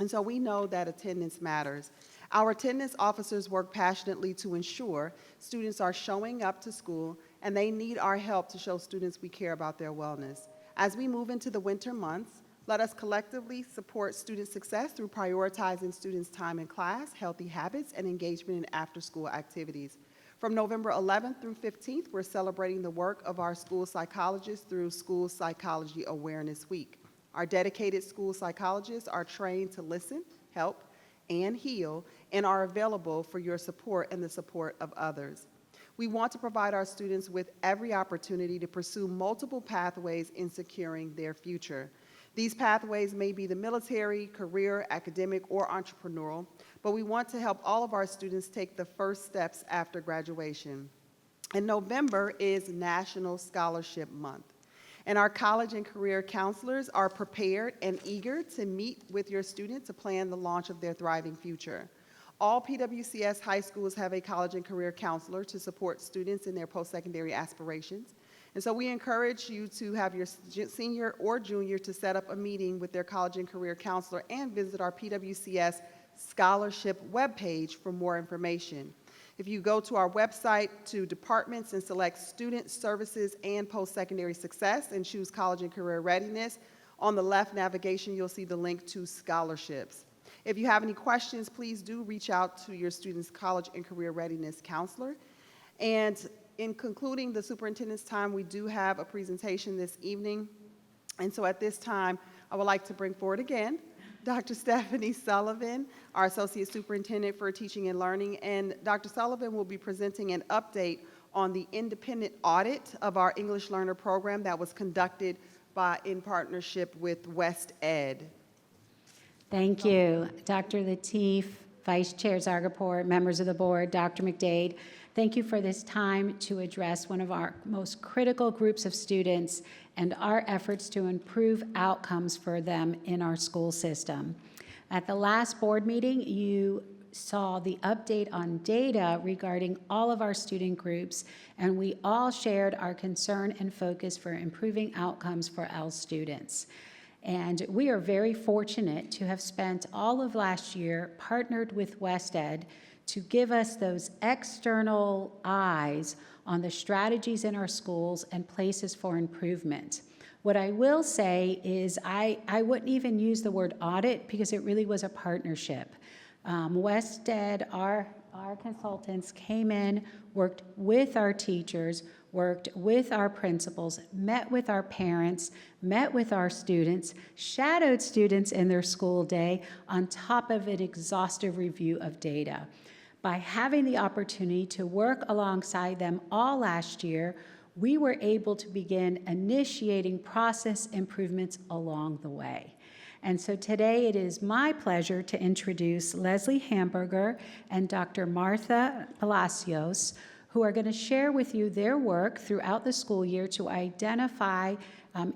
And so we know that attendance matters. Our attendance officers work passionately to ensure students are showing up to school, and they need our help to show students we care about their wellness. As we move into the winter months, let us collectively support student success through prioritizing students' time in class, healthy habits, and engagement in after-school activities. From November 11th through 15th, we're celebrating the work of our school psychologists through School Psychology Awareness Week. Our dedicated school psychologists are trained to listen, help, and heal, and are available for your support and the support of others. We want to provide our students with every opportunity to pursue multiple pathways in securing their future. These pathways may be the military, career, academic, or entrepreneurial, but we want to help all of our students take the first steps after graduation. And November is National Scholarship Month, and our college and career counselors are prepared and eager to meet with your student to plan the launch of their thriving future. All PWCS high schools have a college and career counselor to support students in their post-secondary aspirations. And so we encourage you to have your senior or junior to set up a meeting with their college and career counselor and visit our PWCS scholarship webpage for more information. If you go to our website to departments and select student services and post-secondary success and choose college and career readiness, on the left navigation, you'll see the link to scholarships. If you have any questions, please do reach out to your student's college and career readiness counselor. And in concluding the superintendent's time, we do have a presentation this evening. And so at this time, I would like to bring forward again Dr. Stephanie Sullivan, our Associate Superintendent for Teaching and Learning. And Dr. Sullivan will be presenting an update on the independent audit of our English Learner program that was conducted in partnership with West Ed. Thank you. Dr. Lateef, Vice Chair Zargarpur, members of the board, Dr. McDade, thank you for this time to address one of our most critical groups of students and our efforts to improve outcomes for them in our school system. At the last board meeting, you saw the update on data regarding all of our student groups, and we all shared our concern and focus for improving outcomes for our students. And we are very fortunate to have spent all of last year partnered with West Ed to give us those external eyes on the strategies in our schools and places for improvement. What I will say is I wouldn't even use the word audit because it really was a partnership. West Ed, our consultants came in, worked with our teachers, worked with our principals, met with our parents, met with our students, shadowed students in their school day on top of an exhaustive review of data. By having the opportunity to work alongside them all last year, we were able to begin initiating process improvements along the way. And so today it is my pleasure to introduce Leslie Hamburger and Dr. Martha Palacios, who are going to share with you their work throughout the school year to identify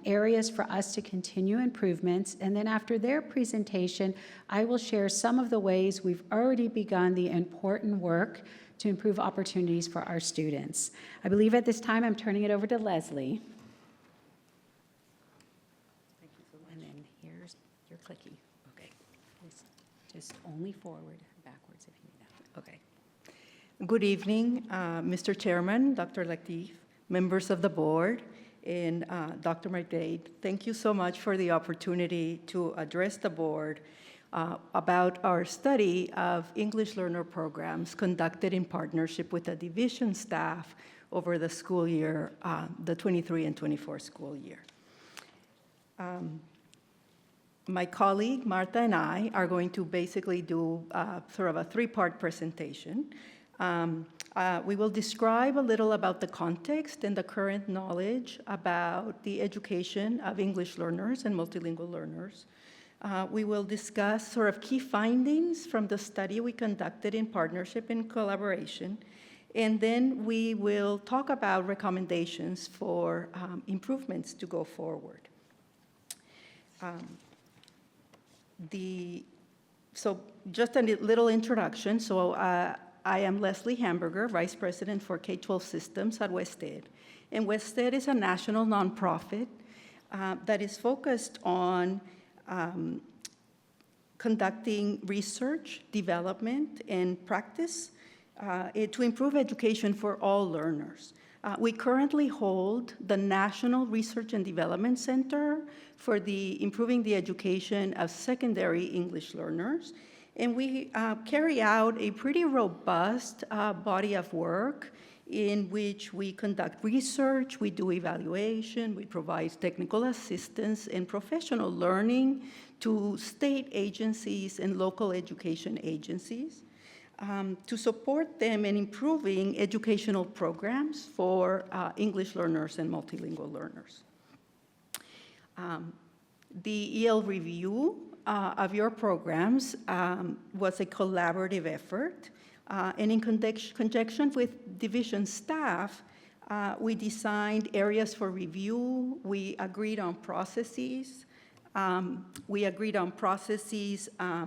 areas for us to continue improvements. And then after their presentation, I will share some of the ways we've already begun the important work to improve opportunities for our students. I believe at this time I'm turning it over to Leslie. Thank you so much. And then here's your clicky. Okay. Just only forward, backwards if you need that. Okay. Good evening, Mr. Chairman, Dr. Lateef, members of the board, and Dr. McDade. Thank you so much for the opportunity to address the board about our study of English learner programs conducted in partnership with the division staff over the school year, the 23 and 24 school year. My colleague, Martha, and I are going to basically do sort of a three-part presentation. We will describe a little about the context and the current knowledge about the education of English learners and multilingual learners. We will discuss sort of key findings from the study we conducted in partnership and collaboration, and then we will talk about recommendations for improvements to go forward. So just a little introduction. So I am Leslie Hamburger, Vice President for K-12 Systems at West Ed. And West Ed is a national nonprofit that is focused on conducting research, development, and practice to improve education for all learners. We currently hold the National Research and Development Center for improving the education of secondary English learners, and we carry out a pretty robust body of work in which we conduct research, we do evaluation, we provide technical assistance and professional learning to state agencies and local education agencies to support them in improving educational programs for English learners and multilingual learners. The EL review of your programs was a collaborative effort. And in conjunction with division staff, we designed areas for review. We agreed on processes.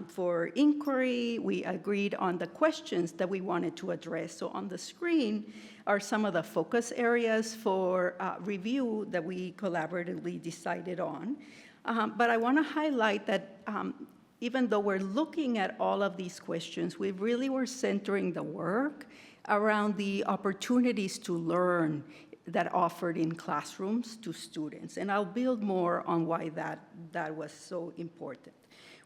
For inquiry. We agreed on the questions that we wanted to address. So on the screen are some of the focus areas for review that we collaboratively decided on. But I want to highlight that even though we're looking at all of these questions, we really were centering the work around the opportunities to learn that offered in classrooms to students. And I'll build more on why that was so important.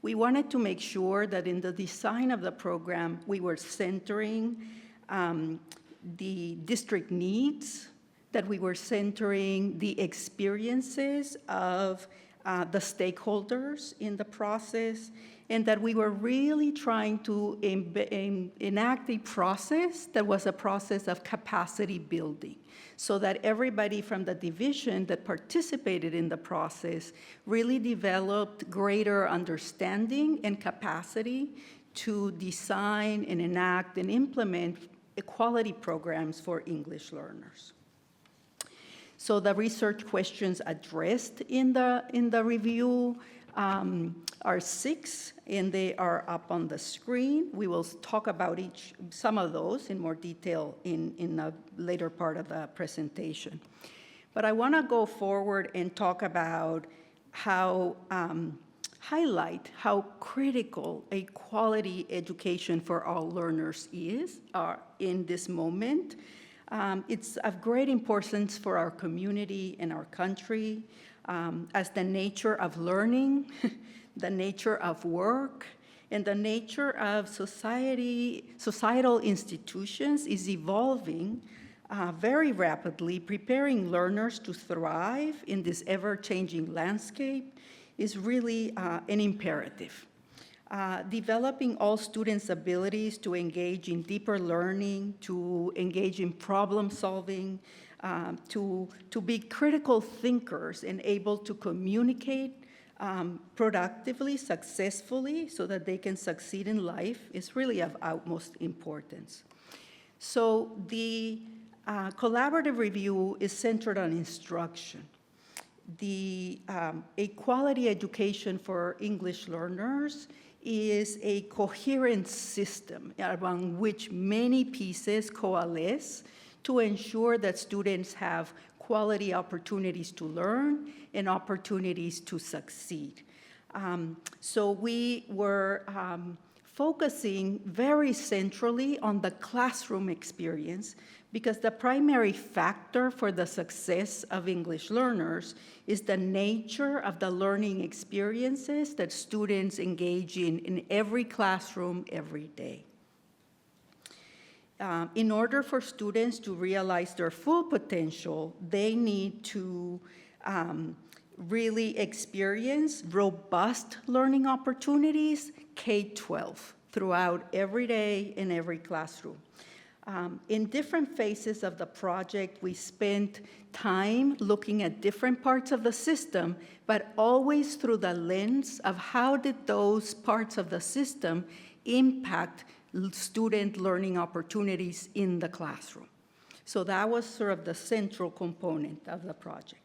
We wanted to make sure that in the design of the program, we were centering the district needs, that we were centering the experiences of the stakeholders in the process, and that we were really trying to enact a process that was a process of capacity building, so that everybody from the division that participated in the process really developed greater understanding and capacity to design and enact and implement equality programs for English learners. So the research questions addressed in the review are 6, and they are up on the screen. We will talk about some of those in more detail in a later part of the presentation. But I want to go forward and talk about highlight how critical a quality education for all learners is in this moment. It's of great importance for our community and our country, as the nature of learning, the nature of work, and the nature of societal institutions is evolving very rapidly. Preparing learners to thrive in this ever-changing landscape is really an imperative. Developing all students' abilities to engage in deeper learning, to engage in problem solving, to be critical thinkers and able to communicate productively, successfully, so that they can succeed in life is really of utmost importance. So the collaborative review is centered on instruction. The quality education for English learners is a coherent system around which many pieces coalesce to ensure that students have quality opportunities to learn and opportunities to succeed. So we were focusing very centrally on the classroom experience, because the primary factor for the success of English learners is the nature of the learning experiences that students engage in every classroom every day. In order for students to realize their full potential, they need to really experience robust learning opportunities K-12 throughout every day in every classroom. In different phases of the project, we spent time looking at different parts of the system, but always through the lens of how did those parts of the system impact student learning opportunities in the classroom. So that was sort of the central component of the project.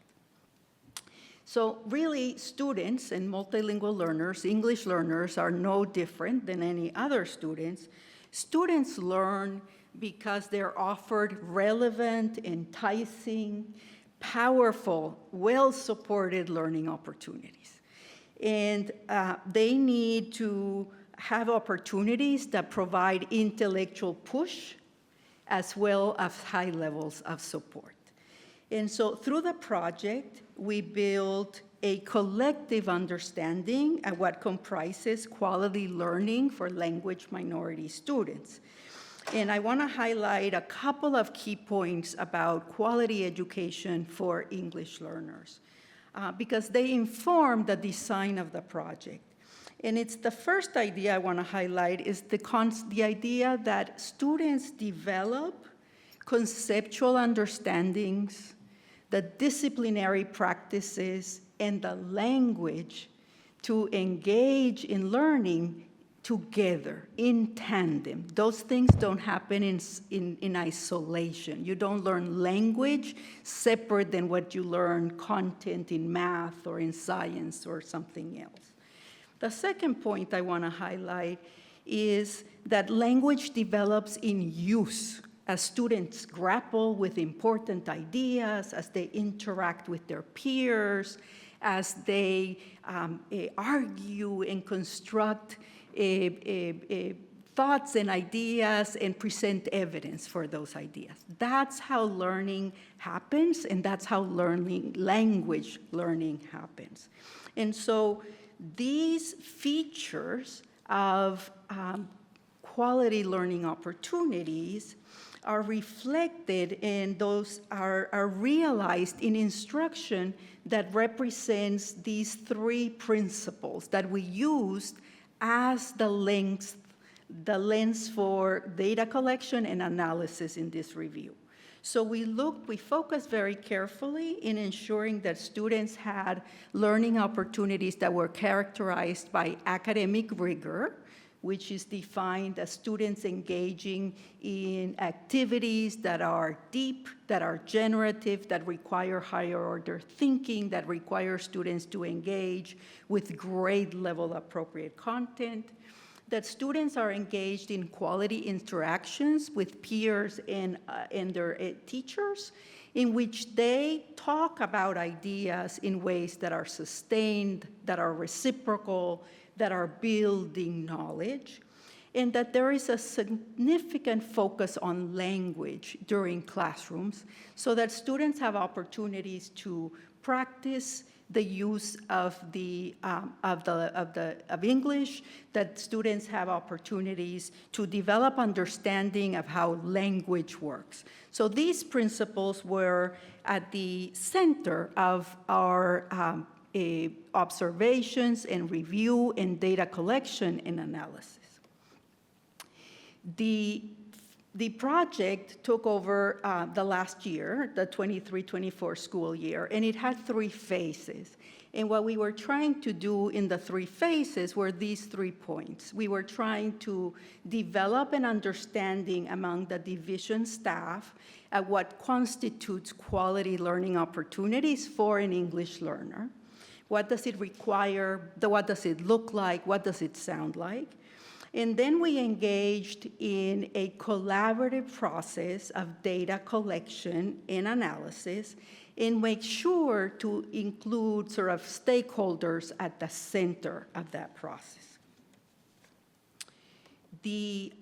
So really, students and multilingual learners, English learners, are no different than any other students. Students learn because they're offered relevant, enticing, powerful, well-supported learning opportunities. And they need to have opportunities that provide intellectual push as well as high levels of support. And so through the project, we built a collective understanding of what comprises quality learning for language minority students. And I want to highlight a couple of key points about quality education for English learners, because they inform the design of the project. And it's the first idea I want to highlight is the idea that students develop conceptual understandings, the disciplinary practices, and the language to engage in learning together, in tandem. Those things don't happen in isolation. You don't learn language separate than what you learn content in math or in science or something else. The second point I want to highlight is that language develops in use as students grapple with important ideas, as they interact with their peers, as they argue and construct thoughts and ideas and present evidence for those ideas. That's how learning happens, and that's how language learning happens. And so these features of quality learning opportunities are reflected and those are realized in instruction that represents these three principles that we used as the lens for data collection and analysis in this review. So we focused very carefully in ensuring that students had learning opportunities that were characterized by academic rigor, which is defined as students engaging in activities that are deep, that are generative, that require higher order thinking, that require students to engage with grade level appropriate content, that students are engaged in quality interactions with peers and their teachers, in which they talk about ideas in ways that are sustained, that are reciprocal, that are building knowledge, and that there is a significant focus on language during classrooms so that students have opportunities to practice the use of English, that students have opportunities to develop understanding of how language works. So these principles were at the center of our observations and review and data collection and analysis. The project took over the last year, the 23-24 school year, and it had 3 phases. And what we were trying to do in the 3 phases were these 3 points. We were trying to develop an understanding among the division staff at what constitutes quality learning opportunities for an English learner. What does it require? What does it look like? What does it sound like? And then we engaged in a collaborative process of data collection and analysis and make sure to include sort of stakeholders at the center of that process. The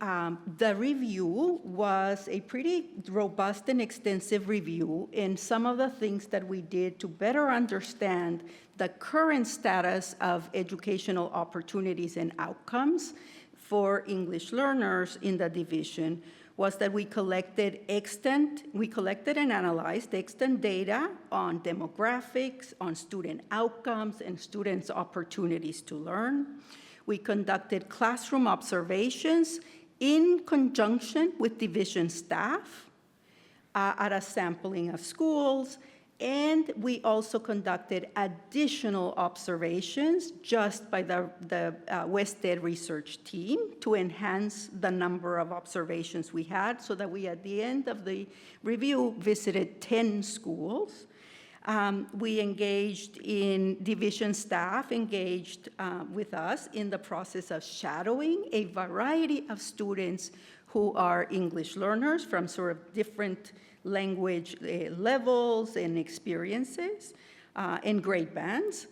review was a pretty robust and extensive review, and some of the things that we did to better understand the current status of educational opportunities and outcomes for English learners in the division was that we collected and analyzed extant data on demographics, on student outcomes, and students' opportunities to learn. We conducted classroom observations in conjunction with division staff at a sampling of schools, and we also conducted additional observations just by the West Ed research team to enhance the number of observations we had so that we, at the end of the review, visited 10 schools. We engaged in division staff, engaged with us in the process of shadowing a variety of students who are English learners from sort of different language levels and experiences and grade bands.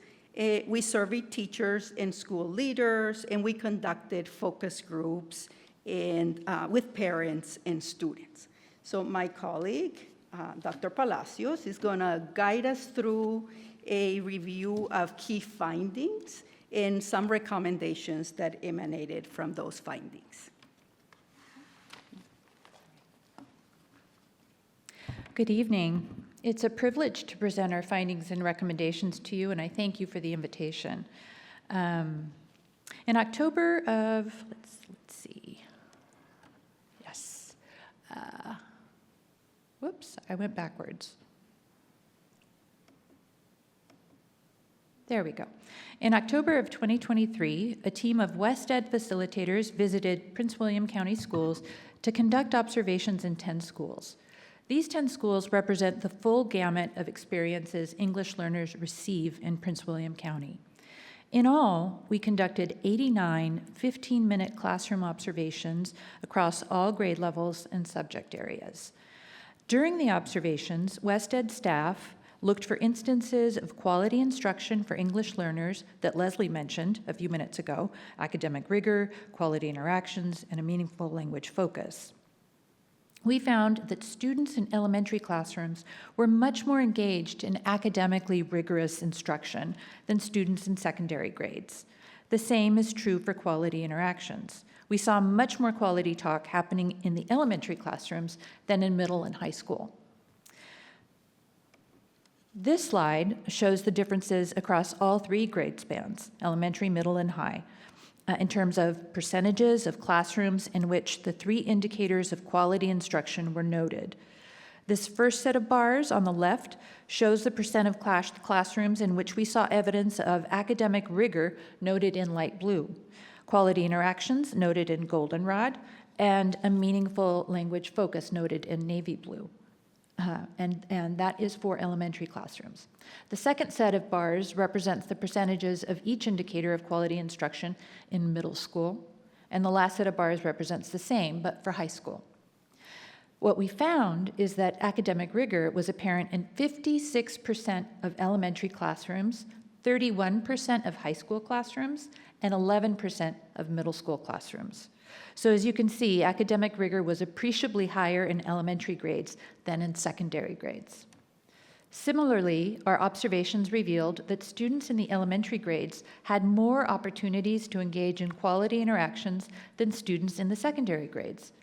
We surveyed teachers and school leaders, and we conducted focus groups with parents and students. So my colleague, Dr. Palacios, is going to guide us through a review of key findings and some recommendations that emanated from those findings. Good evening. It's a privilege to present our findings and recommendations to you, and I thank you for the invitation. In October of, let's see, yes, whoops, I went backwards. There we go. In October of 2023, a team of West Ed facilitators visited Prince William County Schools to conduct observations in 10 schools. These 10 schools represent the full gamut of experiences English learners receive in Prince William County. In all, we conducted 89 15-minute classroom observations across all grade levels and subject areas. During the observations, West Ed staff looked for instances of quality instruction for English learners that Leslie mentioned a few minutes ago, academic rigor, quality interactions, and a meaningful language focus. We found that students in elementary classrooms were much more engaged in academically rigorous instruction than students in secondary grades. The same is true for quality interactions. We saw much more quality talk happening in the elementary classrooms than in middle and high school. This slide shows the differences across all three grade spans, elementary, middle, and high, in terms of percentages of classrooms in which the three indicators of quality instruction were noted. This first set of bars on the left shows the percent of classrooms in which we saw evidence of academic rigor noted in light blue, quality interactions noted in goldenrod, and a meaningful language focus noted in navy blue. And that is for elementary classrooms. The second set of bars represents the percentages of each indicator of quality instruction in middle school, and the last set of bars represents the same, but for high school. What we found is that academic rigor was apparent in 56% of elementary classrooms, 31% of high school classrooms, and 11% of middle school classrooms. So as you can see, academic rigor was appreciably higher in elementary grades than in secondary grades. Similarly, our observations revealed that students in the elementary grades had more opportunities to engage in quality interactions than students in the secondary grades.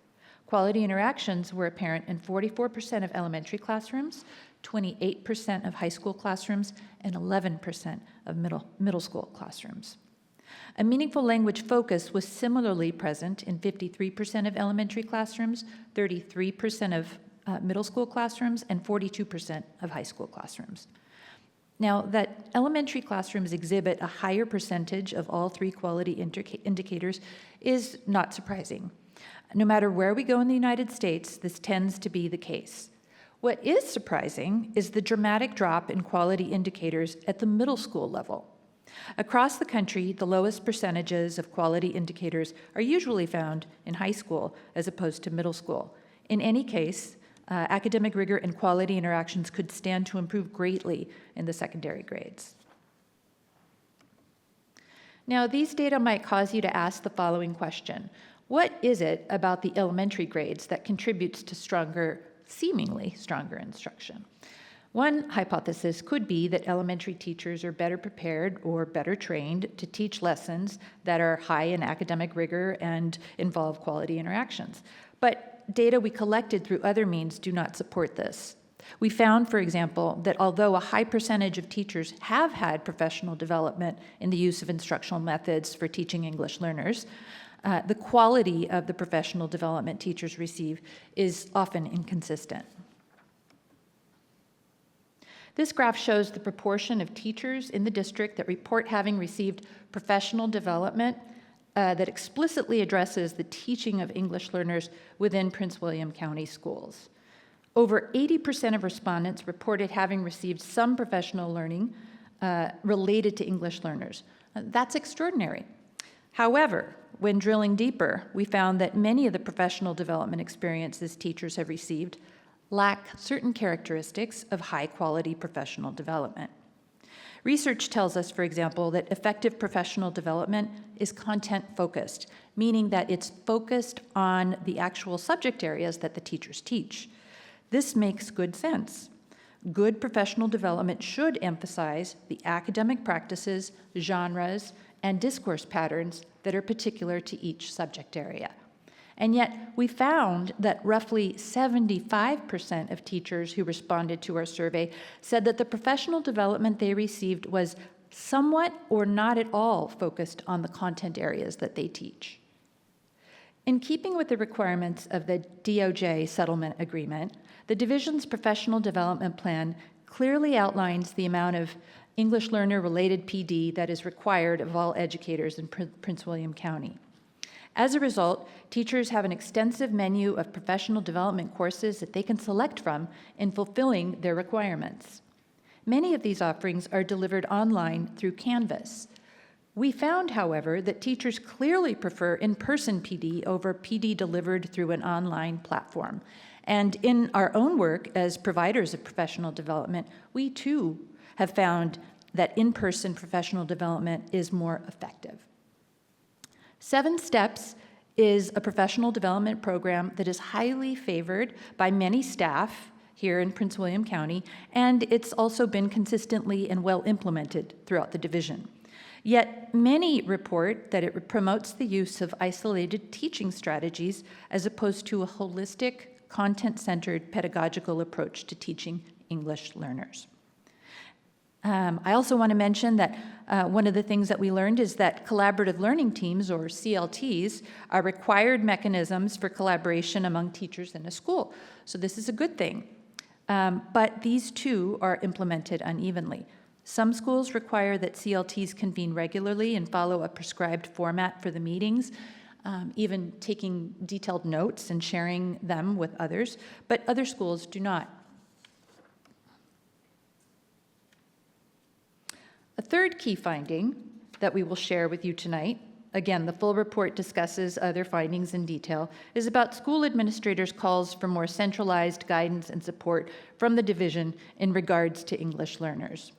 Quality interactions were apparent in 44% of elementary classrooms, 28% of high school classrooms, and 11% of middle school classrooms. A meaningful language focus was similarly present in 53% of elementary classrooms, 33% of middle school classrooms, and 42% of high school classrooms. Now, that elementary classrooms exhibit a higher percentage of all three quality indicators is not surprising. No matter where we go in the United States, this tends to be the case. What is surprising is the dramatic drop in quality indicators at the middle school level. Across the country, the lowest percentages of quality indicators are usually found in high school as opposed to middle school. In any case, academic rigor and quality interactions could stand to improve greatly in the secondary grades. Now, these data might cause you to ask the following question. What is it about the elementary grades that contributes to seemingly stronger instruction? One hypothesis could be that elementary teachers are better prepared or better trained to teach lessons that are high in academic rigor and involve quality interactions. But data we collected through other means do not support this. We found, for example, that although a high percentage of teachers have had professional development in the use of instructional methods for teaching English learners, the quality of the professional development teachers receive is often inconsistent. This graph shows the proportion of teachers in the district that report having received professional development that explicitly addresses the teaching of English learners within Prince William County schools. Over 80% of respondents reported having received some professional learning related to English learners. That's extraordinary. However, when drilling deeper, we found that many of the professional development experiences teachers have received lack certain characteristics of high-quality professional development. Research tells us, for example, that effective professional development is content-focused, meaning that it's focused on the actual subject areas that the teachers teach. This makes good sense. Good professional development should emphasize the academic practices, genres, and discourse patterns that are particular to each subject area. And yet, we found that roughly 75% of teachers who responded to our survey said that the professional development they received was somewhat or not at all focused on the content areas that they teach. In keeping with the requirements of the DOJ settlement agreement, the division's professional development plan clearly outlines the amount of English learner-related PD that is required of all educators in Prince William County. As a result, teachers have an extensive menu of professional development courses that they can select from in fulfilling their requirements. Many of these offerings are delivered online through Canvas. We found, however, that teachers clearly prefer in-person PD over PD delivered through an online platform. And in our own work as providers of professional development, we too have found that in-person professional development is more effective. 7 Steps is a professional development program that is highly favored by many staff here in Prince William County, and it's also been consistently and well implemented throughout the division. Yet many report that it promotes the use of isolated teaching strategies as opposed to a holistic, content-centered pedagogical approach to teaching English learners. I also want to mention that one of the things that we learned is that collaborative learning teams, or CLTs, are required mechanisms for collaboration among teachers in a school. So this is a good thing. But these too are implemented unevenly. Some schools require that CLTs convene regularly and follow a prescribed format for the meetings, even taking detailed notes and sharing them with others, but other schools do not. A third key finding that we will share with you tonight, again, the full report discusses other findings in detail, is about school administrators' calls for more centralized guidance and support from the division in regards to English learners.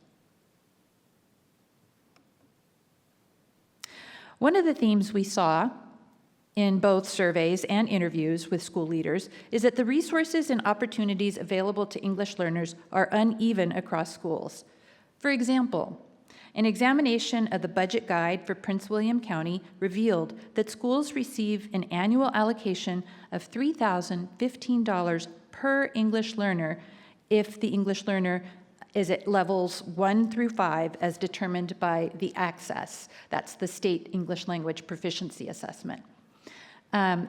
One of the themes we saw in both surveys and interviews with school leaders is that the resources and opportunities available to English learners are uneven across schools. For example, an examination of the budget guide for Prince William County revealed that schools receive an annual allocation of $3,015 per English learner if the English learner is at levels 1 through 5 as determined by the Access. That's the state English language proficiency assessment.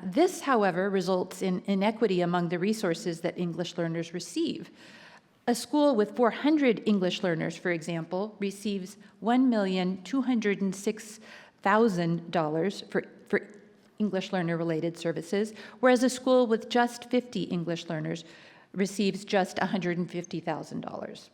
This, however, results in inequity among the resources that English learners receive. A school with 400 English learners, for example, receives $1,206,000 for English learner-related services, whereas a school with just 50 English learners receives just $150,000.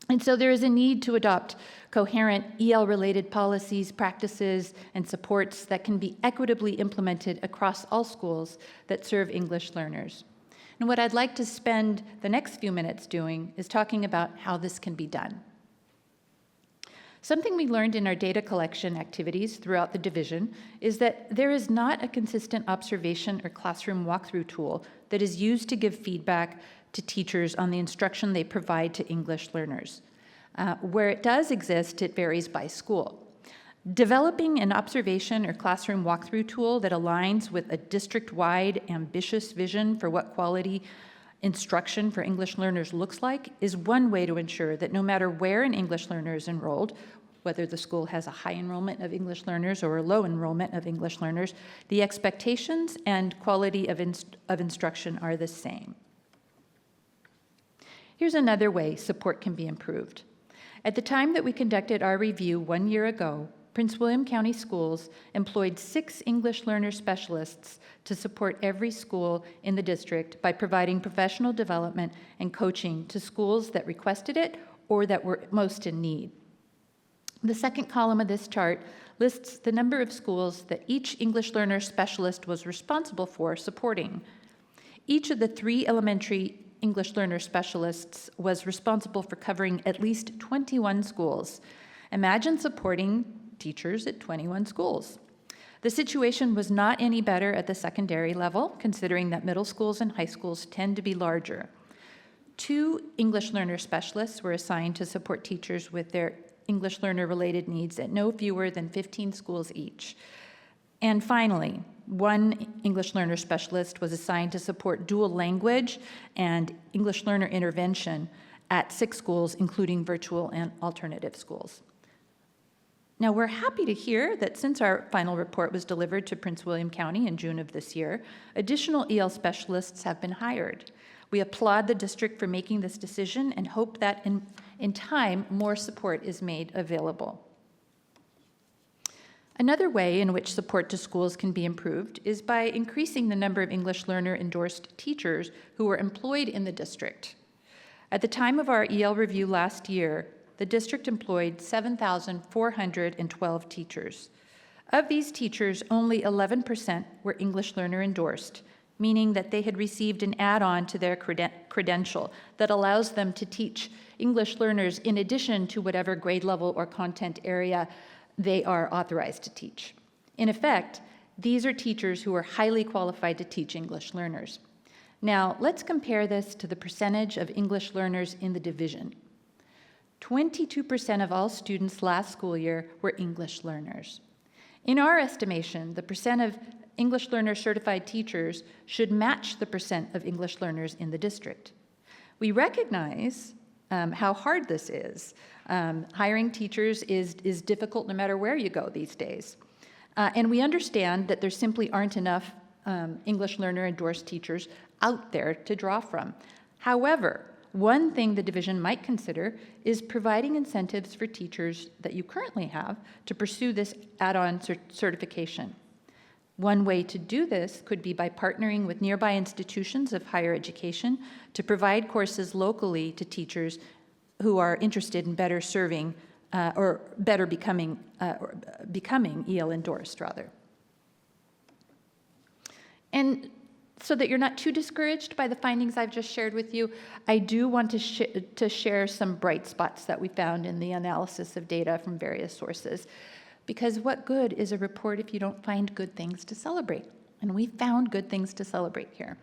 And so there is a need to adopt coherent EL-related policies, practices, and supports that can be equitably implemented across all schools that serve English learners. And what I'd like to spend the next few minutes doing is talking about how this can be done. Something we learned in our data collection activities throughout the division is that there is not a consistent observation or classroom walkthrough tool that is used to give feedback to teachers on the instruction they provide to English learners. Where it does exist, it varies by school. Developing an observation or classroom walkthrough tool that aligns with a district-wide ambitious vision for what quality instruction for English learners looks like is one way to ensure that no matter where an English learner is enrolled, whether the school has a high enrollment of English learners or a low enrollment of English learners, the expectations and quality of instruction are the same. Here's another way support can be improved. At the time that we conducted our review 1 year ago, Prince William County Schools employed 6 English learner specialists to support every school in the district by providing professional development and coaching to schools that requested it or that were most in need. The second column of this chart lists the number of schools that each English learner specialist was responsible for supporting. Each of the 3 elementary English learner specialists was responsible for covering at least 21 schools. Imagine supporting teachers at 21 schools. The situation was not any better at the secondary level, considering that middle schools and high schools tend to be larger. 2 English learner specialists were assigned to support teachers with their English learner-related needs at no fewer than 15 schools each. And finally, 1 English learner specialist was assigned to support dual language and English learner intervention at 6 schools, including virtual and alternative schools. Now, we're happy to hear that since our final report was delivered to Prince William County in June of this year, additional EL specialists have been hired. We applaud the district for making this decision and hope that in time, more support is made available. Another way in which support to schools can be improved is by increasing the number of English learner-endorsed teachers who are employed in the district. At the time of our EL review last year, the district employed 7,412 teachers. Of these teachers, only 11% were English learner endorsed, meaning that they had received an add-on to their credential that allows them to teach English learners in addition to whatever grade level or content area they are authorized to teach. In effect, these are teachers who are highly qualified to teach English learners. Now, let's compare this to the percentage of English learners in the division. 22% of all students last school year were English learners. In our estimation, the percent of English learner certified teachers should match the percent of English learners in the district. We recognize how hard this is. Hiring teachers is difficult no matter where you go these days. And we understand that there simply aren't enough English learner endorsed teachers out there to draw from. However, one thing the division might consider is providing incentives for teachers that you currently have to pursue this add-on certification. One way to do this could be by partnering with nearby institutions of higher education to provide courses locally to teachers who are interested in better serving or better becoming EL endorsed, rather. And so that you're not too discouraged by the findings I've just shared with you, I do want to share some bright spots that we found in the analysis of data from various sources. Because what good is a report if you don't find good things to celebrate? And we found good things to celebrate here.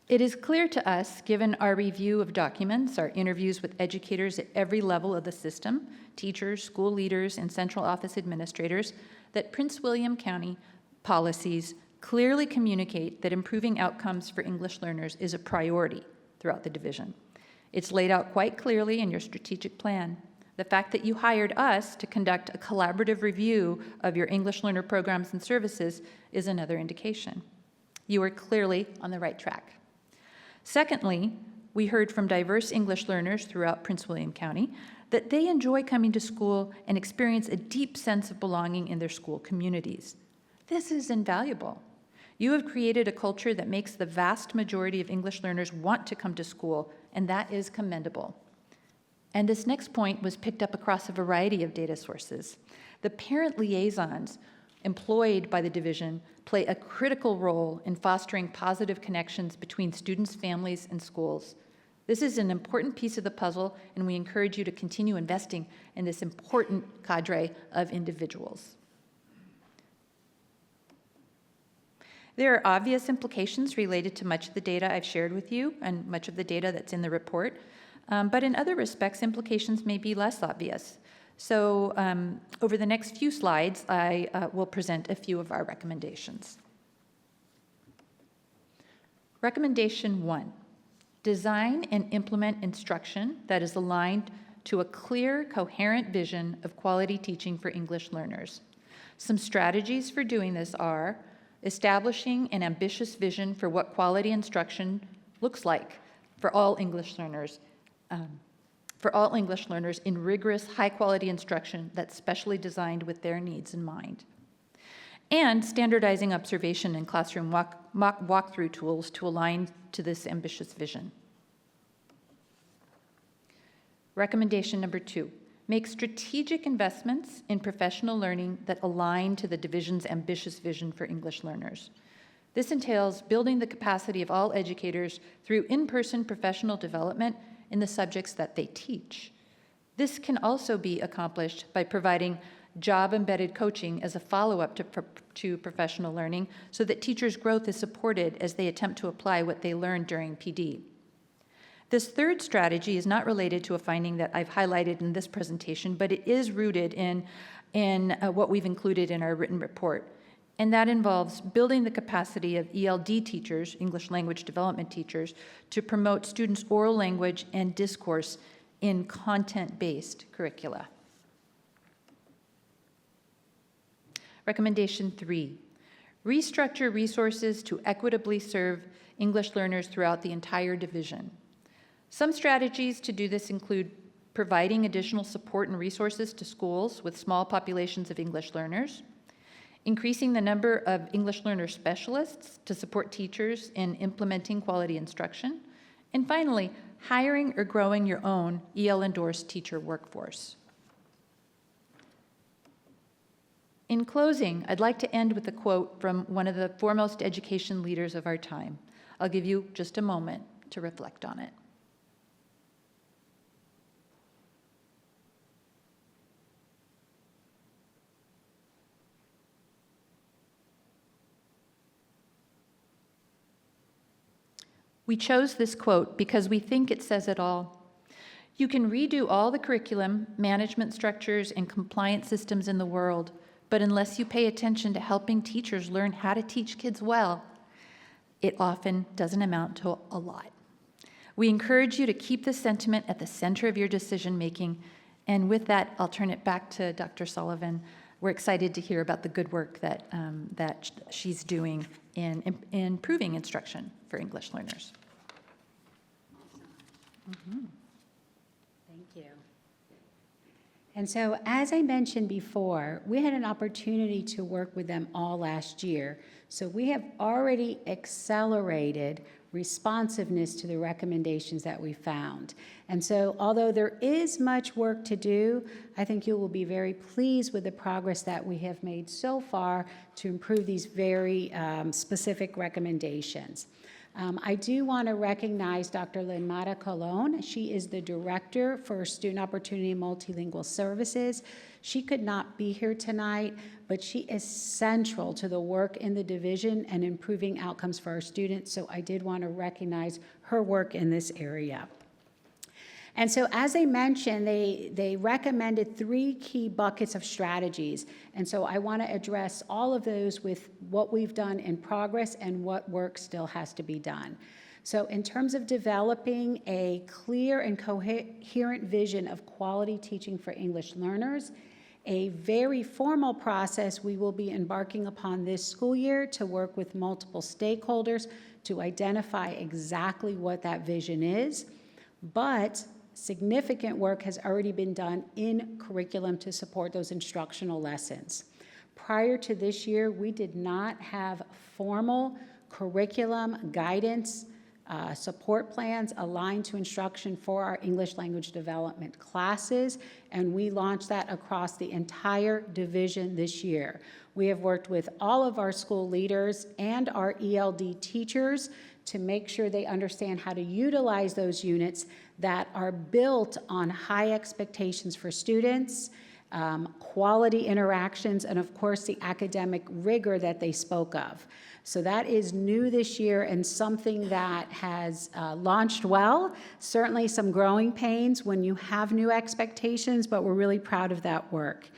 It is clear to us, given our review of documents, our interviews with educators at every level of the system, teachers, school leaders, and central office administrators, that Prince William County policies clearly communicate that improving outcomes for English learners is a priority throughout the division. It's laid out quite clearly in your strategic plan. The fact that you hired us to conduct a collaborative review of your English learner programs and services is another indication. You are clearly on the right track. Secondly, we heard from diverse English learners throughout Prince William County that they enjoy coming to school and experience a deep sense of belonging in their school communities. This is invaluable. You have created a culture that makes the vast majority of English learners want to come to school, and that is commendable. And this next point was picked up across a variety of data sources. The parent liaisons employed by the division play a critical role in fostering positive connections between students, families, and schools. This is an important piece of the puzzle, and we encourage you to continue investing in this important cadre of individuals. There are obvious implications related to much of the data I've shared with you and much of the data that's in the report, but in other respects, implications may be less obvious. So over the next few slides, I will present a few of our recommendations. Recommendation 1, design and implement instruction that is aligned to a clear, coherent vision of quality teaching for English learners. Some strategies for doing this are establishing an ambitious vision for what quality instruction looks like for all English learners in rigorous, high-quality instruction that's specially designed with their needs in mind. And standardizing observation and classroom walkthrough tools to align to this ambitious vision. Recommendation number 2, make strategic investments in professional learning that align to the division's ambitious vision for English learners. This entails building the capacity of all educators through in-person professional development in the subjects that they teach. This can also be accomplished by providing job-embedded coaching as a follow-up to professional learning so that teachers' growth is supported as they attempt to apply what they learned during PD. This third strategy is not related to a finding that I've highlighted in this presentation, but it is rooted in what we've included in our written report. And that involves building the capacity of ELD teachers, English language development teachers, to promote students' oral language and discourse in content-based curricula. Recommendation 3, restructure resources to equitably serve English learners throughout the entire division. Some strategies to do this include providing additional support and resources to schools with small populations of English learners, increasing the number of English learner specialists to support teachers in implementing quality instruction, and finally, hiring or growing your own EL-endorsed teacher workforce. In closing, I'd like to end with a quote from one of the foremost education leaders of our time. I'll give you just a moment to reflect on it. We chose this quote because we think it says it all. You can redo all the curriculum, management structures, and compliance systems in the world, but unless you pay attention to helping teachers learn how to teach kids well, it often doesn't amount to a lot. We encourage you to keep this sentiment at the center of your decision-making, and with that, I'll turn it back to Dr. Sullivan. We're excited to hear about the good work that she's doing in improving instruction for English learners. Mm-hmm. Thank you. And so, as I mentioned before, we had an opportunity to work with them all last year. So we have already accelerated responsiveness to the recommendations that we found. And so, although there is much work to do, I think you will be very pleased with the progress that we have made so far to improve these very specific recommendations. I do want to recognize Dr. Linmara Colon. She is the Director for Student Opportunity and Multilingual Services. She could not be here tonight, but she is central to the work in the division and improving outcomes for our students, so I did want to recognize her work in this area. And so, as I mentioned, they recommended 3 key buckets of strategies. And so I want to address all of those with what we've done in progress and what work still has to be done. So in terms of developing a clear and coherent vision of quality teaching for English learners, a very formal process we will be embarking upon this school year to work with multiple stakeholders to identify exactly what that vision is. But significant work has already been done in curriculum to support those instructional lessons. Prior to this year, we did not have formal curriculum guidance support plans aligned to instruction for our English language development classes, and we launched that across the entire division this year. We have worked with all of our school leaders and our ELD teachers to make sure they understand how to utilize those units that are built on high expectations for students, quality interactions, and of course the academic rigor that they spoke of. So that is new this year and something that has launched well. Certainly some growing pains when you have new expectations, but we're really proud of that work.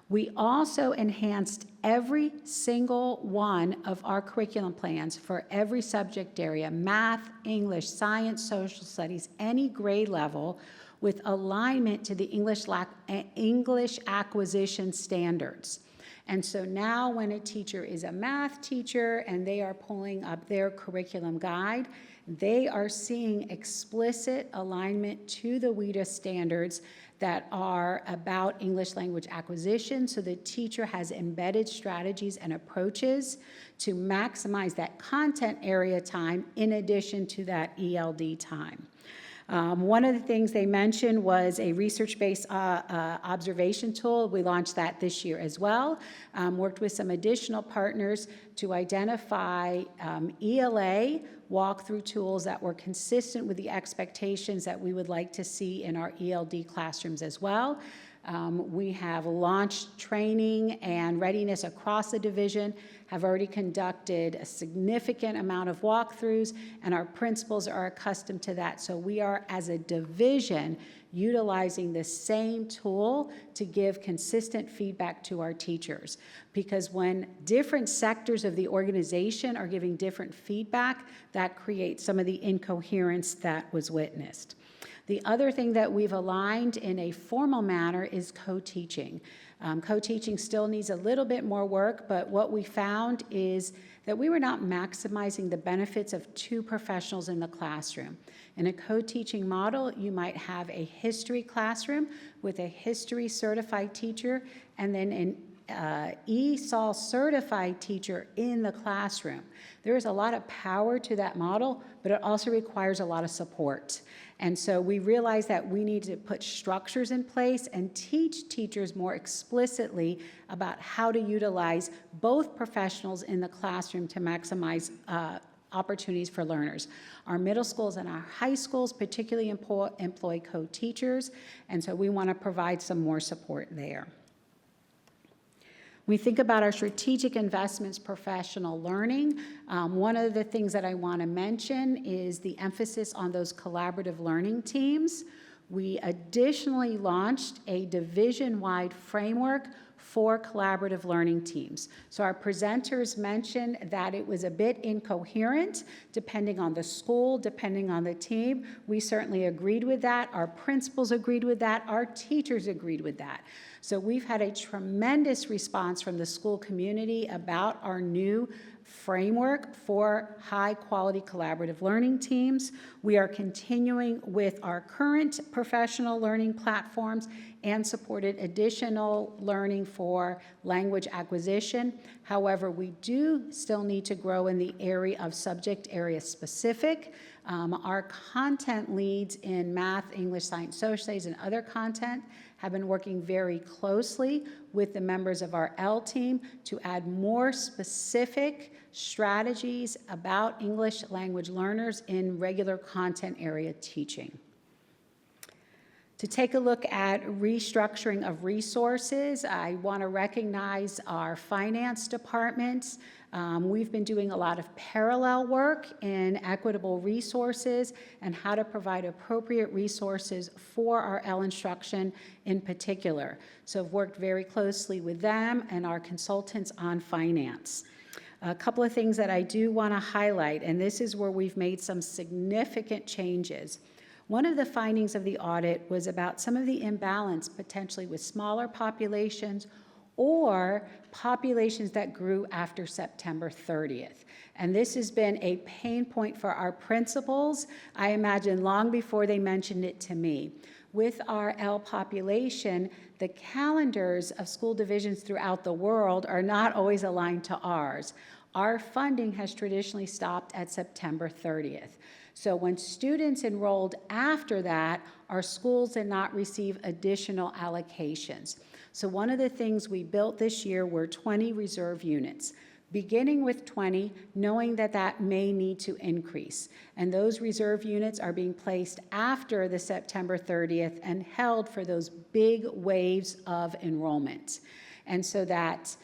We also enhanced every single one of our curriculum plans for every subject area, math, English, science, social studies, any grade level, with alignment to the English acquisition standards. And so now when a teacher is a math teacher and they are pulling up their curriculum guide, they are seeing explicit alignment to the WIDA standards that are about English language acquisition, so the teacher has embedded strategies and approaches to maximize that content area time in addition to that ELD time. One of the things they mentioned was a research-based observation tool. We launched that this year as well. Worked with some additional partners to identify ELA walkthrough tools that were consistent with the expectations that we would like to see in our ELD classrooms as well. We have launched training and readiness across the division, have already conducted a significant amount of walkthroughs, and our principals are accustomed to that. So we are, as a division, utilizing the same tool to give consistent feedback to our teachers. Because when different sectors of the organization are giving different feedback, that creates some of the incoherence that was witnessed. The other thing that we've aligned in a formal manner is co-teaching. Co-teaching still needs a little bit more work, but what we found is that we were not maximizing the benefits of two professionals in the classroom. In a co-teaching model, you might have a history classroom with a history certified teacher and then an ESOL certified teacher in the classroom. There is a lot of power to that model, but it also requires a lot of support. And so we realized that we need to put structures in place and teach teachers more explicitly about how to utilize both professionals in the classroom to maximize opportunities for learners. Our middle schools and our high schools particularly employ co-teachers, and so we want to provide some more support there. We think about our strategic investments, professional learning. One of the things that I want to mention is the emphasis on those collaborative learning teams. We additionally launched a division-wide framework for collaborative learning teams. So our presenters mentioned that it was a bit incoherent depending on the school, depending on the team. We certainly agreed with that. Our principals agreed with that. Our teachers agreed with that. So we've had a tremendous response from the school community about our new framework for high-quality collaborative learning teams. We are continuing with our current professional learning platforms and supported additional learning for language acquisition. However, we do still need to grow in the area of subject area specific. Our content leads in math, English, science, social studies, and other content have been working very closely with the members of our L team to add more specific strategies about English language learners in regular content area teaching. To take a look at restructuring of resources, I want to recognize our finance department. We've been doing a lot of parallel work in equitable resources and how to provide appropriate resources for our L instruction in particular. So I've worked very closely with them and our consultants on finance. A couple of things that I do want to highlight, and this is where we've made some significant changes. One of the findings of the audit was about some of the imbalance potentially with smaller populations or populations that grew after September 30th. And this has been a pain point for our principals, I imagine long before they mentioned it to me. With our L population, the calendars of school divisions throughout the world are not always aligned to ours. Our funding has traditionally stopped at September 30th. So when students enrolled after that, our schools did not receive additional allocations. So one of the things we built this year were 20 reserve units, beginning with 20, knowing that that may need to increase. And those reserve units are being placed after the September 30th and held for those big waves of enrollment. And so that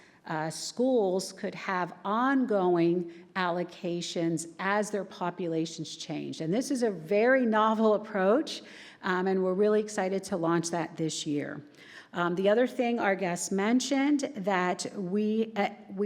schools could have ongoing allocations as their populations changed. And this is a very novel approach, and we're really excited to launch that this year. The other thing our guests mentioned, that we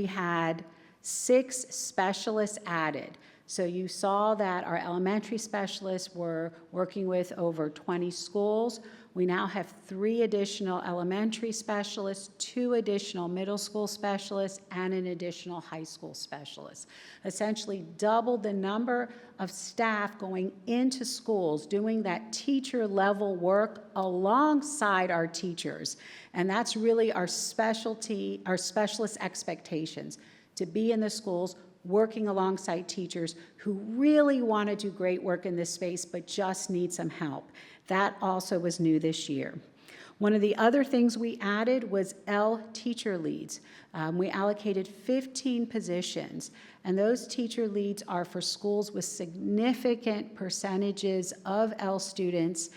had 6 specialists added. So you saw that our elementary specialists were working with over 20 schools. We now have 3 additional elementary specialists, 2 additional middle school specialists, and an additional high school specialist. Essentially doubled the number of staff going into schools, doing that teacher level work alongside our teachers. And that's really our specialty, our specialist expectations, to be in the schools working alongside teachers who really want to do great work in this space but just need some help. That also was new this year. One of the other things we added was L teacher leads. We allocated 15 positions, and those teacher leads are for schools with significant percentages of L students.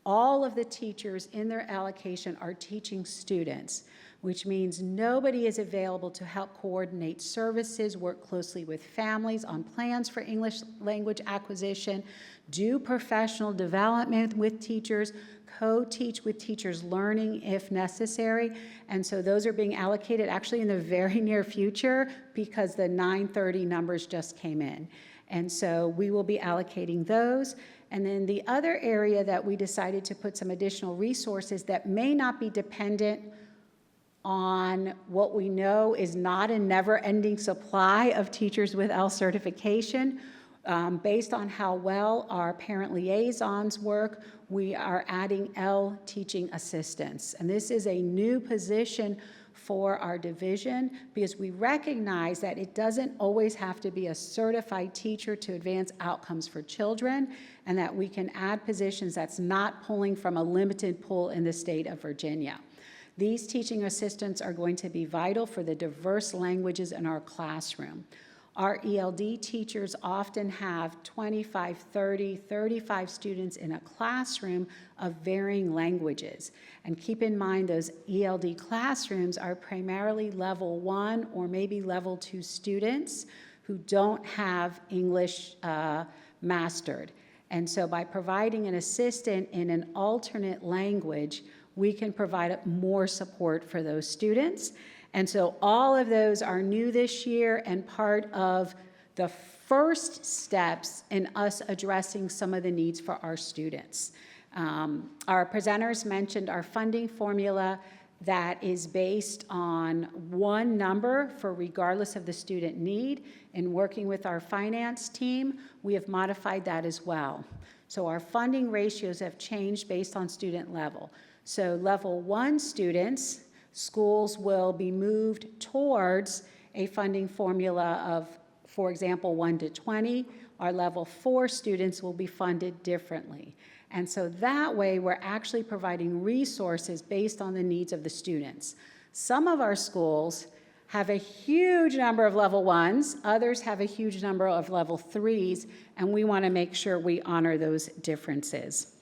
All of the teachers in their allocation are teaching students, which means nobody is available to help coordinate services, work closely with families on plans for English language acquisition, do professional development with teachers, co-teach with teachers learning if necessary. And so those are being allocated actually in the very near future because the 930 numbers just came in. And so we will be allocating those. And then the other area that we decided to put some additional resources that may not be dependent on what we know is not a never-ending supply of teachers with L certification. Based on how well our parent liaisons work, we are adding L teaching assistants. And this is a new position for our division because we recognize that it doesn't always have to be a certified teacher to advance outcomes for children, and that we can add positions that's not pulling from a limited pool in the state of Virginia. These teaching assistants are going to be vital for the diverse languages in our classroom. Our ELD teachers often have 25, 30, 35 students in a classroom of varying languages. And keep in mind those ELD classrooms are primarily level 1 or maybe level 2 students who don't have English mastered. And so by providing an assistant in an alternate language, we can provide more support for those students. And so all of those are new this year and part of the first steps in us addressing some of the needs for our students. Our presenters mentioned our funding formula that is based on one number for regardless of the student need. In working with our finance team, we have modified that as well. So our funding ratios have changed based on student level. So level 1 students, schools will be moved towards a funding formula of, for example, 1 to 20. Our level 4 students will be funded differently. And so that way, we're actually providing resources based on the needs of the students. Some of our schools have a huge number of level 1s, others have a huge number of level 3s, and we want to make sure we honor those differences.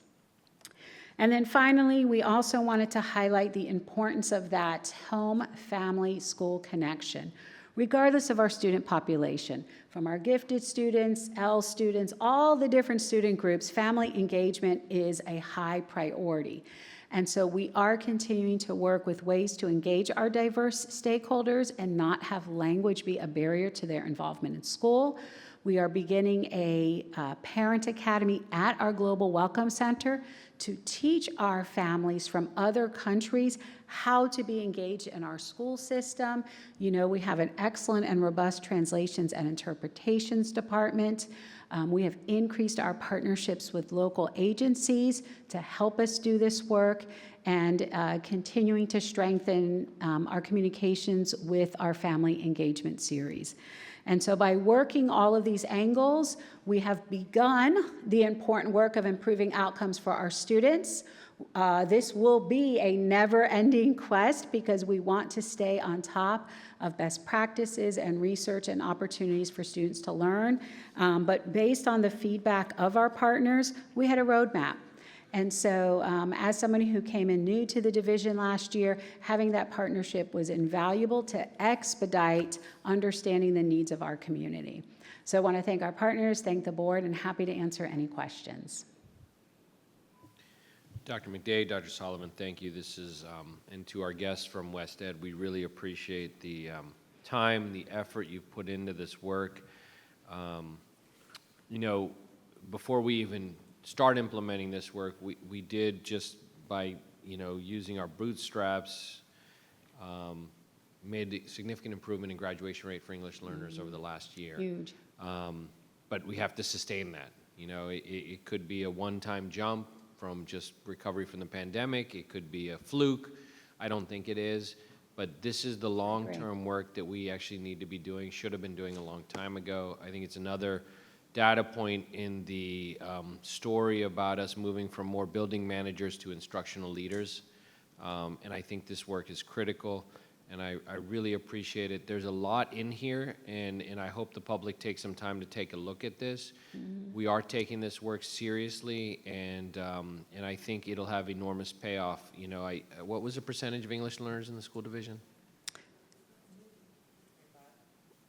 And then finally, we also wanted to highlight the importance of that home-family-school connection, regardless of our student population. From our gifted students, L students, all the different student groups, family engagement is a high priority. And so we are continuing to work with ways to engage our diverse stakeholders and not have language be a barrier to their involvement in school. We are beginning a parent academy at our Global Welcome Center to teach our families from other countries how to be engaged in our school system. You know, we have an excellent and robust translations and interpretations department. We have increased our partnerships with local agencies to help us do this work and continuing to strengthen our communications with our family engagement series. And so by working all of these angles, we have begun the important work of improving outcomes for our students. This will be a never-ending quest because we want to stay on top of best practices and research and opportunities for students to learn. But based on the feedback of our partners, we had a roadmap. And so as somebody who came in new to the division last year, having that partnership was invaluable to expedite understanding the needs of our community. So I want to thank our partners, thank the board, and happy to answer any questions. Dr. McDade, Dr. Solomon, thank you. This is, and to our guests from West Ed, we really appreciate the time, the effort you've put into this work. You know, before we even start implementing this work, we did just by, you know, using our bootstraps, made a significant improvement in graduation rate for English learners over the last year. Huge. But we have to sustain that. You know, it could be a one-time jump from just recovery from the pandemic. It could be a fluke. I don't think it is. But this is the long-term work that we actually need to be doing, should have been doing a long time ago. I think it's another data point in the story about us moving from more building managers to instructional leaders. And I think this work is critical, and I really appreciate it. There's a lot in here, and I hope the public takes some time to take a look at this. We are taking this work seriously, and I think it'll have enormous payoff. You know, what was the percentage of English learners in the school division?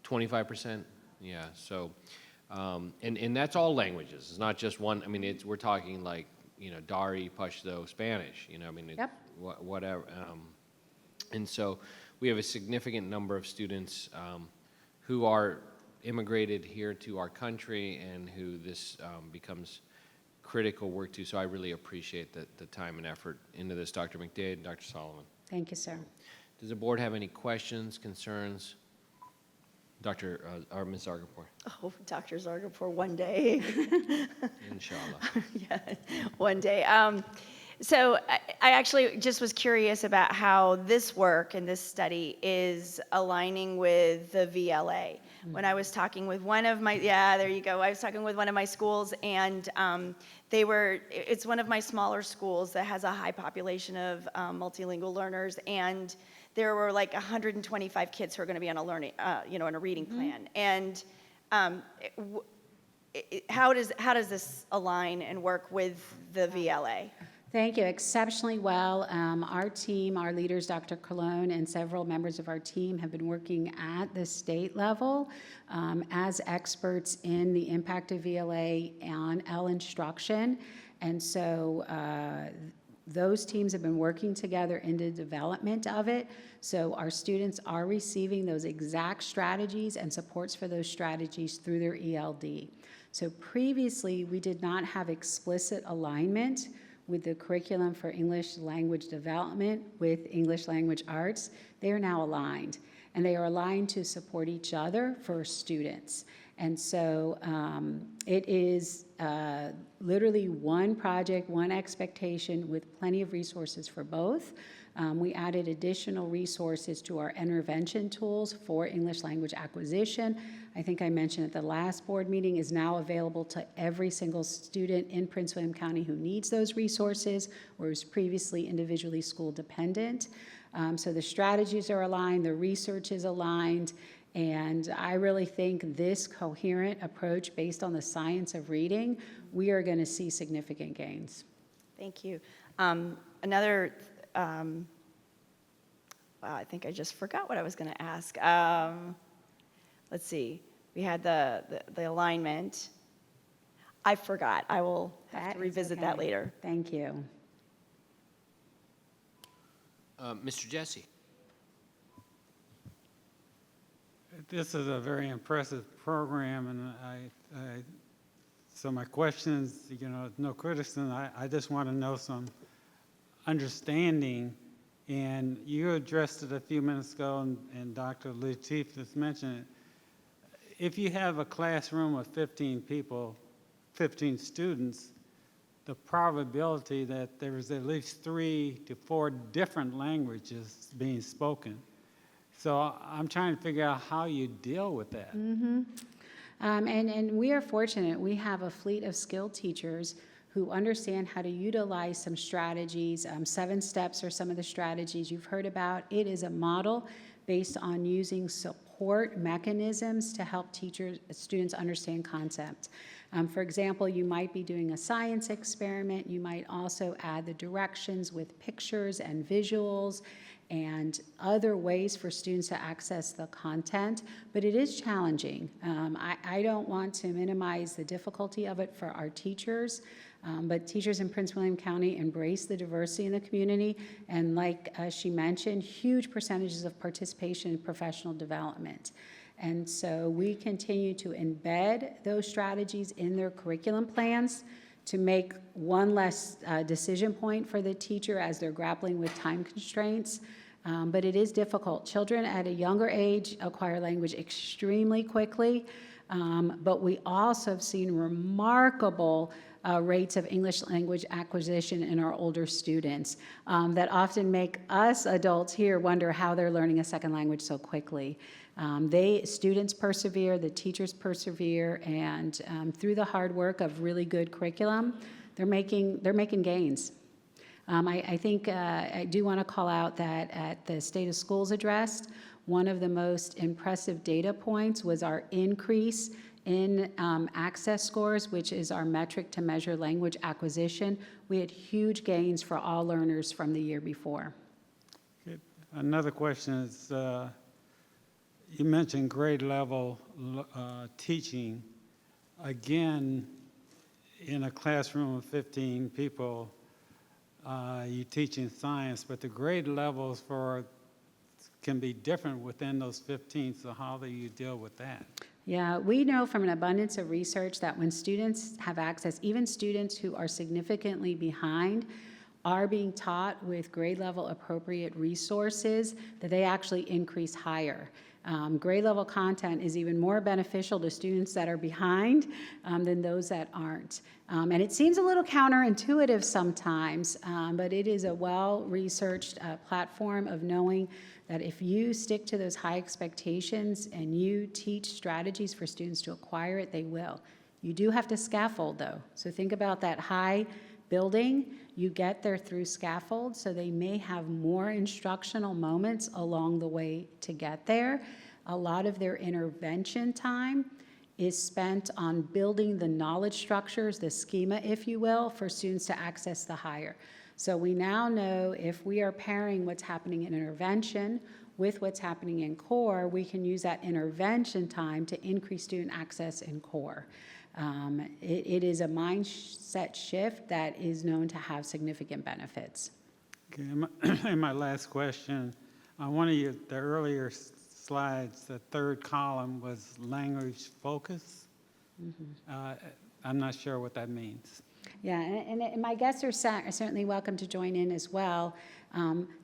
25%? Yeah, so, and that's all languages. It's not just one. I mean, we're talking like, you know, Dari, Pashto, Spanish, you know, I mean, it's whatever. And so we have a significant number of students who are immigrated here to our country and who this becomes critical work to. So I really appreciate the time and effort into this, Dr. McDade, Dr. Solomon. Thank you, sir. Does the board have any questions, concerns? Dr. or Ms. Zargarpur? Oh, Dr. Zargarpur, one day. Inshallah. Yeah, one day. So I actually just was curious about how this work and this study is aligning with the VLA. When I was talking with one of my, there you go. I was talking with one of my schools, and it's one of my smaller schools that has a high population of multilingual learners, and there were like 125 kids who are going to be on a learning, on a reading plan. And how does this align and work with the VLA? Thank you. Exceptionally well. Our team, our leaders, Dr. Colon, and several members of our team have been working at the state level as experts in the impact of VLA on L instruction. And so those teams have been working together in the development of it. So our students are receiving those exact strategies and supports for those strategies through their ELD. So previously, we did not have explicit alignment with the curriculum for English language development with English language arts. They are now aligned, and they are aligned to support each other for students. And so it is literally one project, one expectation with plenty of resources for both. We added additional resources to our intervention tools for English language acquisition. I think I mentioned at the last board meeting is now available to every single student in Prince William County who needs those resources or was previously individually school dependent. So the strategies are aligned, the research is aligned, and I really think this coherent approach based on the science of reading, we are going to see significant gains. Thank you. Another, wow, I think I just forgot what I was going to ask. Let's see. We had the alignment. I forgot. I will have to revisit that later. Thank you. Mr. Jesse. This is a very impressive program, and so my questions, no criticism. I just want to know some understanding, and you addressed it a few minutes ago, and Dr. Lateef just mentioned it. If you have a classroom of 15 people, 15 students, the probability that there is at least 3 to 4 different languages being spoken. So I'm trying to figure out how you deal with that. Mm-hmm. And we are fortunate. We have a fleet of skilled teachers who understand how to utilize some strategies. 7 steps are some of the strategies you've heard about. It is a model based on using support mechanisms to help students understand concepts. For example, you might be doing a science experiment. You might also add the directions with pictures and visuals and other ways for students to access the content, but it is challenging. I don't want to minimize the difficulty of it for our teachers, but teachers in Prince William County embrace the diversity in the community, and like she mentioned, huge percentages of participation in professional development. And so we continue to embed those strategies in their curriculum plans to make one less decision point for the teacher as they're grappling with time constraints. But it is difficult. Children at a younger age acquire language extremely quickly, but we also have seen remarkable rates of English language acquisition in our older students that often make us adults here wonder how they're learning a second language so quickly. Students persevere, the teachers persevere, and through the hard work of really good curriculum, they're making gains. I think I do want to call out that at the State of Schools address, one of the most impressive data points was our increase in access scores, which is our metric to measure language acquisition. We had huge gains for all learners from the year before. Okay. Another question is, you mentioned grade level teaching. Again, in a classroom of 15 people, you're teaching science, but the grade levels can be different within those 15, so how do you deal with that? Yeah, we know from an abundance of research that when students have access, even students who are significantly behind are being taught with grade level appropriate resources, that they actually increase higher. Grade level content is even more beneficial to students that are behind than those that aren't. And it seems a little counterintuitive sometimes, but it is a well-researched platform of knowing that if you stick to those high expectations and you teach strategies for students to acquire it, they will. You do have to scaffold, though. So think about that high building. You get there through scaffold, so they may have more instructional moments along the way to get there. A lot of their intervention time is spent on building the knowledge structures, the schema, if you will, for students to access the higher. So we now know if we are pairing what's happening in intervention with what's happening in core, we can use that intervention time to increase student access in core. It is a mindset shift that is known to have significant benefits. Okay, and my last question, on one of the earlier slides, the third column was language focus. I'm not sure what that means. Yeah, and my guests are certainly welcome to join in as well.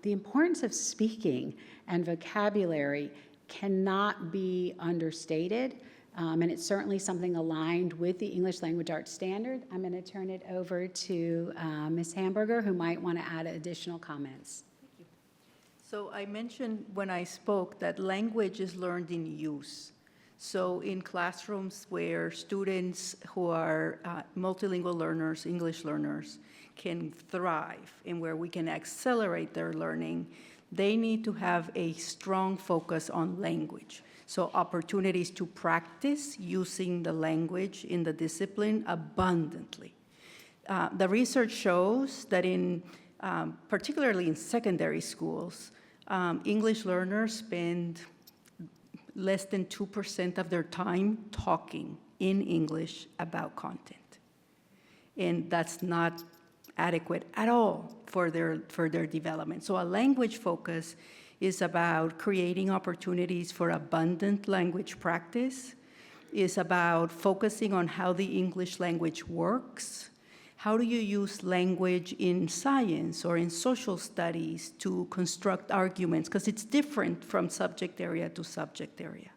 The importance of speaking and vocabulary cannot be understated, and it's certainly something aligned with the English Language Arts Standard. I'm going to turn it over to Ms. Hamburger, who might want to add additional comments. So I mentioned when I spoke that language is learned in use. So in classrooms where students who are multilingual learners, English learners, can thrive and where we can accelerate their learning, they need to have a strong focus on language. So opportunities to practice using the language in the discipline abundantly. The research shows that particularly in secondary schools, English learners spend less than 2% of their time talking in English about content. And that's not adequate at all for their development. So a language focus is about creating opportunities for abundant language practice, is about focusing on how the English language works. How do you use language in science or in social studies to construct arguments? Because it's different from subject area to subject area.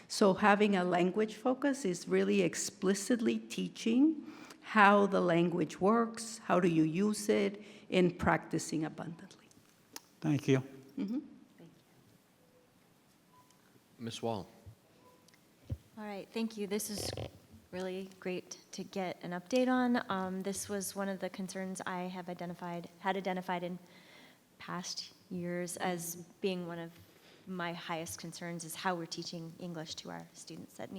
So having a language focus is really explicitly teaching how the language works, how do you use it, and practicing abundantly. Thank you. Mm-hmm. Ms. Wall. All right, thank you. This is really great to get an update on. This was one of the concerns I had identified in past years as being one of my highest concerns is how we're teaching English to our students that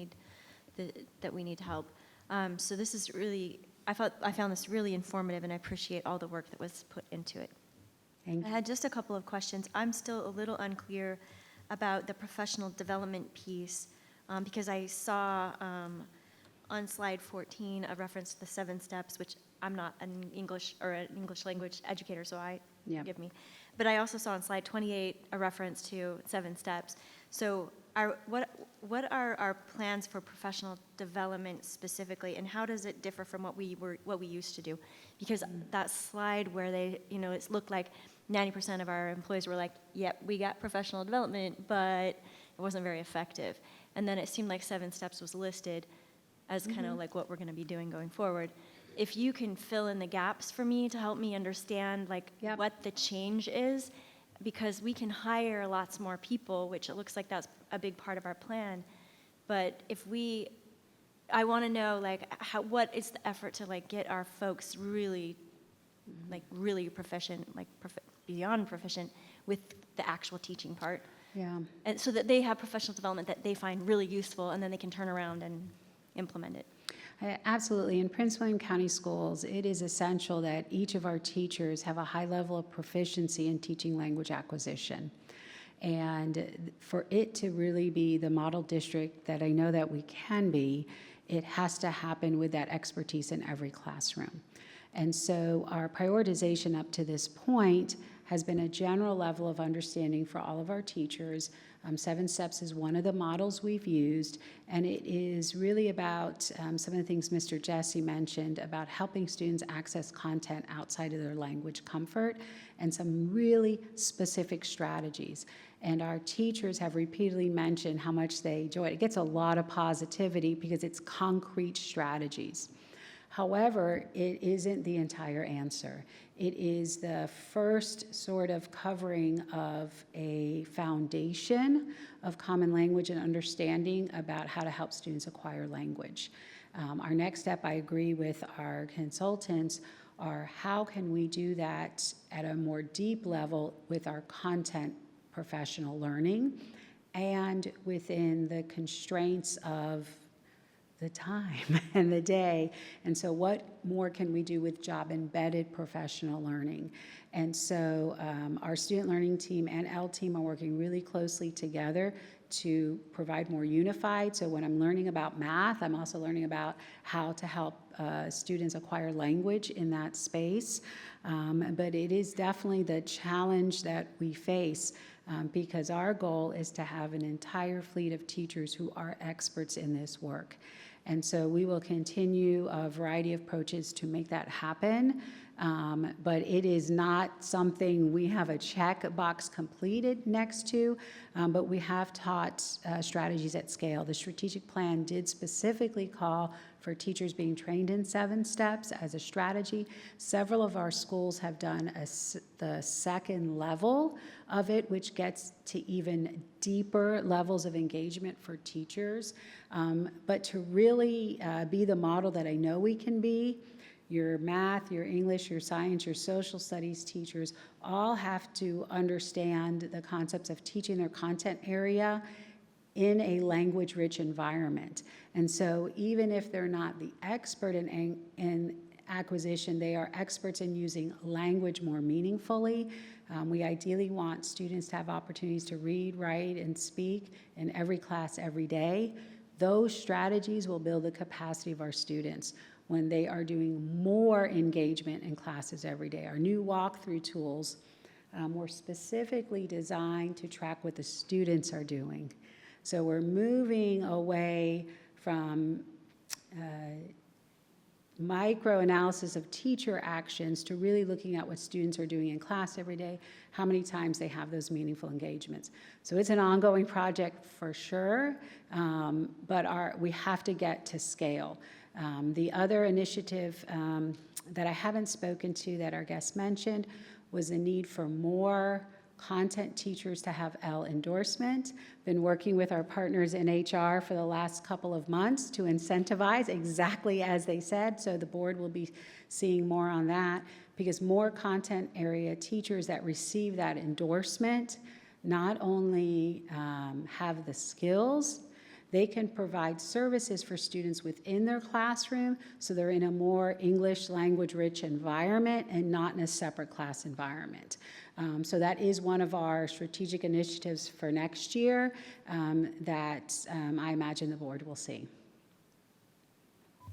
we need help. So this is really, I found this really informative, and I appreciate all the work that was put into it. Thank you. I had just a couple of questions. I'm still a little unclear about the professional development piece because I saw on slide 14 a reference to the 7 steps, which I'm not an English language educator, so forgive me. But I also saw on slide 28 a reference to 7 steps. So what are our plans for professional development specifically, and how does it differ from what we used to do? Because that slide where it looked like 90% of our employees were like, yep, we got professional development, but it wasn't very effective. And then it seemed like 7 steps was listed as kind of like what we're going to be doing going forward. if you can fill in the gaps for me to help me understand like what the change is, because we can hire lots more people, which it looks like that's a big part of our plan. But I want to know like what is the effort to like get our folks really, like really proficient, like beyond proficient with the actual teaching part. Yeah. And so that they have professional development that they find really useful, and then they can turn around and implement it. Absolutely. In Prince William County Schools, it is essential that each of our teachers have a high level of proficiency in teaching language acquisition. And for it to really be the model district that I know that we can be, it has to happen with that expertise in every classroom. And so our prioritization up to this point has been a general level of understanding for all of our teachers. 7 Steps is one of the models we've used, and it is really about some of the things Mr. Jesse mentioned about helping students access content outside of their language comfort and some really specific strategies. And our teachers have repeatedly mentioned how much they enjoy it. It gets a lot of positivity because it's concrete strategies. However, it isn't the entire answer. It is the first sort of covering of a foundation of common language and understanding about how to help students acquire language. Our next step, I agree with our consultants, are how can we do that at a more deep level with our content professional learning and within the constraints of the time and the day. And so what more can we do with job-embedded professional learning? And so our student learning team and L team are working really closely together to provide more unified. So when I'm learning about math, I'm also learning about how to help students acquire language in that space. But it is definitely the challenge that we face because our goal is to have an entire fleet of teachers who are experts in this work. And so we will continue a variety of approaches to make that happen. But it is not something we have a checkbox completed next to, but we have taught strategies at scale. The strategic plan did specifically call for teachers being trained in 7 steps as a strategy. Several of our schools have done the second level of it, which gets to even deeper levels of engagement for teachers. But to really be the model that I know we can be, your math, your English, your science, your social studies teachers all have to understand the concepts of teaching their content area in a language-rich environment. And so even if they're not the expert in acquisition, they are experts in using language more meaningfully. We ideally want students to have opportunities to read, write, and speak in every class every day. Those strategies will build the capacity of our students when they are doing more engagement in classes every day. Our new walkthrough tools were specifically designed to track what the students are doing. So we're moving away from micro-analysis of teacher actions to really looking at what students are doing in class every day, how many times they have those meaningful engagements. So it's an ongoing project for sure, but we have to get to scale. The other initiative that I haven't spoken to that our guest mentioned was the need for more content teachers to have L endorsement. Been working with our partners in HR for the last couple of months to incentivize exactly as they said, so the board will be seeing more on that because more content area teachers that receive that endorsement not only have the skills, they can provide services for students within their classroom so they're in a more English language rich environment and not in a separate class environment. So that is one of our strategic initiatives for next year that I imagine the board will see.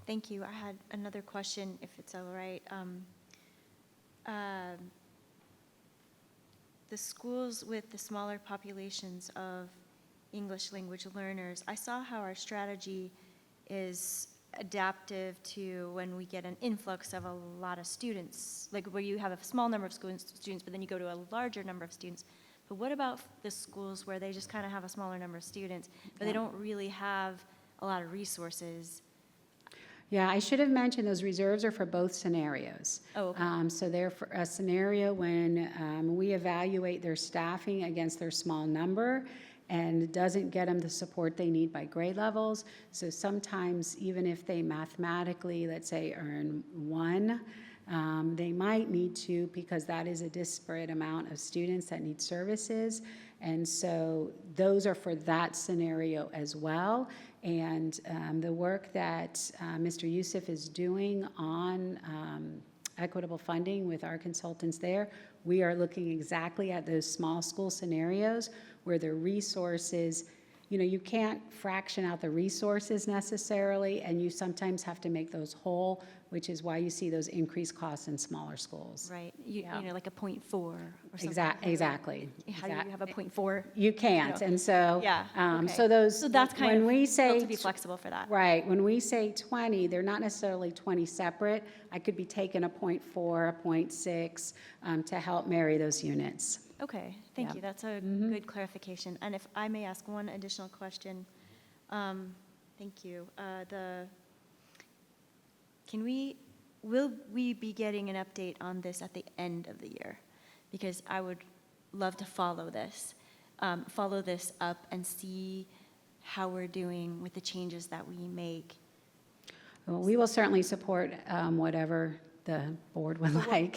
Thank you. I had another question, if it's all right. The schools with the smaller populations of English language learners, I saw how our strategy is adaptive to when we get an influx of a lot of students, like where you have a small number of students, but then you go to a larger number of students. But what about the schools where they just kind of have a smaller number of students, but they don't really have a lot of resources? Yeah, I should have mentioned those reserves are for both scenarios. Oh, okay. So they're for a scenario when we evaluate their staffing against their small number and it doesn't get them the support they need by grade levels. So sometimes even if they mathematically, let's say, earn 1, they might need to, because that is a disparate amount of students that need services. And so those are for that scenario as well. And the work that Mr. Yusuf is doing on equitable funding with our consultants there, we are looking exactly at those small school scenarios where the resources, you can't fraction out the resources necessarily, and you sometimes have to make those whole, which is why you see those increased costs in smaller schools. Right, like a 0.4 or something. Exactly. How do you have a 0.4? You can't, and so, Yeah, okay. so those, So that's kind when of we built say, to be flexible for that. right, when we say 20, they're not necessarily 20 separate. I could be taking a 0.4, a 0.6 to help marry those units. Okay, thank you. That's a good clarification. And if I may ask one additional question, thank you. Will we be getting an update on this at the end of the year? Because I would love to follow this up and see how we're doing with the changes that we make. Well, we will certainly support whatever the board would like.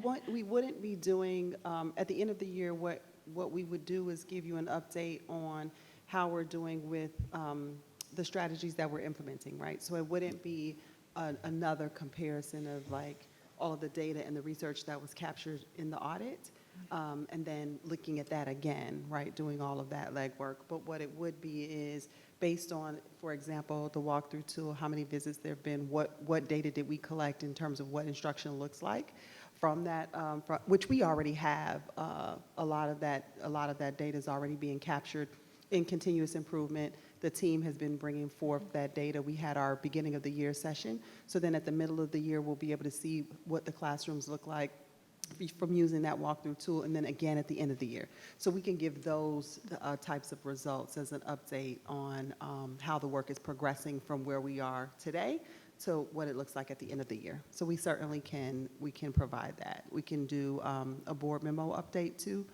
What we wouldn't be doing at the end of the year, what we would do is give you an update on how we're doing with the strategies that we're implementing, right? So it wouldn't be another comparison of like all of the data and the research that was captured in the audit, and then looking at that again, right, doing all of that legwork. But what it would be is based on, for example, the walkthrough tool, how many visits there have been, what data did we collect in terms of what instruction looks like from that, which we already have. A lot of that data is already being captured in continuous improvement. The team has been bringing forth that data. We had our beginning of the year session. So then at the middle of the year, we'll be able to see what the classrooms look like from using that walkthrough tool, and then again at the end of the year. So we can give those types of results as an update on how the work is progressing from where we are today to what it looks like at the end of the year. So we certainly can provide that. We can do a board memo update too,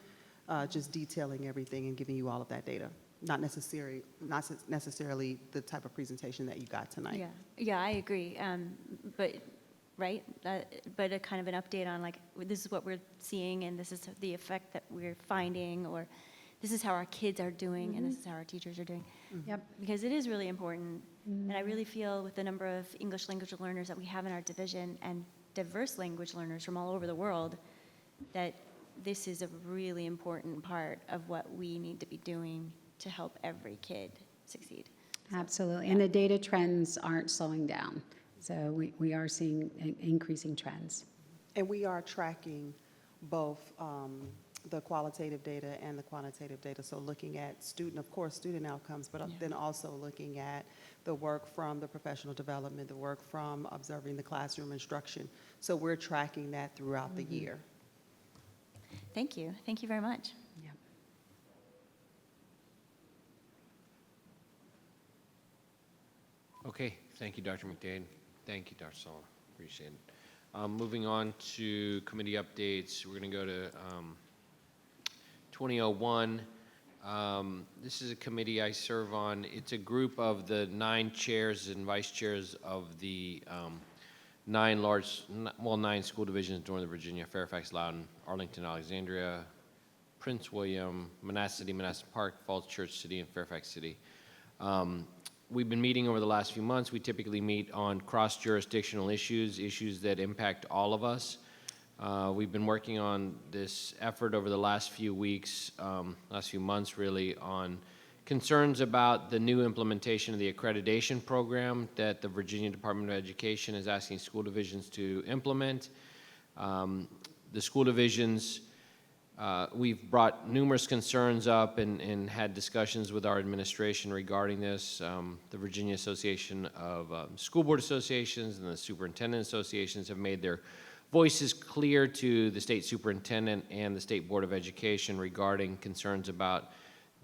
just detailing everything and giving you all of that data. Not necessarily the type of presentation that you got tonight. Yeah, I agree. But a kind of an update on like, this is what we're seeing and this is the effect that we're finding, or this is how our kids are doing and this is how our teachers are doing. Yep. Because it is really important. And I really feel with the number of English language learners that we have in our division and diverse language learners from all over the world, that this is a really important part of what we need to be doing to help every kid succeed. Absolutely. And the data trends aren't slowing down. So we are seeing increasing trends. And we are tracking both the qualitative data and the quantitative data. So looking at student outcomes, but then also looking at the work from the professional development, the work from observing the classroom instruction. So we're tracking that throughout the year. Thank you. Thank you very much. Okay, thank you, Dr. McDade. Thank you, Dr. Sala. Appreciate it. Moving on to committee updates, we're going to go to 2001. This is a committee I serve on. It's a group of the 9 chairs and vice chairs of the 9 school divisions in Northern Virginia: Fairfax, Loudoun, Arlington, Alexandria, Prince William, Manassas City, Manassas Park, Falls Church City, and Fairfax City. We've been meeting over the last few months. We typically meet on cross-jurisdictional issues that impact all of us. We've been working on this effort over the last few weeks, last few months really, on concerns about the new implementation of the accreditation program that the Virginia Department of Education is asking school divisions to implement. The school divisions, we've brought numerous concerns up and had discussions with our administration regarding this. The Virginia Association of School Board Associations and the Superintendent Associations have made their voices clear to the state superintendent and the State Board of Education regarding concerns about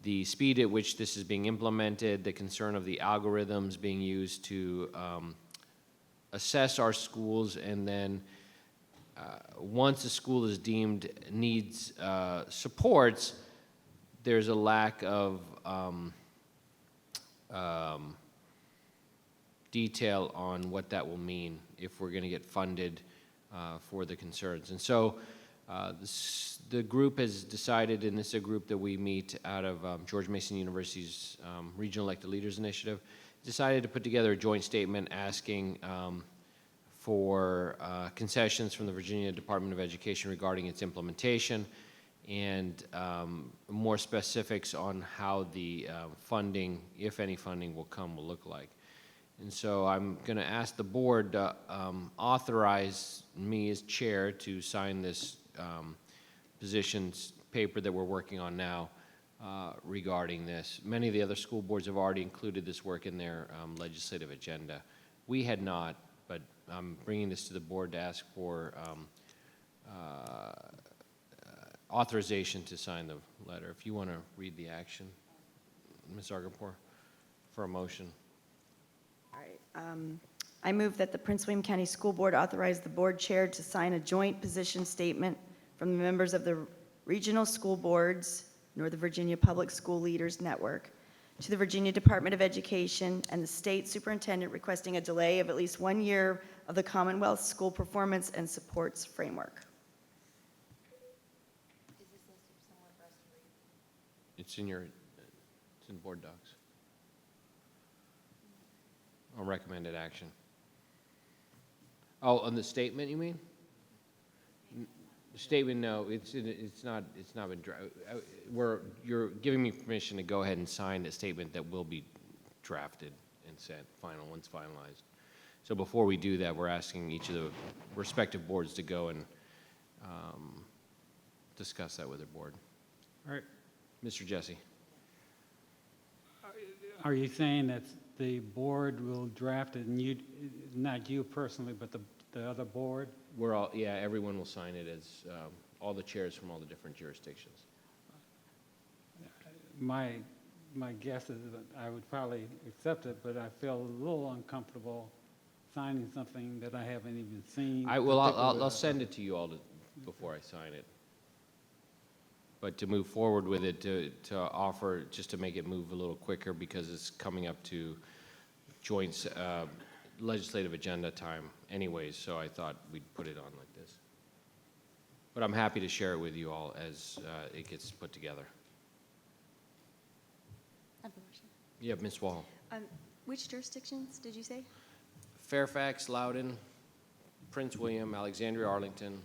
the speed at which this is being implemented, the concern of the algorithms being used to assess our schools, and then once a school is deemed needs supports, there's a lack of detail on what that will mean if we're going to get funded for the concerns. And so the group has decided, and this is a group that we meet out of George Mason University's Regional Elected Leaders Initiative, decided to put together a joint statement asking for concessions from the Virginia Department of Education regarding its implementation, and more specifics on how the funding, if any funding will come, will look like. And so I'm going to ask the board to authorize me as chair to sign this positions paper that we're working on now regarding this. Many of the other school boards have already included this work in their legislative agenda. We had not, but I'm bringing this to the board to ask for authorization to sign the letter. If you want to read the action, Ms. Argapur, for a motion. All right. I move that the Prince William County School Board authorize the board chair to sign a joint position statement from the members of the regional school boards, Northern Virginia Public School Leaders Network, to the Virginia Department of Education and the state superintendent requesting a delay of at least 1 year of the Commonwealth School Performance and Supports Framework. It's in board docs. On recommended action. Oh, on the statement, you mean? The statement, no, it's not been you're giving me permission to go ahead and sign a statement that will be drafted and sent once finalized. So before we do that, we're asking each of the respective boards to go and discuss that with their board. All right. Mr. Jesse. Are you saying that the board will draft it, and you, not you personally, but the other board? We're all, yeah, everyone will sign it as all the chairs from all the different jurisdictions. My guess is that I would probably accept it, but I feel a little uncomfortable signing something that I haven't even seen. I'll send it to you all before I sign it. But to move forward with it, to offer, just to make it move a little quicker because it's coming up to joint legislative agenda time anyways, so I thought we'd put it on like this. But I'm happy to share it with you all as it gets put together. I have a question. Yeah, Ms. Wall. Which jurisdictions did you say? Fairfax, Loudoun, Prince William, Alexandria, Arlington,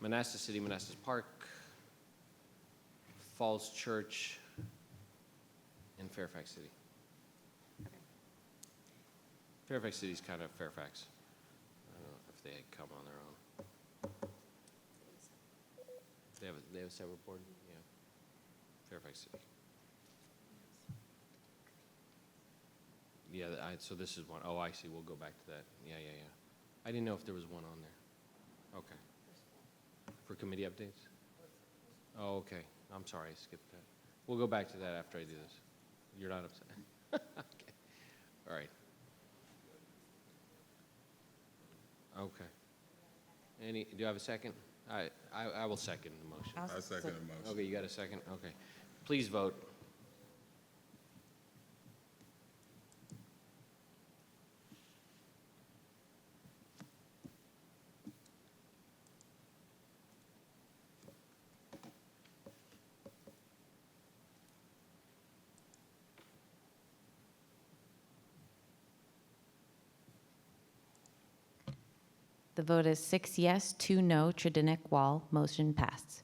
Manassas City, Manassas Park, Falls Church, and Fairfax City. Okay. Fairfax City's kind of Fairfax. I don't know if they come on their own. They have a separate board? Yeah. Fairfax City. Yeah, so this is one. Oh, I see. We'll go back to that. Yeah. I didn't know if there was one on there. Okay. For committee updates? Oh, okay. I'm sorry, I skipped that. We'll go back to that after I do this. You're not upset? Okay. All right. Okay. Do you have a second? I will second the motion. I second the motion. Okay, you got a second? Okay. Please vote. The vote is 6 yes, 2 no. Tredinick, Wall, motion passed.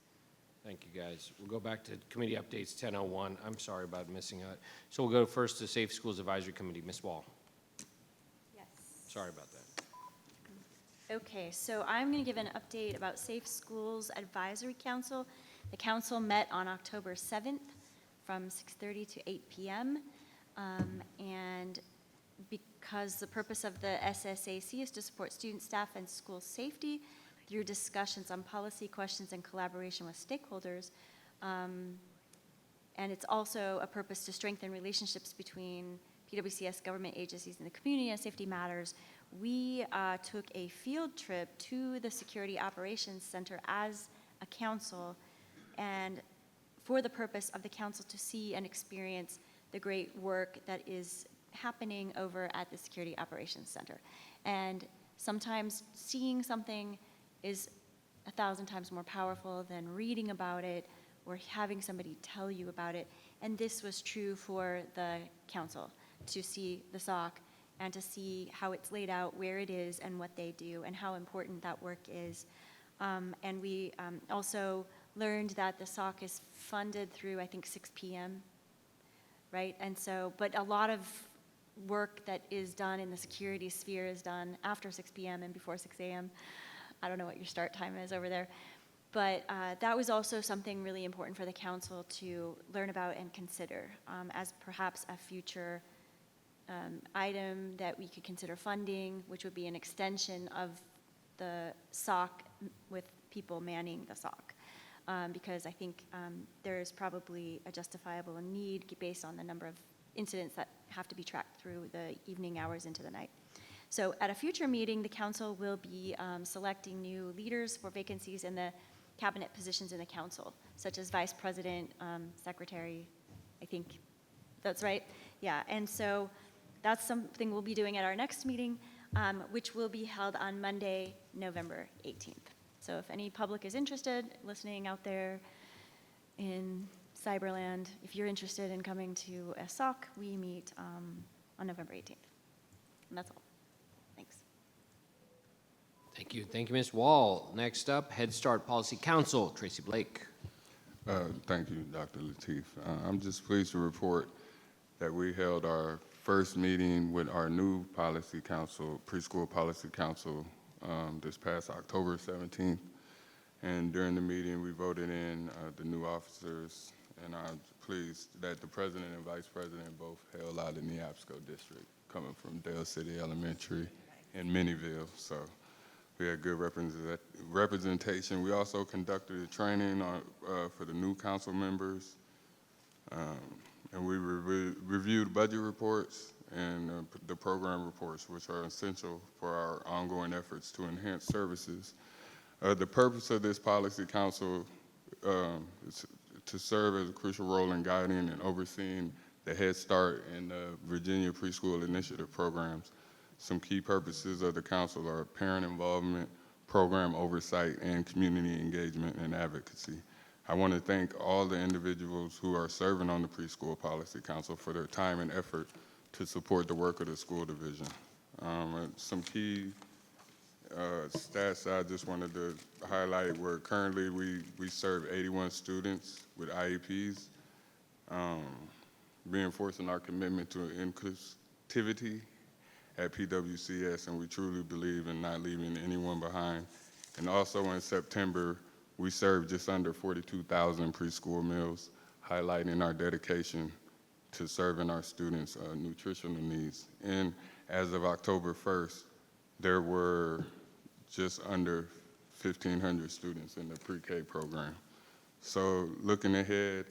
Thank you, guys. We'll go back to committee updates 10:01. I'm sorry about missing out. So we'll go first to Safe Schools Advisory Committee. Ms. Wall. Yes. Sorry about that. Okay, so I'm going to give an update about Safe Schools Advisory Council. The council met on October 7th from 6:30 to 8 p.m. And because the purpose of the SSAC is to support student, staff, and school safety through discussions on policy questions and collaboration with stakeholders. And it's also a purpose to strengthen relationships between PWCS government agencies and the community on safety matters. we took a field trip to the Security Operations Center as a council, and for the purpose of the council to see and experience the great work that is happening over at the Security Operations Center. And sometimes seeing something is 1,000 times more powerful than reading about it or having somebody tell you about it. And this was true for the council, to see the SOC and to see how it's laid out, where it is, and what they do, and how important that work is. And we also learned that the SOC is funded through, I think, 6 p.m., right? And so, but a lot of work that is done in the security sphere is done after 6 p.m. and before 6 a.m. I don't know what your start time is over there. But that was also something really important for the council to learn about and consider as perhaps a future item that we could consider funding, which would be an extension of the SOC with people manning the SOC. Because I think there's probably a justifiable need based on the number of incidents that have to be tracked through the evening hours into the night. So at a future meeting, the council will be selecting new leaders for vacancies in the cabinet positions in the council, such as vice president, secretary, I think that's right. Yeah, and so that's something we'll be doing at our next meeting, which will be held on Monday, November 18th. So if any public is interested, listening out there in Cyberland, if you're interested in coming to a SOC, we meet on November 18th. And that's all. Thanks. Thank you. Thank you, Ms. Wall. Next up, Head Start Policy Council, Tracy Blake. Thank you, Dr. Lateef. I'm just pleased to report that we held our first meeting with our new policy council, preschool policy council, this past October 17th. And during the meeting, we voted in the new officers, and I'm pleased that the president and vice president both held out in the APSCO district, coming from Dale City Elementary and Minnieville. So we had good representation. We also conducted a training for the new council members, and we reviewed budget reports and the program reports, which are essential for our ongoing efforts to enhance services. The purpose of this policy council is to serve as a crucial role in guiding and overseeing the Head Start and the Virginia Preschool Initiative programs. Some key purposes of the council are parent involvement, program oversight, and community engagement and advocacy. I want to thank all the individuals who are serving on the Preschool Policy Council for their time and effort to support the work of the school division. Some key stats I just wanted to highlight were currently we serve 81 students with IEPs, reinforcing our commitment to inclusivity at PWCS, and we truly believe in not leaving anyone behind. And also in September, we served just under 42,000 preschool meals, highlighting our dedication to serving our students' nutritional needs. And as of October 1st, there were just under 1,500 students in the pre-K program. So looking ahead,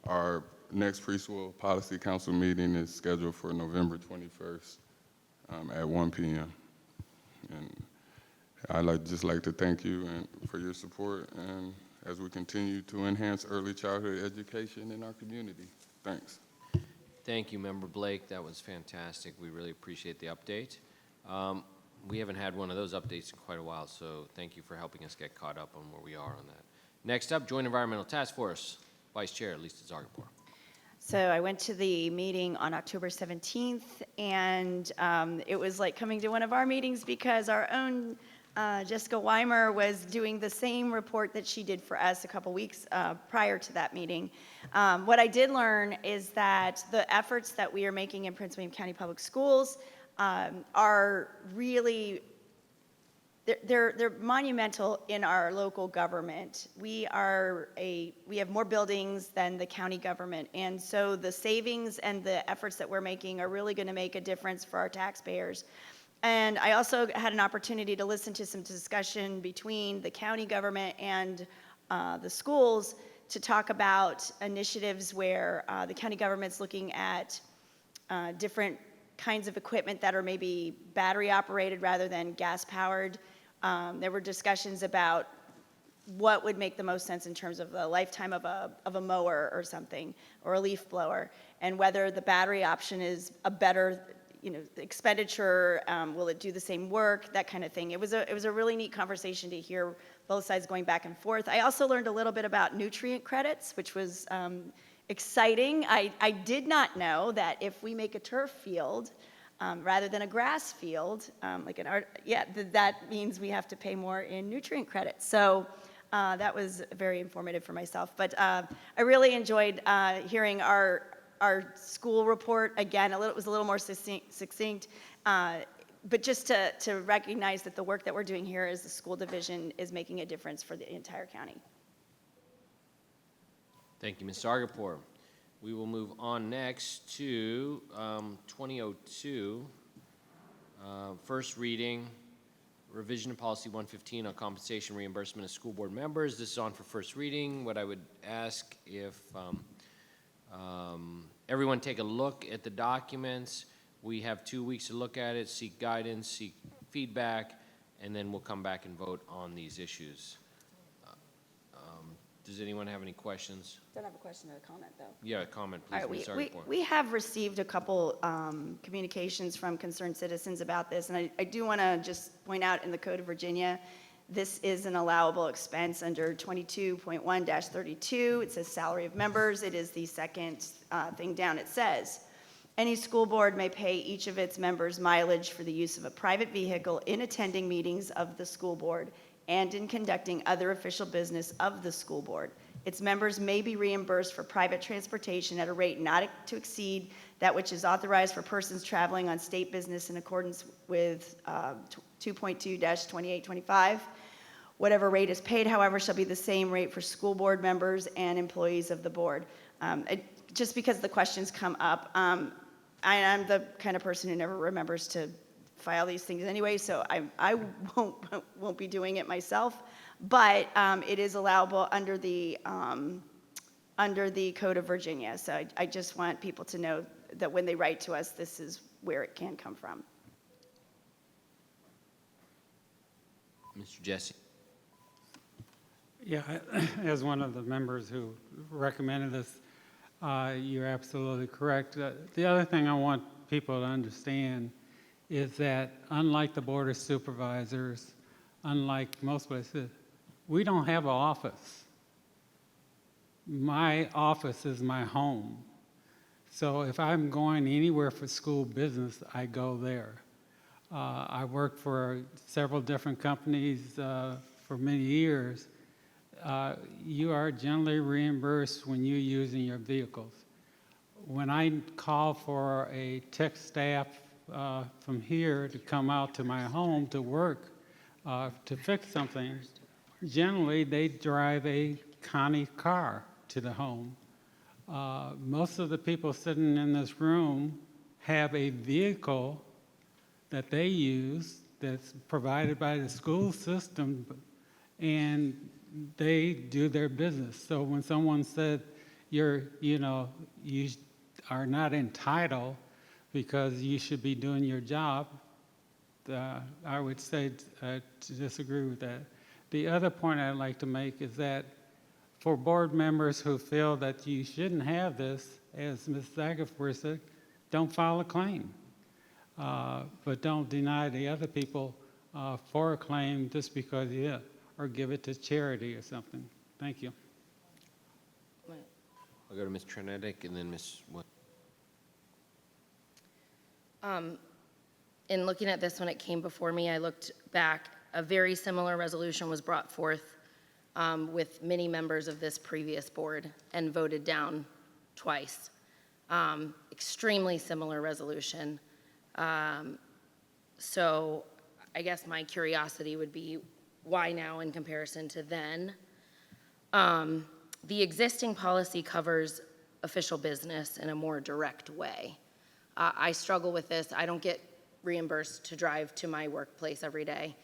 our next Preschool Policy Council meeting is scheduled for November 21st at 1 p.m. And I'd just like to thank you for your support and as we continue to enhance early childhood education in our community. Thanks. Thank you, Member Blake. That was fantastic. We really appreciate the update. We haven't had one of those updates in quite a while, so thank you for helping us get caught up on where we are on that. Next up, Joint Environmental Task Force, Vice Chair Lisa Zargarpur. So I went to the meeting on October 17th, and it was like coming to one of our meetings because our own Jessica Weimer was doing the same report that she did for us a couple weeks prior to that meeting. What I did learn is that the efforts that we are making in Prince William County Public Schools are really, they're monumental in our local government. We have more buildings than the county government, and so the savings and the efforts that we're making are really going to make a difference for our taxpayers. And I also had an opportunity to listen to some discussion between the county government and the schools to talk about initiatives where the county government's looking at different kinds of equipment that are maybe battery operated rather than gas powered. There were discussions about what would make the most sense in terms of the lifetime of a mower or something, or a leaf blower, and whether the battery option is a better, expenditure, will it do the same work, that kind of thing. It was a really neat conversation to hear both sides going back and forth. I also learned a little bit about nutrient credits, which was exciting. I did not know that if we make a turf field, rather than a grass field, that means we have to pay more in nutrient credits. So that was very informative for myself. But I really enjoyed hearing our school report. Again, it was a little more succinct, but just to recognize that the work that we're doing here as the school division is making a difference for the entire county. Thank you, Ms. Sargapur. We will move on next to 2002, first reading, revision of policy 115 on compensation reimbursement of school board members. This is on for first reading. What I would ask if everyone take a look at the documents. We have 2 weeks to look at it, seek guidance, seek feedback, and then we'll come back and vote on these issues. Does anyone have any questions? Don't have a question or a comment, though. Yeah, a comment, please. All right, Ms. Sargapur. we have received a couple communications from concerned citizens about this, and I do want to just point out in the Code of Virginia, this is an allowable expense under 22.1-32. It says salary of members. It is the second thing down. It says, any school board may pay each of its members mileage for the use of a private vehicle in attending meetings of the school board and in conducting other official business of the school board. Its members may be reimbursed for private transportation at a rate not to exceed that which is authorized for persons traveling on state business in accordance with 2.2-2825. Whatever rate is paid, however, shall be the same rate for school board members and employees of the board. Just because the questions come up, I'm the kind of person who never remembers to file these things anyway, so I won't be doing it myself. But it is allowable under the Code of Virginia. So I just want people to know that when they write to us, this is where it can come from. Mr. Jesse. Yeah, as one of the members who recommended this, you're absolutely correct. The other thing I want people to understand is that unlike the Board of Supervisors, unlike most places, we don't have an office. My office is my home. So if I'm going anywhere for school business, I go there. I worked for several different companies for many years. You are generally reimbursed when you're using your vehicles. When I call for a tech staff from here to come out to my home to work, to fix something, generally they drive a county car to the home. Most of the people sitting in this room have a vehicle that they use that's provided by the school system, and they do their business. So when someone said you are not entitled because you should be doing your job, I would say to disagree with that. The other point I'd like to make is that for board members who feel that you shouldn't have this, as Ms. Zagapur said, don't file a claim. But don't deny the other people for a claim just because, or give it to charity or something. Thank you. I'll go to Ms. Trenetic and then Ms. In looking at this when it came before me, I looked back. A very similar resolution was brought forth with many members of this previous board and voted down twice. Extremely similar resolution. So I guess my curiosity would be why now in comparison to then? The existing policy covers official business in a more direct way. I struggle with this. I don't get reimbursed to drive to my workplace every day.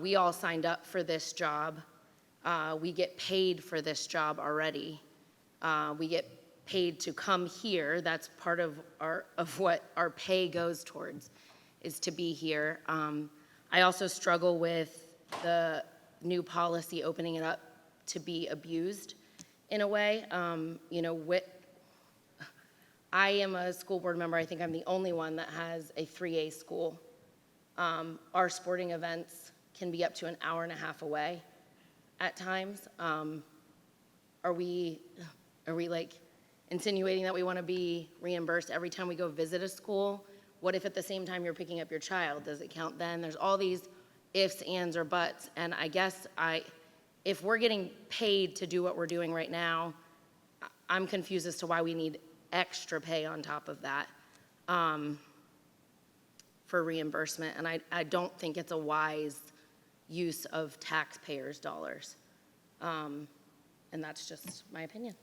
We all signed up for this job. We get paid for this job already. We get paid to come here. That's part of what our pay goes towards, is to be here. I also struggle with the new policy opening it up to be abused in a way. I am a school board member. I think I'm the only one that has a 3A school. Our sporting events can be up to an hour and a half away at times. Are we like insinuating that we want to be reimbursed every time we go visit a school? What if at the same time you're picking up your child? Does it count then? There's all these ifs, ands, or buts. And I guess if we're getting paid to do what we're doing right now, I'm confused as to why we need extra pay on top of that for reimbursement. And I don't think it's a wise use of taxpayers' dollars. And that's just my opinion.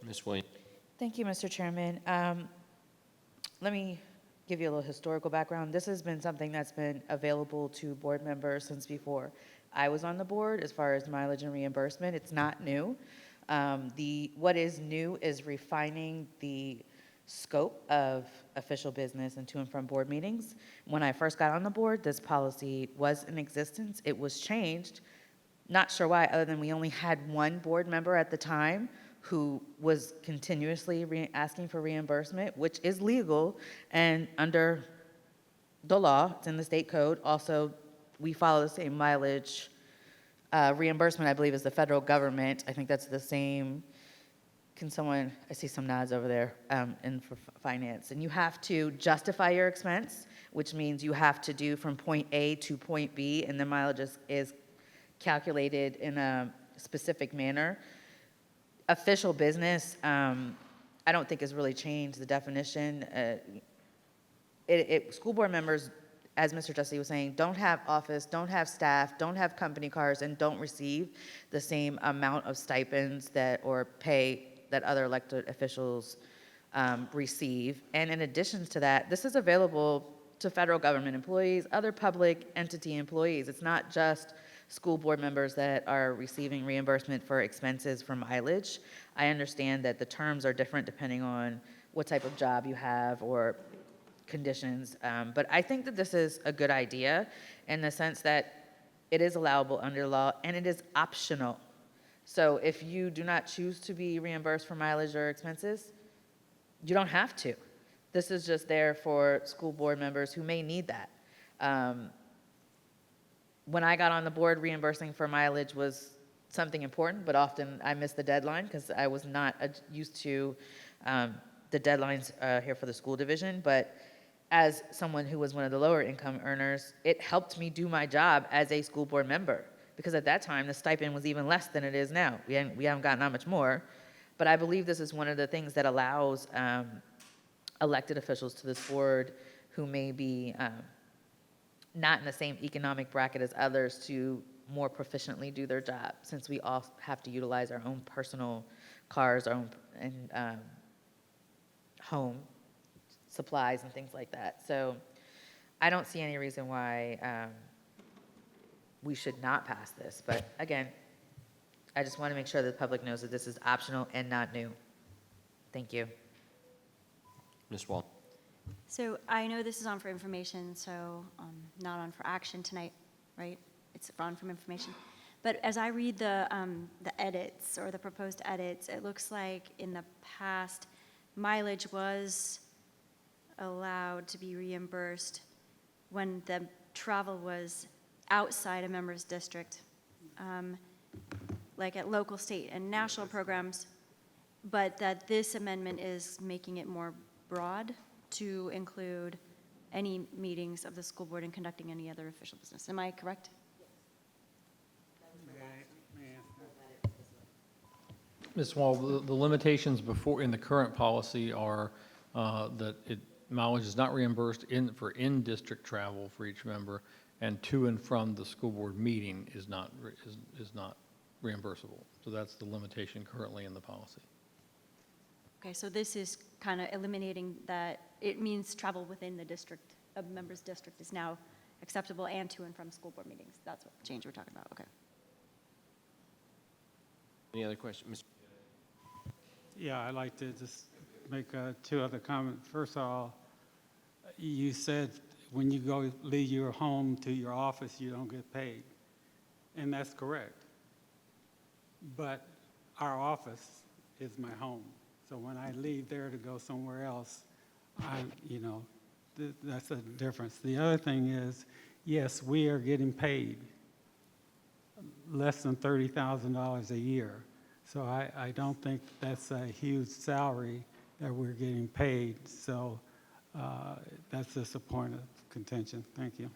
Ms. Williams. Thank you, Mr. Chairman. Let me give you a little historical background. This has been something that's been available to board members since before I was on the board as far as mileage and reimbursement. It's not new. What is new is refining the scope of official business and to and from board meetings. When I first got on the board, this policy was in existence. It was changed. Not sure why, other than we only had one board member at the time who was continuously asking for reimbursement, which is legal and under the law. It's in the state code. Also, we follow the same mileage reimbursement, I believe, as the federal government. I think that's the same. Can someone, I see some nods over there in for finance. And you have to justify your expense, which means you have to do from point A to point B, and the mileage is calculated in a specific manner. Official business, I don't think has really changed the definition. School board members, as Mr. Justy was saying, don't have office, don't have staff, don't have company cars, and don't receive the same amount of stipends or pay that other elected officials receive. And in addition to that, this is available to federal government employees, other public entity employees. It's not just school board members that are receiving reimbursement for expenses for mileage. I understand that the terms are different depending on what type of job you have or conditions, but I think that this is a good idea in the sense that it is allowable under law and it is optional. So if you do not choose to be reimbursed for mileage or expenses, you don't have to. This is just there for school board members who may need that. When I got on the board, reimbursing for mileage was something important, but often I missed the deadline because I was not used to the deadlines here for the school division. But as someone who was one of the lower income earners, it helped me do my job as a school board member, because at that time the stipend was even less than it is now. We haven't gotten that much more, but I believe this is one of the things that allows elected officials to this board who may be not in the same economic bracket as others to more proficiently do their job, since we all have to utilize our own personal cars, our own and home supplies and things like that. So I don't see any reason why we should not pass this. But again, I just want to make sure that the public knows that this is optional and not new. Thank you. Ms. Wall. So I know this is on for information, so not on for action tonight, right? It's on from information. But as I read the edits or the proposed edits, it looks like in the past, mileage was allowed to be reimbursed when the travel was outside a member's district, like at local, state, and national programs, but that this amendment is making it more broad to include any meetings of the school board and conducting any other official business. Am I correct? Ms. Wall, the limitations before in the current policy are that mileage is not reimbursed for in-district travel for each member, and to and from the school board meeting is not reimbursable. So that's the limitation currently in the policy. Okay, so this is kind of eliminating that. It means travel within the district, a member's district is now acceptable, and to and from school board meetings. That's what change we're talking about. Okay. Any other questions? Yeah, I'd like to just make two other comments. First of all, you said when you go leave your home to your office, you don't get paid. And that's correct. But our office is my home. So when I leave there to go somewhere else, that's a difference. The other thing is, yes, we are getting paid less than $30,000 a year. So I don't think that's a huge salary that we're getting paid. So that's just a point of contention. Thank you.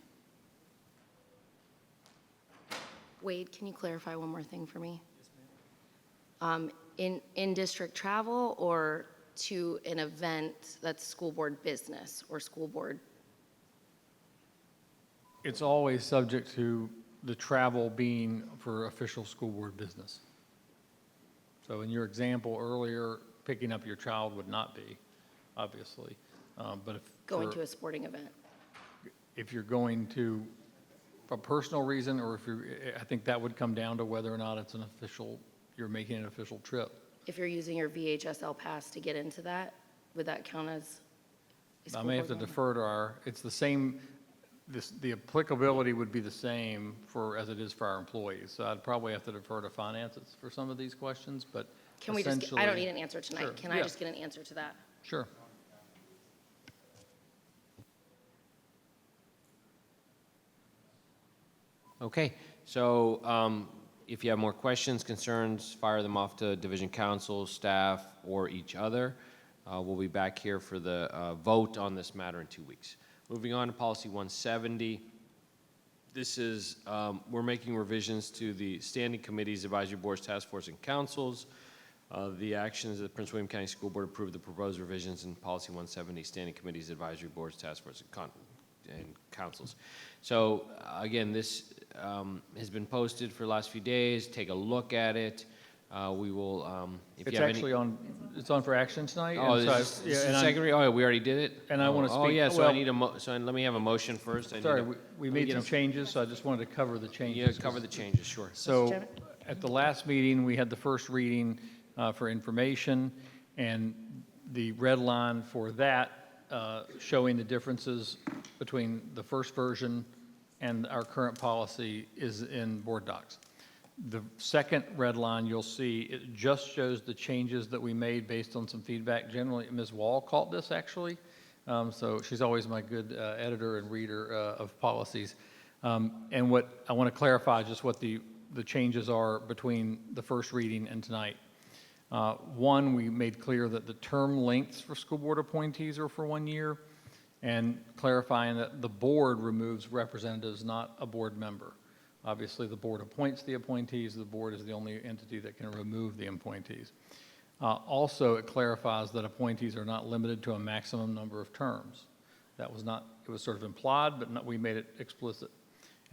Wade, can you clarify one more thing for me? In-district travel or to an event that's school board business or school board? It's always subject to the travel being for official school board business. So in your example earlier, picking up your child would not be, obviously. But if Going to a sporting event? If you're going to, for a personal reason, or if you're, I think that would come down to whether or not it's an official, you're making an official trip. If you're using your VHSL pass to get into that, would that count as a I school may have to board member? defer to our, it's the same, the applicability would be the same as it is for our employees. So I'd probably have to defer to finances for some of these questions, but Can we just, I don't need an answer tonight. Sure, Can I yeah. just get an answer to that? Sure. Okay, so if you have more questions, concerns, fire them off to division council, staff, or each other. We'll be back here for the vote on this matter in 2 weeks. Moving on to policy 170. This is, we're making revisions to the standing committees, advisory boards, task force, and councils. The actions of the Prince William County School Board approved the proposed revisions in policy 170, standing committees, advisory boards, task force, and councils. So again, this has been posted for the last few days. Take a look at it. We will, if It's you have actually any. it's on for action tonight. Oh, and this so is I- the and I'm- second read? Oh, we already did it? And I want to speak. Oh, yeah, so well, I need so let me have a motion first. I need Sorry, a- we let me made get some changes, so I just wanted to cover the changes. Yeah, cover the changes, sure. So at the last meeting, we had the first reading for information, and the red line for that showing the differences between the first version and our current policy is in board docs. The second red line you'll see, it just shows the changes that we made based on some feedback. Generally, Ms. Wall caught this actually, so she's always my good editor and reader of policies. And what I want to clarify just what the changes are between the first reading and tonight. One, we made clear that the term lengths for school board appointees are for 1 year, and clarifying that the board removes representatives, not a board member. Obviously, the board appoints the appointees. The board is the only entity that can remove the appointees. Also, it clarifies that appointees are not limited to a maximum number of terms. That was not, it was sort of implied, but we made it explicit.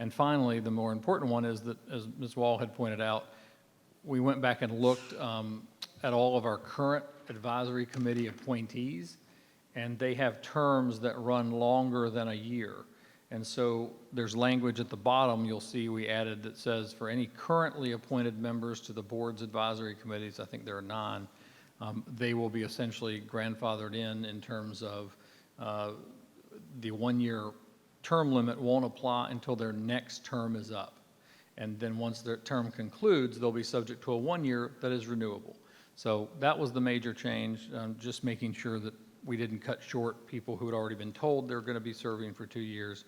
And finally, the more important one is that, as Ms. Wall had pointed out, we went back and looked at all of our current advisory committee appointees, and they have terms that run longer than a year. And so there's language at the bottom you'll see we added that says for any currently appointed members to the board's advisory committees, I think there are 9, they will be essentially grandfathered in terms of the 1-year term limit won't apply until their next term is up. And then once their term concludes, they'll be subject to a 1-year that is renewable. So that was the major change, just making sure that we didn't cut short people who had already been told they're going to be serving for 2 years.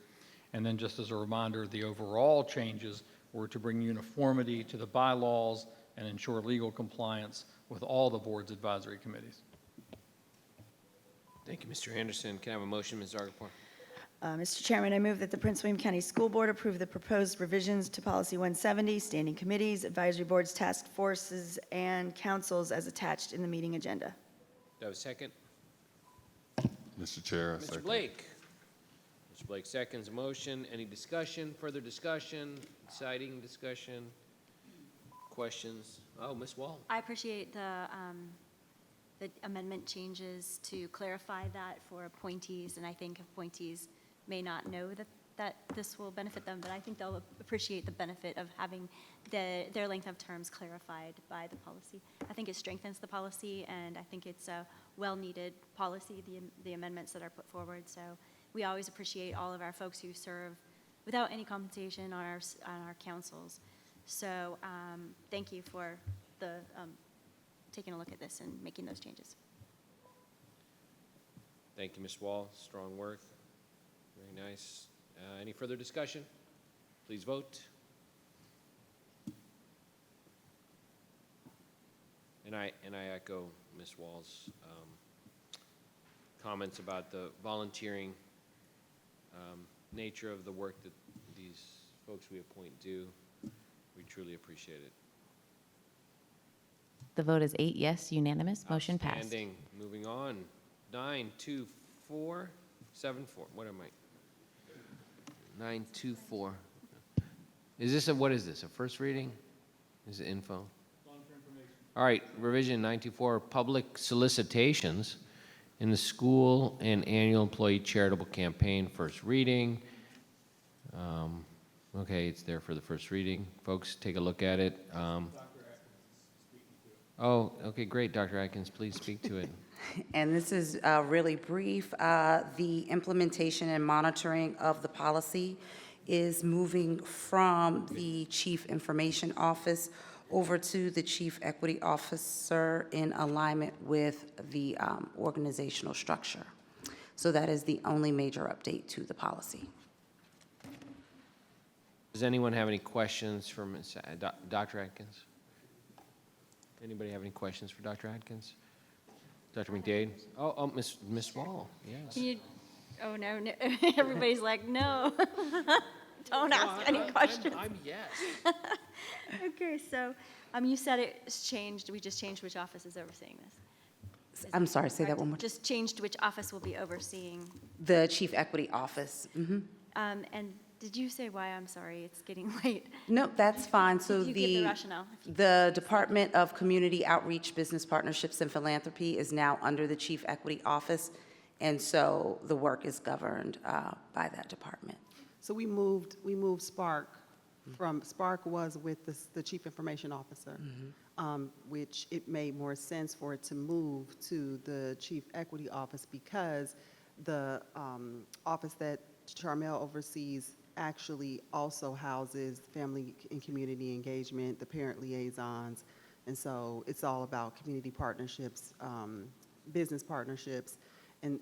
And then just as a reminder, the overall changes were to bring uniformity to the bylaws and ensure legal compliance with all the board's advisory committees. Thank you, Mr. Anderson. Can I have a motion, Ms. Zargarpur? Mr. Chairman, I move that the Prince William County School Board approve the proposed revisions to Policy 170, standing committees, advisory boards, task forces, and councils as attached in the meeting agenda. Do I have a second? Mr. Chair, I Mr. second. Blake. Mr. Blake seconds the motion. Any discussion, further discussion, exciting discussion, questions? Oh, Ms. Wall. I appreciate the amendment changes to clarify that for appointees, and I think appointees may not know that that this will benefit them, but I think they'll appreciate the benefit of having their length of terms clarified by the policy. I think it strengthens the policy, and I think it's a well-needed policy, the amendments that are put forward. So we always appreciate all of our folks who serve without any compensation on our councils. So thank you for taking a look at this and making those changes. Thank you, Ms. Wall. Strong work. Very nice. Any further discussion? Please vote. And I echo Ms. Wall's comments about the volunteering nature of the work that these folks we appoint do. We truly appreciate it. The vote is 8 yes, unanimous, motion passed. Outstanding. Moving on. 92474. What am I? 924. Is this what is this? A first reading? Is it info? All right, revision 924, public solicitations in the school and annual employee charitable campaign, first reading. Okay, it's there for the first reading. Folks, take a look at it. Oh, okay, great, Dr. Atkins, please speak to it. And this is really brief. The implementation and monitoring of the policy is moving from the Chief Information Office over to the Chief Equity Officer in alignment with the organizational structure. So that is the only major update to the policy. Does anyone have any questions for Dr. Atkins? Anybody have any questions for Dr. Atkins? Dr. McDade? Oh, Miss Wall, yes. Oh, no, everybody's like, no. Don't ask any questions. I'm yes. Okay, so you said it's changed. We just changed which office is overseeing this. I'm sorry, say that one more time. Just changed which office will be overseeing. The Chief Equity Office. And did you say why? I'm sorry, it's getting late. No, that's fine. So You give the rationale. the Department of Community Outreach, Business Partnerships, and Philanthropy is now under the Chief Equity Office, and so the work is governed by that department. So we moved Spark from, Spark was with the Chief Information Officer, which it made more sense for it to move to the Chief Equity Office because the office that Charmel oversees actually also houses family and community engagement, the parent liaisons, and so it's all about community partnerships, business partnerships, and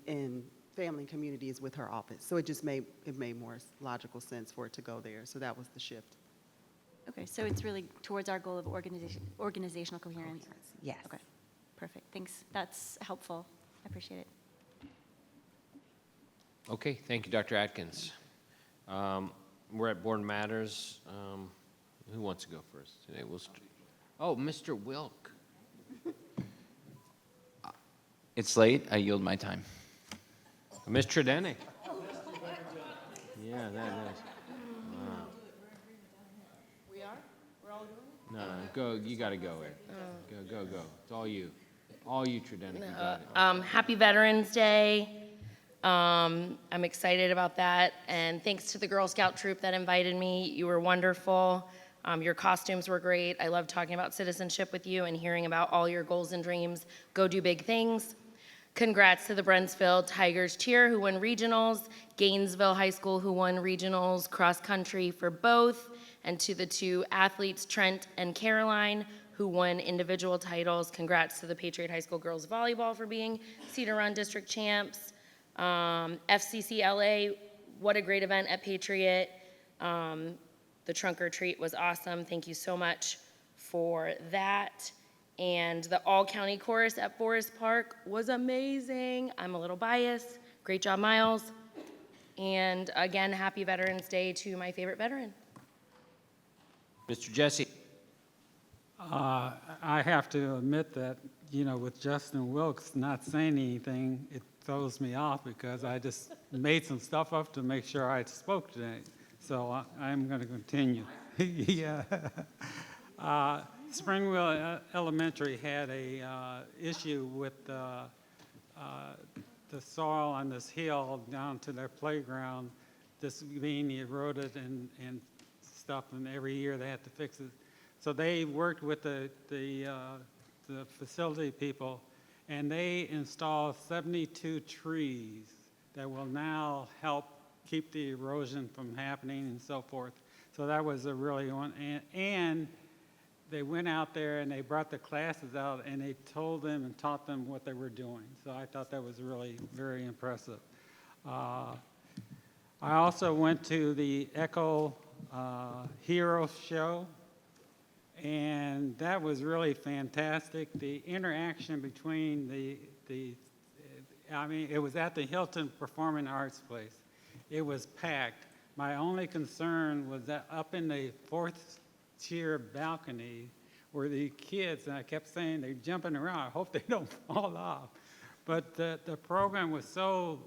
family and community is with her office. So it just made more logical sense for it to go there. So that was the shift. Okay, so it's really towards our goal of organizational coherence. Yes. Okay, perfect. Thanks. That's helpful. I appreciate it. Okay, thank you, Dr. Atkins. We're at Board Matters. Who wants to go first today? Mr. Wilk. It's late, I yield my time. Ms. Tredenick. Yeah, that is. We are? We're all doing No, go. You got to go, Eric. Go. It's all you. All you, Tredenick. You got it. Happy Veterans Day. I'm excited about that, and thanks to the Girl Scout troop that invited me. You were wonderful. Your costumes were great. I love talking about citizenship with you and hearing about all your goals and dreams. Go do big things. Congrats to the Brentsville Tigers cheer who won regionals, Gainesville High School who won regionals, cross country for both, and to the two athletes, Trent and Caroline, who won individual titles. Congrats to the Patriot High School girls volleyball for being Cedar Run District champs. FCCLA, what a great event at Patriot. The trunk or treat was awesome. Thank you so much for that. And the all-county chorus at Forest Park was amazing. I'm a little biased. Great job, Miles. And again, happy Veterans Day to my favorite veteran. Mr. Jesse. I have to admit that, with Justin Wilkes not saying anything, it throws me off because I just made some stuff up to make sure I spoke today. So I'm going to continue. Yeah. Springwell Elementary had a issue with the soil on this hill down to their playground just being eroded and stuff, and every year they have to fix it. So they worked with the facility people, and they installed 72 trees that will now help keep the erosion from happening and so forth. So that was a really one, and they went out there and they brought the classes out and they told them and taught them what they were doing. So I thought that was really very impressive. I also went to the Echo Hero Show, and that was really fantastic. The interaction between I mean, it was at the Hilton Performing Arts Place. It was packed. My only concern was that up in the fourth tier balcony were the kids, and I kept saying they're jumping around. I hope they don't fall off. But the program was so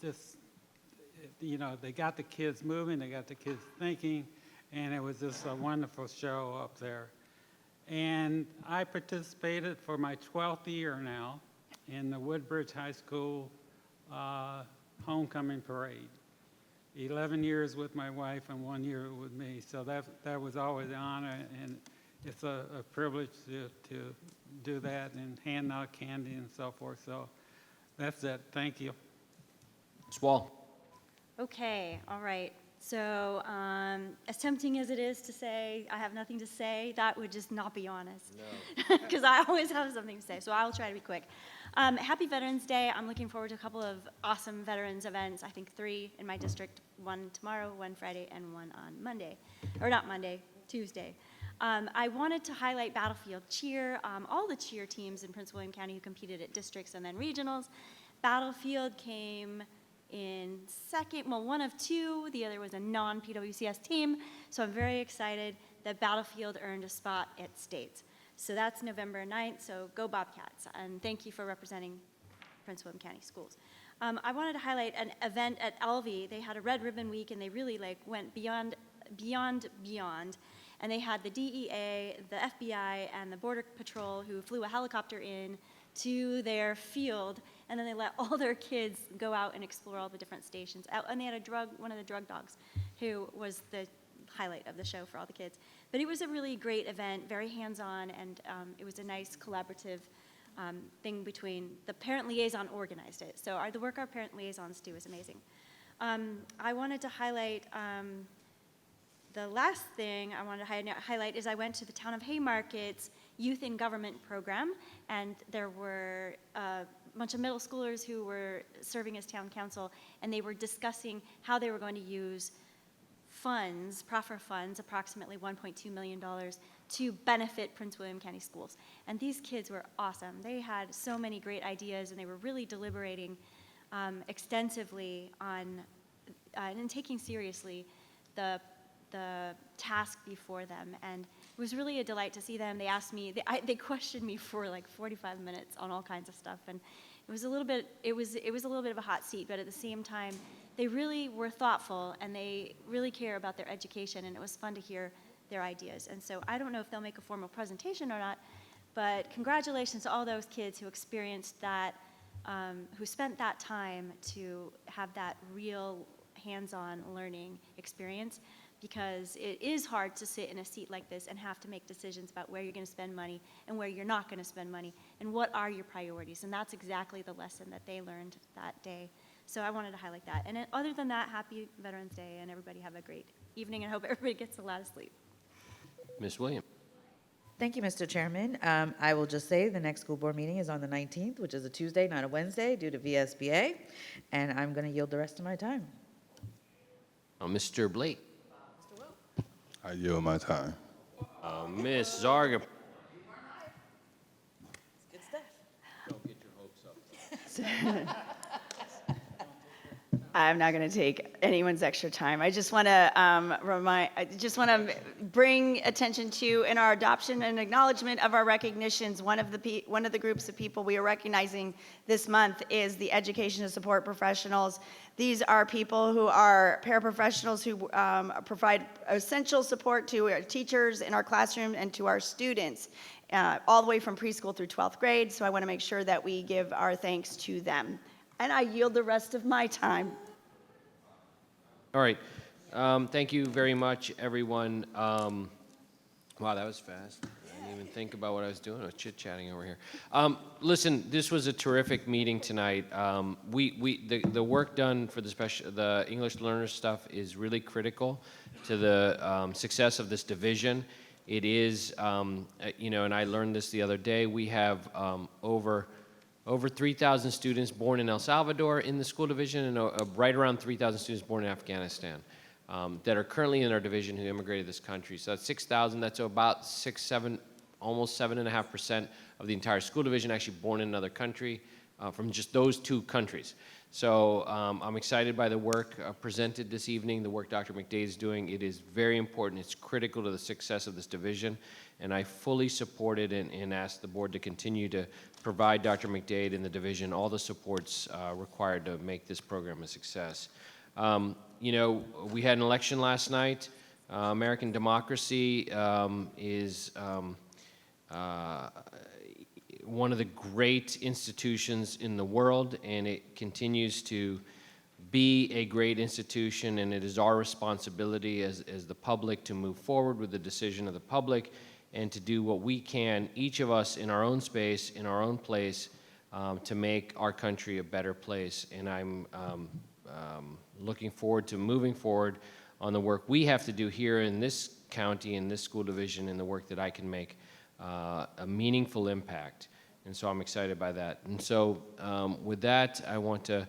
just, you know, they got the kids moving, they got the kids thinking, and it was just a wonderful show up there. And I participated for my 12th year now in the Woodbridge High School homecoming parade. 11 years with my wife and 1 year with me. So that was always an honor, and it's a privilege to do that and hand out candy and so forth. So that's it. Thank you. Ms. Wall. Okay, all right. So as tempting as it is to say I have nothing to say, that would just not be honest. No. Because I always have something to say, so I'll try to be quick. Happy Veterans Day. I'm looking forward to a couple of awesome veterans events. I think 3 in my district, 1 tomorrow, 1 Friday, and 1 on Monday. Or not Monday, Tuesday. I wanted to highlight Battlefield Cheer, all the cheer teams in Prince William County who competed at districts and then regionals. Battlefield came in second, well, 1 of 2. The other was a non-PWCS team. So I'm very excited that Battlefield earned a spot at states. So that's November 9th, so go Bobcats. And thank you for representing Prince William County Schools. I wanted to highlight an event at Elvie. They had a Red Ribbon Week, and they really went beyond. And they had the DEA, the FBI, and the Border Patrol who flew a helicopter in to their field, and then they let all their kids go out and explore all the different stations. And they had one of the drug dogs, who was the highlight of the show for all the kids. But it was a really great event, very hands-on, and it was a nice collaborative thing between the parent liaison organized it. So the work our parent liaisons do is amazing. I wanted to highlight, the last thing I wanted to highlight is I went to the Town of Haymarket's Youth in Government program, and there were a bunch of middle schoolers who were serving as town council, and they were discussing how they were going to use funds, proffer funds, approximately $1.2 million, to benefit Prince William County schools. And these kids were awesome. They had so many great ideas, and they were really deliberating extensively on and taking seriously the task before them. And it was really a delight to see them. They asked me, they questioned me for like 45 minutes on all kinds of stuff. And it was a little bit of a hot seat, but at the same time, they really were thoughtful, and they really care about their education, and it was fun to hear their ideas. And so I don't know if they'll make a formal presentation or not, but congratulations to all those kids who experienced that, who spent that time to have that real hands-on learning experience, because it is hard to sit in a seat like this and have to make decisions about where you're going to spend money and where you're not going to spend money and what are your priorities. And that's exactly the lesson that they learned that day. So I wanted to highlight that. And other than that, happy Veterans Day, and everybody have a great evening, and I hope everybody gets a lot of sleep. Ms. Williams. Thank you, Mr. Chairman. I will just say the next school board meeting is on the 19th, which is a Tuesday, not a Wednesday, due to VSBA, and I'm going to yield the rest of my time. Mr. Blake. I yield my time. Ms. Zarga. Good stuff. Don't get your hopes up. I'm not going to take anyone's extra time. I just want to bring attention to, in our adoption and acknowledgement of our recognitions, one of the groups of people we are recognizing this month is the education and support professionals. These are people who are paraprofessionals who provide essential support to our teachers in our classroom and to our students, all the way from preschool through 12th grade. So I want to make sure that we give our thanks to them. And I yield the rest of my time. All right. Thank you very much, everyone. Wow, that was fast. I didn't even think about what I was doing. I was chit-chatting over here. Listen, this was a terrific meeting tonight. The work done for the English learners stuff is really critical to the success of this division. It is, and I learned this the other day, we have over 3,000 students born in El Salvador in the school division, and right around 3,000 students born in Afghanistan that are currently in our division who immigrated this country. So that's 6,000. That's about 7, almost 7.5% of the entire school division actually born in another country from just those 2 countries. So I'm excited by the work presented this evening, the work Dr. McDade is doing. It is very important. It's critical to the success of this division, and I fully support it and ask the board to continue to provide Dr. McDade and the division all the supports required to make this program a success. We had an election last night. American democracy is one of the great institutions in the world, and it continues to be a great institution, and it is our responsibility as the public to move forward with the decision of the public and to do what we can, each of us in our own space, in our own place, to make our country a better place. And I'm looking forward to moving forward on the work we have to do here in this county, in this school division, and the work that I can make a meaningful impact. And so I'm excited by that. And so with that, I want to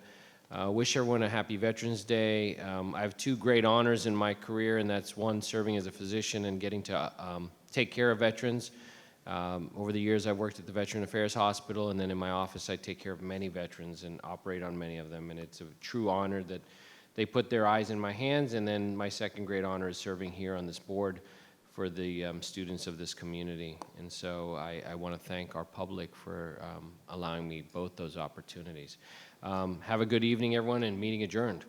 wish everyone a happy Veterans Day. I have 2 great honors in my career, and that's one, serving as a physician and getting to take care of veterans. Over the years, I've worked at the Veteran Affairs Hospital, and then in my office, I take care of many veterans and operate on many of them. And it's a true honor that they put their eyes in my hands. And then my second great honor is serving here on this board for the students of this community. And so I want to thank our public for allowing me both those opportunities. Have a good evening, everyone, and meeting adjourned.